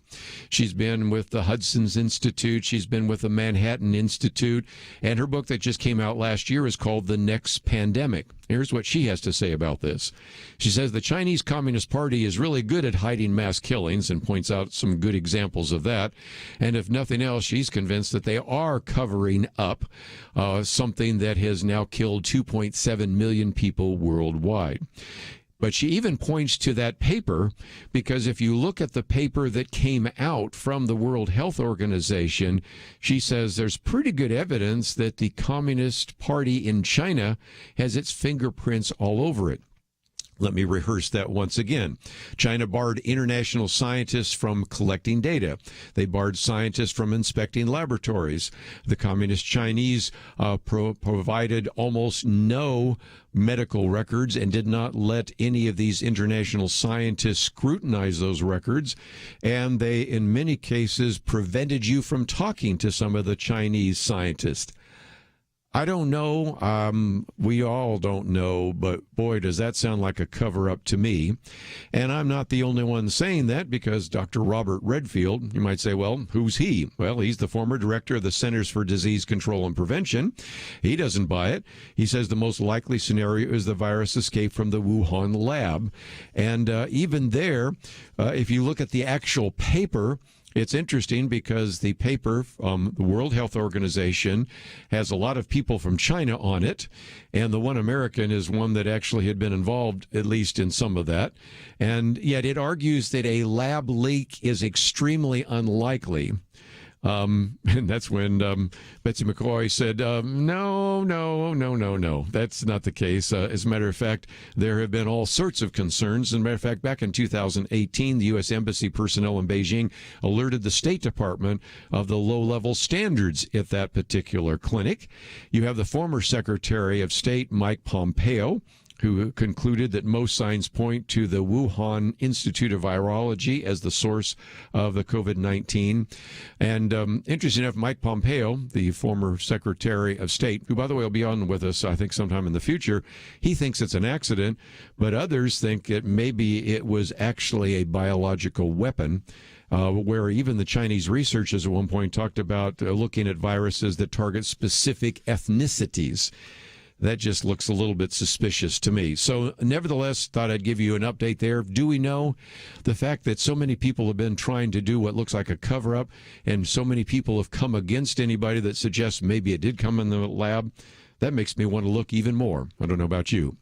She's been with the Hudson's Institute. She's been with the Manhattan Institute. And her book that just came out last year is called The Next Pandemic. Here's what she has to say about this. She says the Chinese Communist Party is really good at hiding mass killings and points out some good examples of that. And if nothing else, she's convinced that they are covering up something that has now killed 2.7 million people worldwide. But she even points to that paper because if you look at the paper that came out from the World Health Organization, she says there's pretty good evidence that the Communist Party in China has its fingerprints all over it. Let me rehearse that once again. China barred international scientists from collecting data. They barred scientists from inspecting laboratories. The Communist Chinese provided almost no medical records and did not let any of these international scientists scrutinize those records. And they, in many cases, prevented you from talking to some of the Chinese scientists. I don't know. We all don't know, but boy, does that sound like a cover-up to me. And I'm not the only one saying that because Dr. Robert Redfield, you might say, well, who's he? Well, he's the former director of the Centers for Disease Control and Prevention. He doesn't buy it. He says the most likely scenario is the virus escaped from the Wuhan lab. And even there, if you look at the actual paper, it's interesting because the paper, the World Health Organization, has a lot of people from China on it, and the one American is one that actually had been involved, at least in some of that. And yet it argues that a lab leak is extremely unlikely. And that's when Betsy McCoy said, no, that's not the case. As a matter of fact, there have been all sorts of concerns. As a matter of fact, back in 2018, the U.S. Embassy personnel in Beijing alerted the State Department of the low-level standards at that particular clinic. You have the former Secretary of State, Mike Pompeo, who concluded that most signs point to the Wuhan Institute of Virology as the source of the COVID-19. And interesting enough, Mike Pompeo, the former Secretary of State, who, by the way, will be on with us, I think, sometime in the future, he thinks it's an accident, but others think that maybe it was actually a biological weapon. Where even the Chinese researchers at one point talked about looking at viruses that target specific ethnicities. That just looks a little bit suspicious to me. So nevertheless, thought I'd give you an update there. Do we know the fact that so many people have been trying to do what looks like a cover-up and so many people have come against anybody that suggests maybe it did come in the lab? That makes me want to look even more. I don't know about you.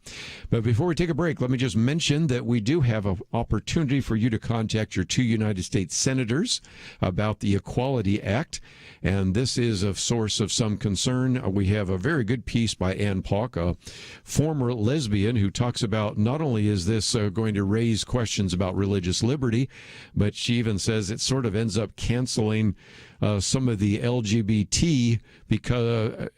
But before we take a break, let me just mention that we do have an opportunity for you to contact your 2 United States senators about the Equality Act. And this is a source of some concern. We have a very good piece by Ann Pauk, a former lesbian, who talks about not only is this going to raise questions about religious liberty, but she even says it sort of ends up canceling some of the LGBT because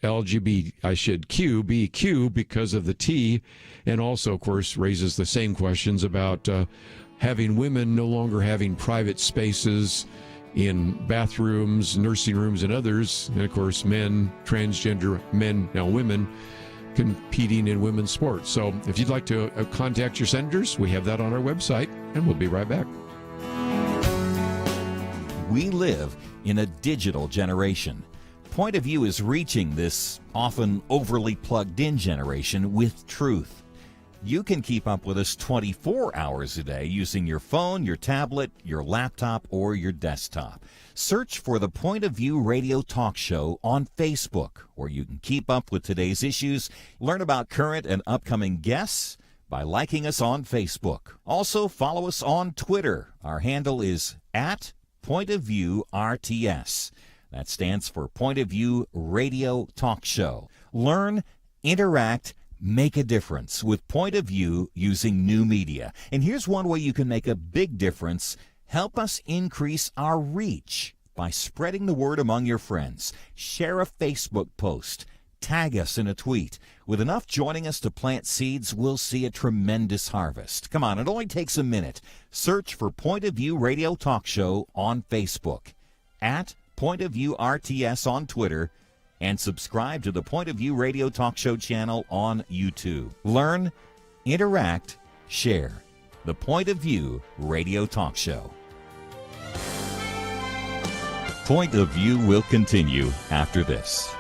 BQ because of the T, and also, of course, raises the same questions about having women no longer having private spaces in bathrooms, nursing rooms, and others, and of course, men, transgender men, now women, competing in women's sports. So if you'd like to contact your senators, we have that on our website, and we'll be right back. We live in a digital generation. Point of View is reaching this often overly plugged-in generation with truth. You can keep up with us 24 hours a day using your phone, your tablet, your laptop, or your desktop. Search for the Point of View radio talk show on Facebook, where you can keep up with today's issues, learn about current and upcoming guests by liking us on Facebook. Also, follow us on Twitter. Our handle is @PointOfViewRTS. That stands for Point of View Radio Talk Show. Learn, interact, make a difference with Point of View using new media. And here's one way you can make a big difference. Help us increase our reach by spreading the word among your friends. Share a Facebook post. Tag us in a tweet. With enough joining us to plant seeds, we'll see a tremendous harvest. Come on, it only takes a minute. Search for Point of View Radio Talk Show on Facebook, at Point of View RTS on Twitter, and subscribe to the Point of View Radio Talk Show channel on YouTube. Learn, interact, share. The Point of View Radio Talk Show. Point of View will continue after this.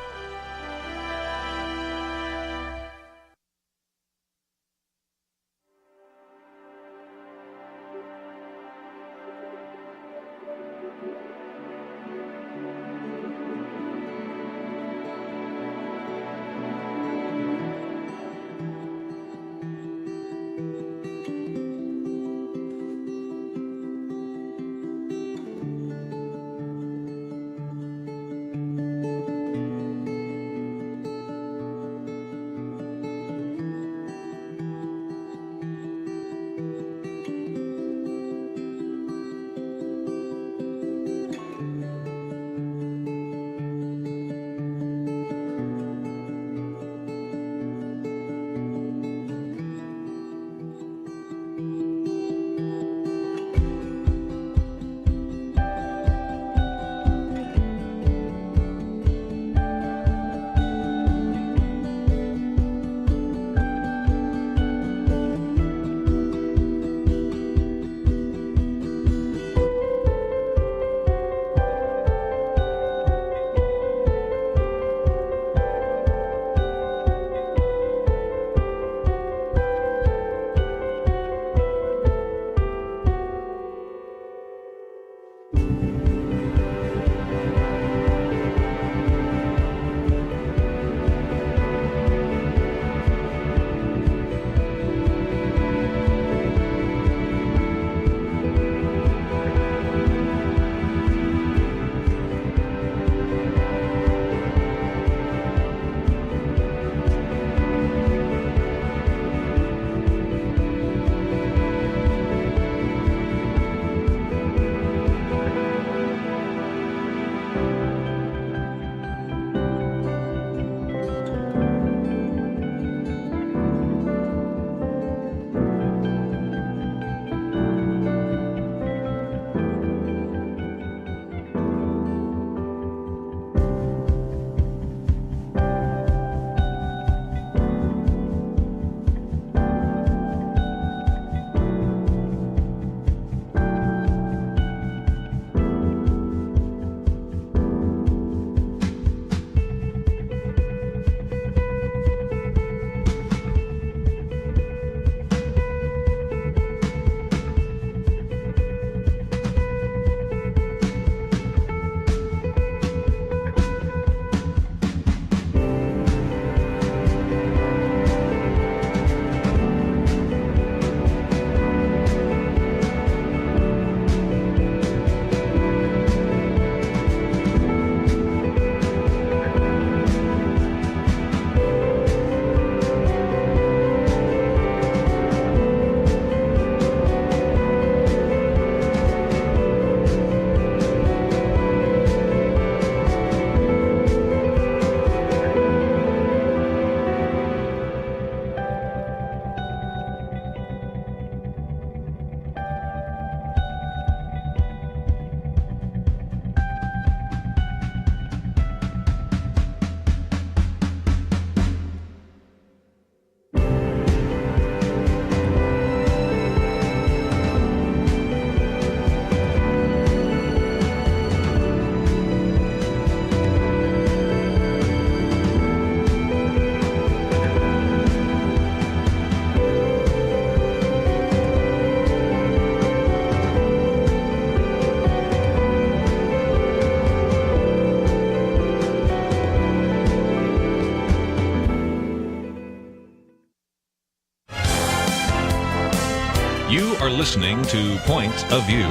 You are listening to Point of View.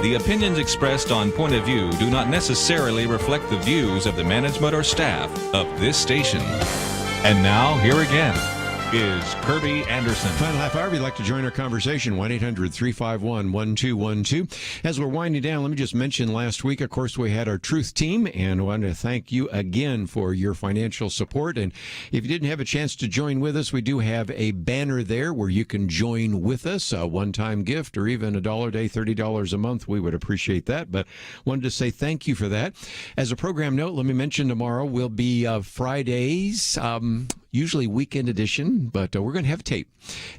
The opinions expressed on Point of View do not necessarily reflect the views of the management or staff of this station. And now, here again, is Kerby Anderson. Final half hour, if you'd like to join our conversation, 1-800-351-1212. As we're winding down, let me just mention last week, of course, we had our Truth Team, and I want to thank you again for your financial support. And if you didn't have a chance to join with us, we do have a banner there where you can join with us, a one-time gift or even $1 a day, $30 a month. We would appreciate that, but wanted to say thank you for that. As a program note, let me mention tomorrow will be Fridays, usually weekend edition, but we're going to have tape,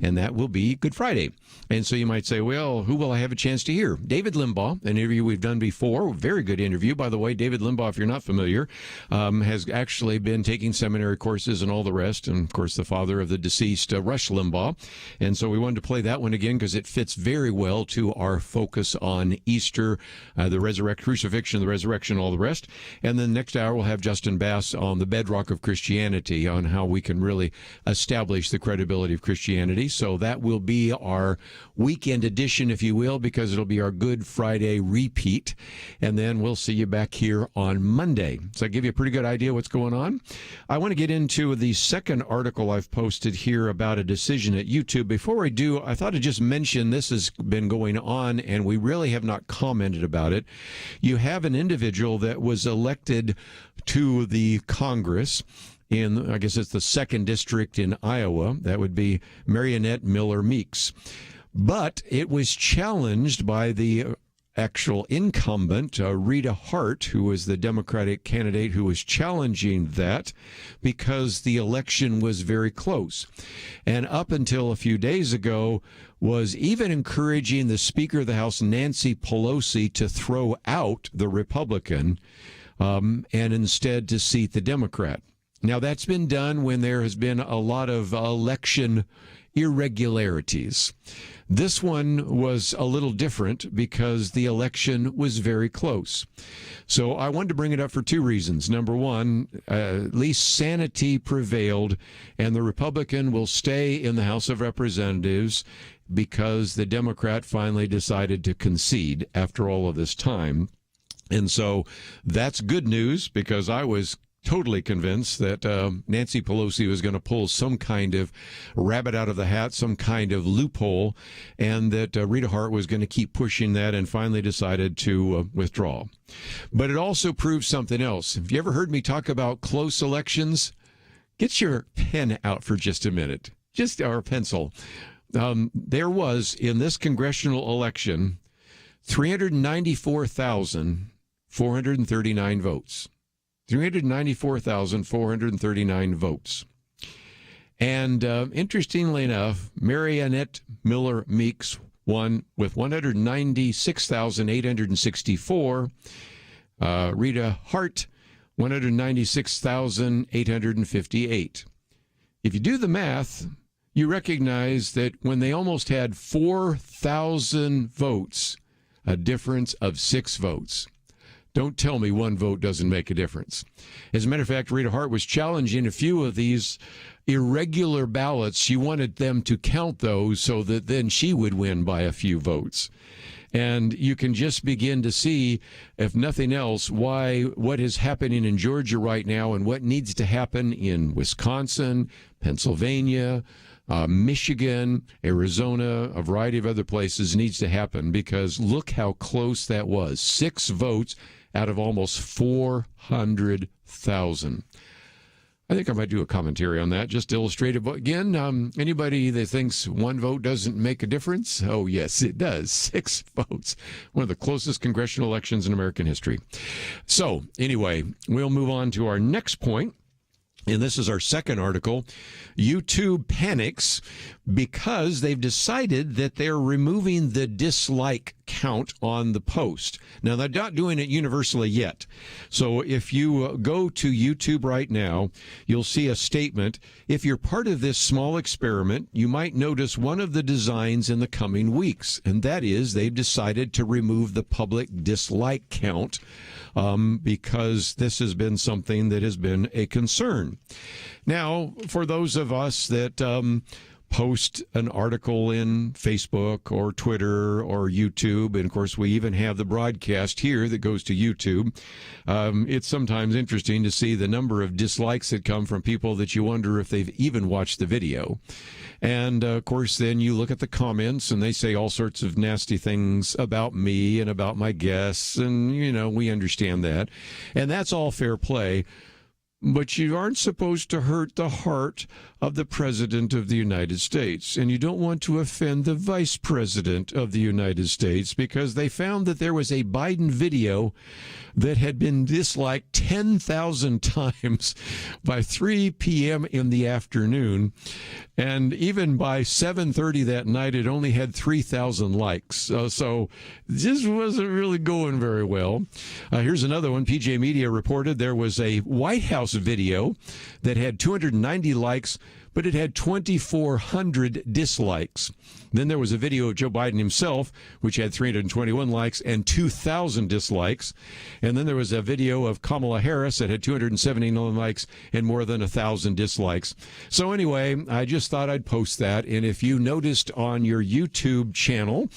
and that will be Good Friday. And so you might say, well, who will I have a chance to hear? David Limbaugh, an interview we've done before, very good interview. By the way, David Limbaugh, if you're not familiar, has actually been taking seminary courses and all the rest, and of course the father of the deceased Rush Limbaugh. And so we wanted to play that one again because it fits very well to our focus on Easter, the crucifixion, the resurrection, all the rest. And then next hour we'll have Justin Bass on the bedrock of Christianity, on how we can really establish the credibility of Christianity. So that will be our weekend edition, if you will, because it'll be our Good Friday repeat. And then we'll see you back here on Monday. So I give you a pretty good idea what's going on. I want to get into the second article I've posted here about a decision at YouTube. Before I do, I thought I'd just mention this has been going on, and we really have not commented about it. You have an individual that was elected to the Congress in, I guess it's the 2nd District in Iowa. That would be Marionette Miller Meeks. But it was challenged by the actual incumbent, Rita Hart, who was the Democratic candidate who was challenging that because the election was very close. And up until a few days ago, was even encouraging the Speaker of the House, Nancy Pelosi, to throw out the Republican and instead to seat the Democrat. Now, that's been done when there has been a lot of election irregularities. This one was a little different because the election was very close. So I wanted to bring it up for two reasons. Number one, at least sanity prevailed, and the Republican will stay in the House of Representatives because the Democrat finally decided to concede after all of this time. And so that's good news, because I was totally convinced that Nancy Pelosi was going to pull some kind of rabbit out of the hat, some kind of loophole, and that Rita Hart was going to keep pushing that, and finally decided to withdraw. But it also proves something else. Have you ever heard me talk about close elections? Get your pen out for just a minute, or pencil. There was, in this congressional election, 394,439 votes. 394,439 votes. And interestingly enough, Marionette Miller Meeks won with 196,864. Rita Hart, 196,858. If you do the math, you recognize that when they almost had 4,000 votes, a difference of 6 votes. Don't tell me one vote doesn't make a difference. As a matter of fact, Rita Hart was challenging a few of these irregular ballots. She wanted them to count those so that then she would win by a few votes. And you can just begin to see, if nothing else, what is happening in Georgia right now and what needs to happen in Wisconsin, Pennsylvania, Michigan, Arizona, a variety of other places needs to happen, because look how close that was. 6 votes out of almost 400,000. I think I might do a commentary on that, just to illustrate it. But again, anybody that thinks one vote doesn't make a difference, oh, yes, it does. 6 votes. One of the closest congressional elections in American history. So anyway, we'll move on to our next point. And this is our second article. YouTube panics because they've decided that they're removing the dislike count on the post. Now, they're not doing it universally yet. So if you go to YouTube right now, you'll see a statement. If you're part of this small experiment, you might notice one of the designs in the coming weeks, and that is they've decided to remove the public dislike count because this has been something that has been a concern. Now, for those of us that post an article in Facebook or Twitter or YouTube. And of course, we even have the broadcast here that goes to YouTube. It's sometimes interesting to see the number of dislikes that come from people that you wonder if they've even watched the video. And of course, then you look at the comments and they say all sorts of nasty things about me and about my guests. And, you know, we understand that. And that's all fair play. But you aren't supposed to hurt the heart of the President of the United States. And you don't want to offend the Vice President of the United States, because they found that there was a Biden video that had been disliked 10,000 times by 3 p.m. in the afternoon. And even by 7:30 that night, it only had 3,000 likes. So this wasn't really going very well. Here's another one. PJ Media reported there was a White House video that had 290 likes, but it had 2,400 dislikes. Then there was a video of Joe Biden himself, which had 321 likes and 2,000 dislikes. And then there was a video of Kamala Harris that had 279 likes and more than 1,000 dislikes. So anyway, I just thought I'd post that. And if you noticed on your YouTube channel,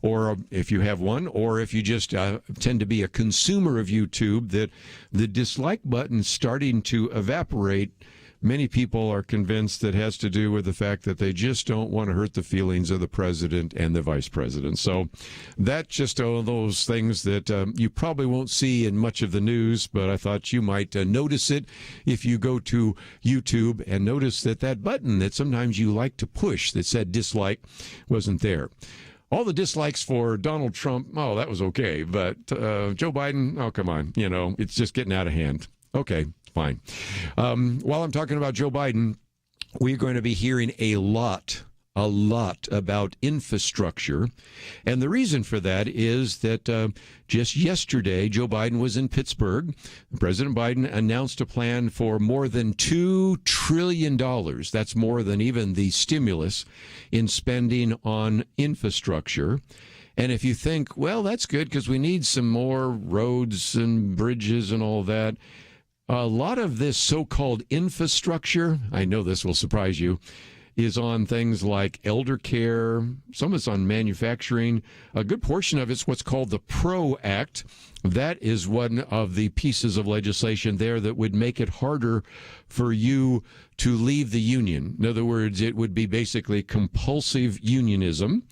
or if you have one, or if you just tend to be a consumer of YouTube, that the dislike button's starting to evaporate. Many people are convinced that has to do with the fact that they just don't want to hurt the feelings of the president and the vice president. So that's just one of those things that you probably won't see in much of the news, but I thought you might notice it if you go to YouTube and notice that that button that sometimes you like to push that said dislike wasn't there. All the dislikes for Donald Trump, oh, that was okay. But Joe Biden, oh, come on. You know, it's just getting out of hand. Okay, fine. While I'm talking about Joe Biden, we're going to be hearing a lot about infrastructure. And the reason for that is that just yesterday, Joe Biden was in Pittsburgh. President Biden announced a plan for more than $2 trillion. That's more than even the stimulus in spending on infrastructure. And if you think, well, that's good because we need some more roads and bridges and all that, a lot of this so-called infrastructure, I know this will surprise you, is on things like elder care. Some of it's on manufacturing. A good portion of it's what's called the PRO Act. That is one of the pieces of legislation there that would make it harder for you to leave the union. In other words, it would be basically compulsive unionism.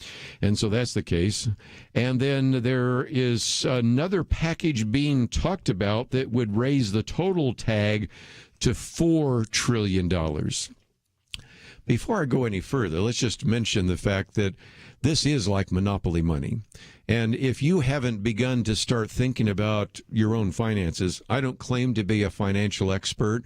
And so that's the case. And then there is another package being talked about that would raise the total tag to $4 trillion. Before I go any further, let's just mention the fact that this is like monopoly money. And if you haven't begun to start thinking about your own finances, I don't claim to be a financial expert.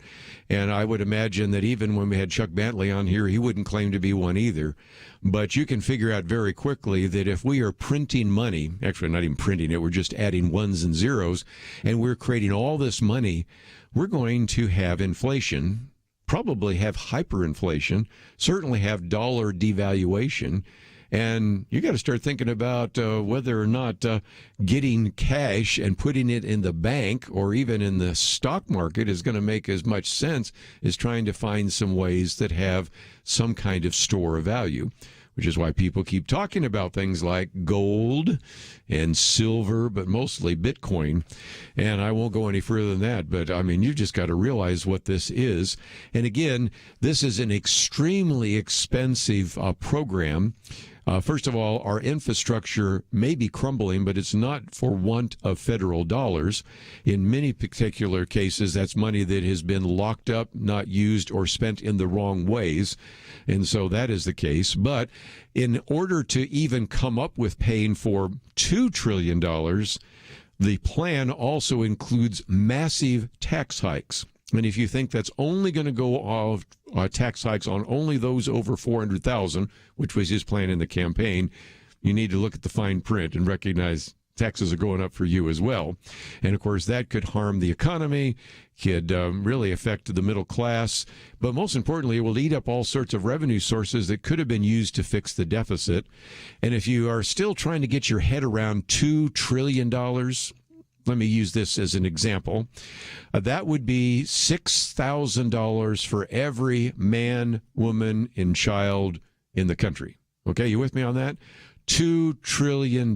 And I would imagine that even when we had Chuck Bentley on here, he wouldn't claim to be one either. But you can figure out very quickly that if we are printing money, actually not even printing it, we're just adding ones and zeros, and we're creating all this money, we're going to have inflation, probably have hyperinflation, certainly have dollar devaluation. And you got to start thinking about whether or not getting cash and putting it in the bank or even in the stock market is going to make as much sense as trying to find some ways that have some kind of store of value, which is why people keep talking about things like gold and silver, but mostly Bitcoin. And I won't go any further than that. But, I mean, you've just got to realize what this is. And, again, this is an extremely expensive program. First of all, our infrastructure may be crumbling, but it's not for want of federal dollars. In many particular cases, that's money that has been locked up, not used, or spent in the wrong ways. And so that is the case. But in order to even come up with paying for $2 trillion, the plan also includes massive tax hikes. And if you think that's only going to go off tax hikes on only those over $400,000, which was his plan in the campaign, you need to look at the fine print and recognize taxes are going up for you as well. And, of course, that could harm the economy, could really affect the middle class. But most importantly, it will eat up all sorts of revenue sources that could have been used to fix the deficit. And if you are still trying to get your head around $2 trillion, let me use this as an example. That would be $6,000 for every man, woman, and child in the country. Okay, you with me on that? $2 trillion.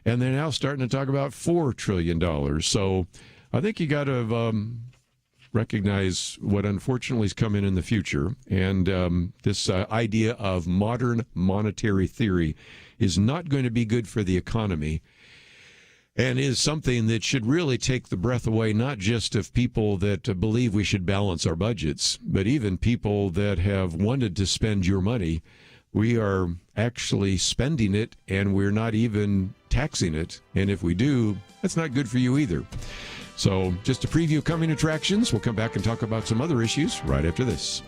And they're now starting to talk about $4 trillion. So I think you got to recognize what unfortunately is coming in the future. And this idea of modern monetary theory is not going to be good for the economy, and is something that should really take the breath away, not just of people that believe we should balance our budgets, but even people that have wanted to spend your money. We are actually spending it, and we're not even taxing it. And if we do, that's not good for you either. So just a preview of coming attractions. We'll come back and talk about some other issues right after this.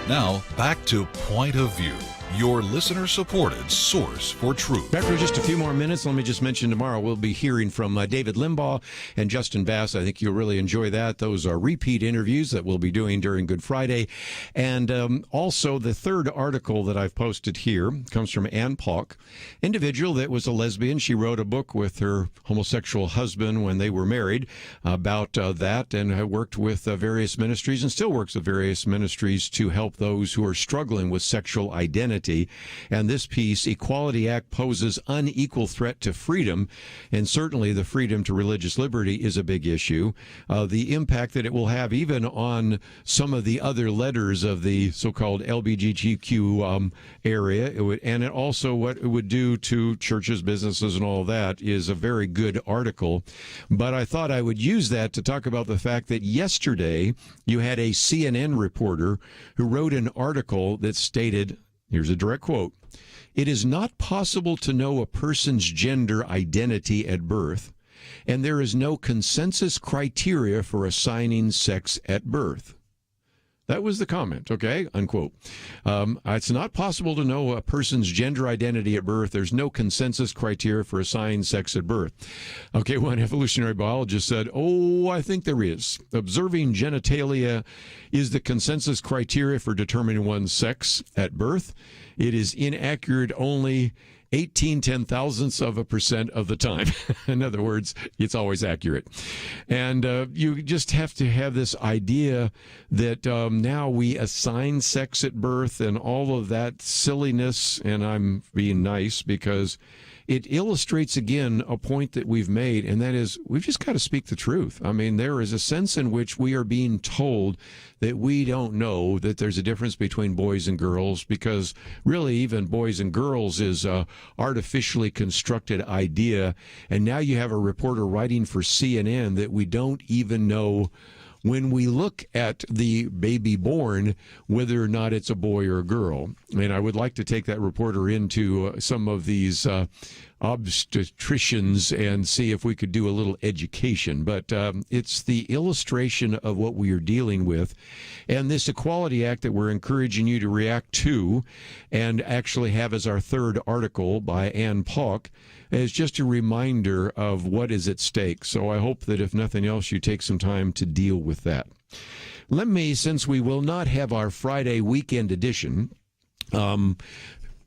Now, back to Point of View, your listener-supported source for truth. Back for just a few more minutes. Let me just mention tomorrow we'll be hearing from David Limbaugh and Justin Bass. I think you'll really enjoy that. Those are repeat interviews that we'll be doing during Good Friday. And also the third article that I've posted here comes from Ann Palk, individual that was a lesbian. She wrote a book with her homosexual husband when they were married about that, and worked with various ministries and still works with various ministries to help those who are struggling with sexual identity. identity. And this piece, Equality Act poses unequal threat to freedom, and certainly the freedom to religious liberty is a big issue. The impact that it will have even on some of the other letters of the so-called LGBTQ area, and it also what it would do to churches, businesses, and all that is a very good article. But I thought I would use that to talk about the fact that yesterday you had a CNN reporter who wrote an article that stated, here's a direct quote, "It is not possible to know a person's gender identity at birth, and there is no consensus criteria for assigning sex at birth." That was the comment, okay, unquote. It's not possible to know a person's gender identity at birth. There's no consensus criteria for assigning sex at birth. Okay, one evolutionary biologist said, oh, I think there is. Observing genitalia is the consensus criteria for determining one's sex at birth. It is inaccurate only 0.18% of the time. In other words, it's always accurate. And you just have to have this idea that now we assign sex at birth and all of that silliness, and I'm being nice because it illustrates again a point that we've made, and that is we've just got to speak the truth. I mean, there is a sense in which we are being told that we don't know that there's a difference between boys and girls, because really even boys and girls is a artificially constructed idea. And now you have a reporter writing for CNN that we don't even know when we look at the baby born, whether or not it's a boy or a girl. And I would like to take that reporter into some of these obstetricians and see if we could do a little education. But it's the illustration of what we are dealing with. And this Equality Act that we're encouraging you to react to and actually have as our third article by Ann Paulk is just a reminder of what is at stake. So I hope that if nothing else, you take some time to deal with that. Let me, since we will not have our Friday weekend edition,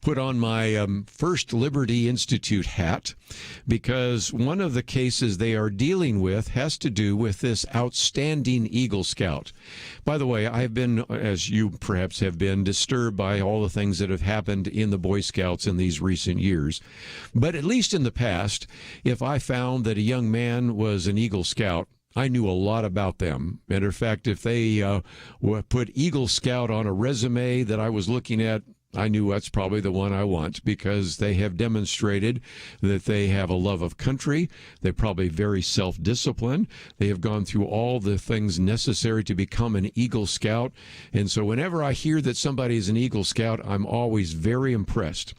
put on my First Liberty Institute hat, because one of the cases they are dealing with has to do with this outstanding Eagle Scout. By the way, I've been, as you perhaps have been, disturbed by all the things that have happened in the Boy Scouts in these recent years. But at least in the past, if I found that a young man was an Eagle Scout, I knew a lot about them. Matter of fact, if they put Eagle Scout on a resume that I was looking at, I knew that's probably the one I want, because they have demonstrated that they have a love of country. They're probably very self-disciplined. They have gone through all the things necessary to become an Eagle Scout. And so whenever I hear that somebody is an Eagle Scout, I'm always very impressed.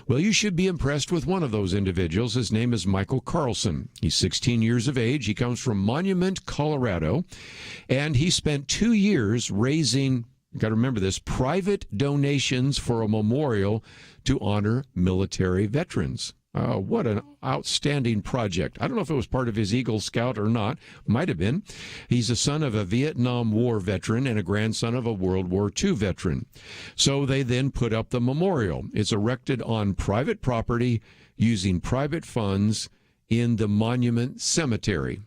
Well, you should be impressed with one of those individuals. His name is Michael Carlson. He's 16 years of age. He comes from Monument, Colorado, and he spent 2 years raising, you got to remember this, private donations for a memorial to honor military veterans. What an outstanding project. I don't know if it was part of his Eagle Scout or not. Might have been. He's a son of a Vietnam War veteran and a grandson of a World War II veteran. So they then put up the memorial. It's erected on private property using private funds in the Monument Cemetery.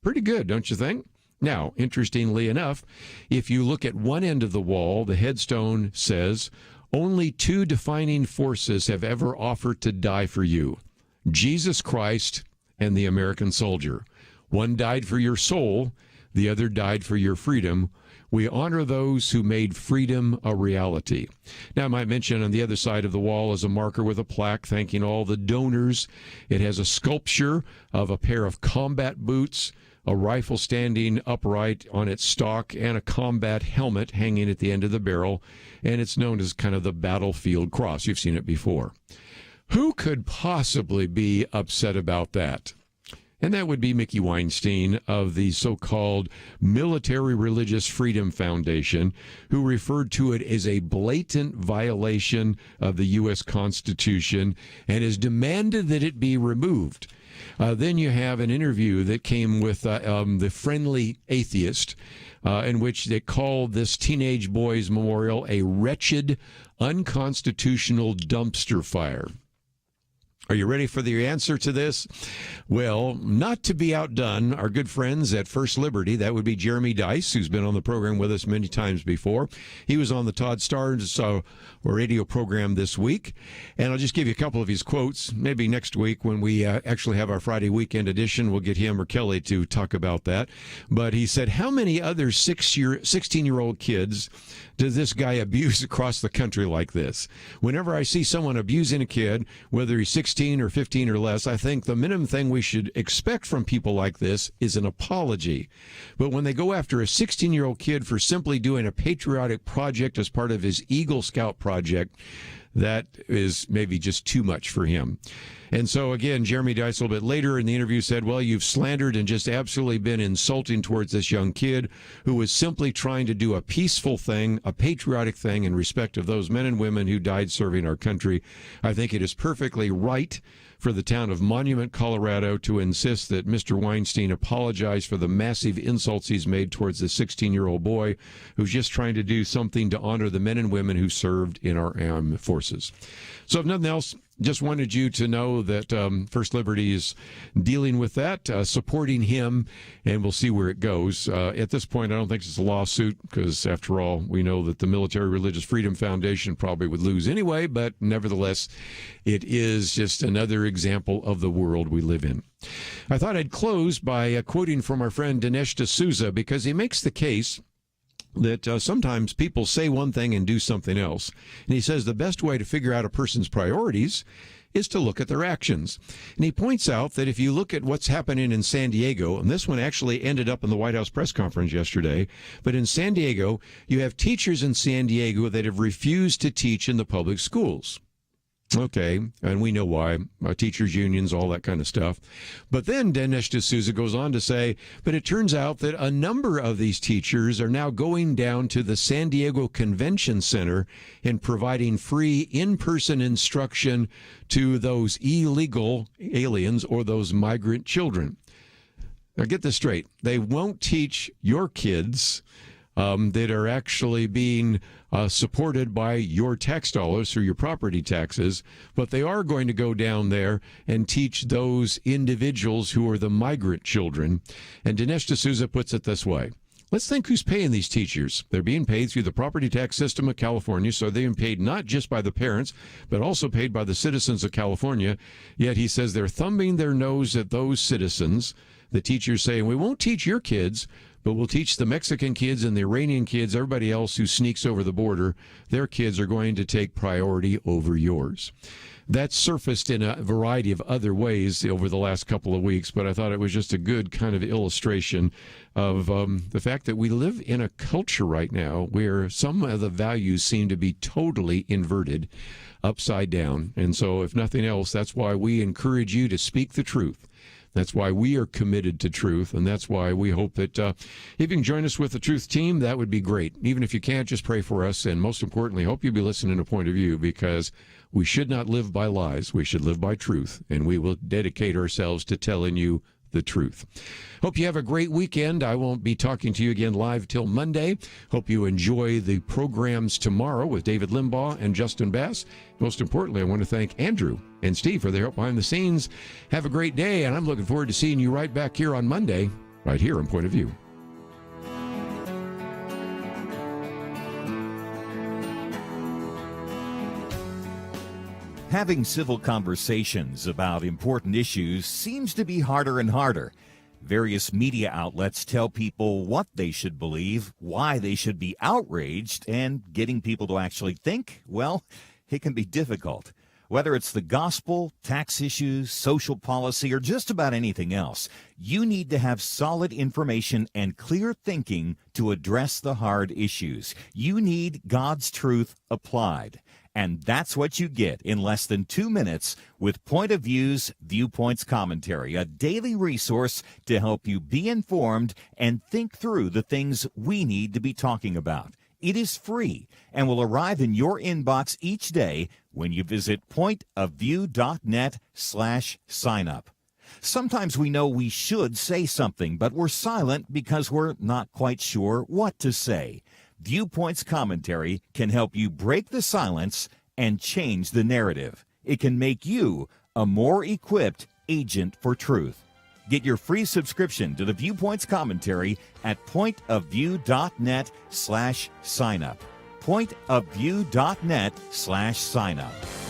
Pretty good, don't you think? Now, interestingly enough, if you look at one end of the wall, the headstone says, "Only two defining forces have ever offered to die for you, Jesus Christ and the American soldier. One died for your soul, the other died for your freedom. We honor those who made freedom a reality." Now, I might mention on the other side of the wall is a marker with a plaque thanking all the donors. It has a sculpture of a pair of combat boots, a rifle standing upright on its stock, and a combat helmet hanging at the end of the barrel, and it's known as kind of the battlefield cross. You've seen it before. Who could possibly be upset about that? And that would be Mickey Weinstein of the so-called Military Religious Freedom Foundation, who referred to it as a blatant violation of the U.S. Constitution and has demanded that it be removed. Then you have an interview that came with the Friendly Atheist, in which they called this teenage boy's memorial a wretched, unconstitutional dumpster fire. Are you ready for the answer to this? Well, not to be outdone, our good friends at First Liberty, that would be Jeremy Dice, who's been on the program with us many times before. He was on the Todd Starnes radio program this week, and I'll just give you a couple of his quotes. Maybe next week when we actually have our Friday weekend edition, we'll get him or Kelly to talk about that. But he said, how many other 16-year-old kids does this guy abuse across the country like this? Whenever I see someone abusing a kid, whether he's 16 or 15 or less, I think the minimum thing we should expect from people like this is an apology. But when they go after a 16-year-old kid for simply doing a patriotic project as part of his Eagle Scout project, that is maybe just too much for him. And so, again, Jeremy Dice a little bit later in the interview said, well, you've slandered and just absolutely been insulting towards this young kid who was simply trying to do a peaceful thing, a patriotic thing in respect of those men and women who died serving our country. I think it is perfectly right for the town of Monument, Colorado, to insist that Mr. Weinstein apologize for the massive insults he's made towards the 16-year-old boy who's just trying to do something to honor the men and women who served in our armed forces. So if nothing else, just wanted you to know that First Liberty is dealing with that, supporting him, and we'll see where it goes. At this point, I don't think it's a lawsuit because, after all, we know that the Military Religious Freedom Foundation probably would lose anyway, but nevertheless, it is just another example of the world we live in. I thought I'd close by quoting from our friend Dinesh D'Souza because he makes the case that sometimes people say one thing and do something else. And he says the best way to figure out a person's priorities is to look at their actions. And he points out that if you look at what's happening in San Diego, and this one actually ended up in the White House press conference yesterday, but in San Diego, you have teachers in San Diego that have refused to teach in the public schools. Okay, and we know why, teachers' unions, all that kind of stuff. But then Dinesh D'Souza goes on to say, but it turns out that a number of these teachers are now going down to the San Diego Convention Center and providing free in-person instruction to those illegal aliens or those migrant children. Now get this straight. They won't teach your kids that are actually being supported by your tax dollars through your property taxes, but they are going to go down there and teach those individuals who are the migrant children. And Dinesh D'Souza puts it this way. Let's think who's paying these teachers. They're being paid through the property tax system of California, so they're being paid not just by the parents, but also paid by the citizens of California. Yet he says they're thumbing their nose at those citizens. The teachers saying, we won't teach your kids, but we'll teach the Mexican kids and the Iranian kids, everybody else who sneaks over the border. Their kids are going to take priority over yours. That's surfaced in a variety of other ways over the last couple of weeks, but I thought it was just a good kind of illustration of the fact that we live in a culture right now where some of the values seem to be totally inverted, upside down. And so, if nothing else, that's why we encourage you to speak the truth. That's why we are committed to truth, and that's why we hope that if you can join us with the Truth Team, that would be great. Even if you can't, just pray for us, and most importantly, hope you'll be listening to Point of View, because we should not live by lies. We should live by truth, and we will dedicate ourselves to telling you the truth. Hope you have a great weekend. I won't be talking to you again live till Monday. Hope you enjoy the programs tomorrow with David Limbaugh and Justin Bass. Most importantly, I want to thank Andrew and Steve for their help behind the scenes. Have a great day, and I'm looking forward to seeing you right back here on Monday, right here on Point of View. Having civil conversations about important issues seems to be harder and harder. Various media outlets tell people what they should believe, why they should be outraged, and getting people to actually think, well, it can be difficult. Whether it's the gospel, tax issues, social policy, or just about anything else, you need to have solid information and clear thinking to address the hard issues. You need God's truth applied. And that's what you get in less than 2 minutes with Point of View's Viewpoints Commentary, a daily resource to help you be informed and think through the things we need to be talking about. It is free and will arrive in your inbox each day when you visit pointofview.net/signup. Sometimes we know we should say something, but we're silent because we're not quite sure what to say. Viewpoints Commentary can help you break the silence and change the narrative. It can make you a more equipped agent for truth. Get your free subscription to the Viewpoints commentary at pointofview.net/signup. Pointofview.net/signup.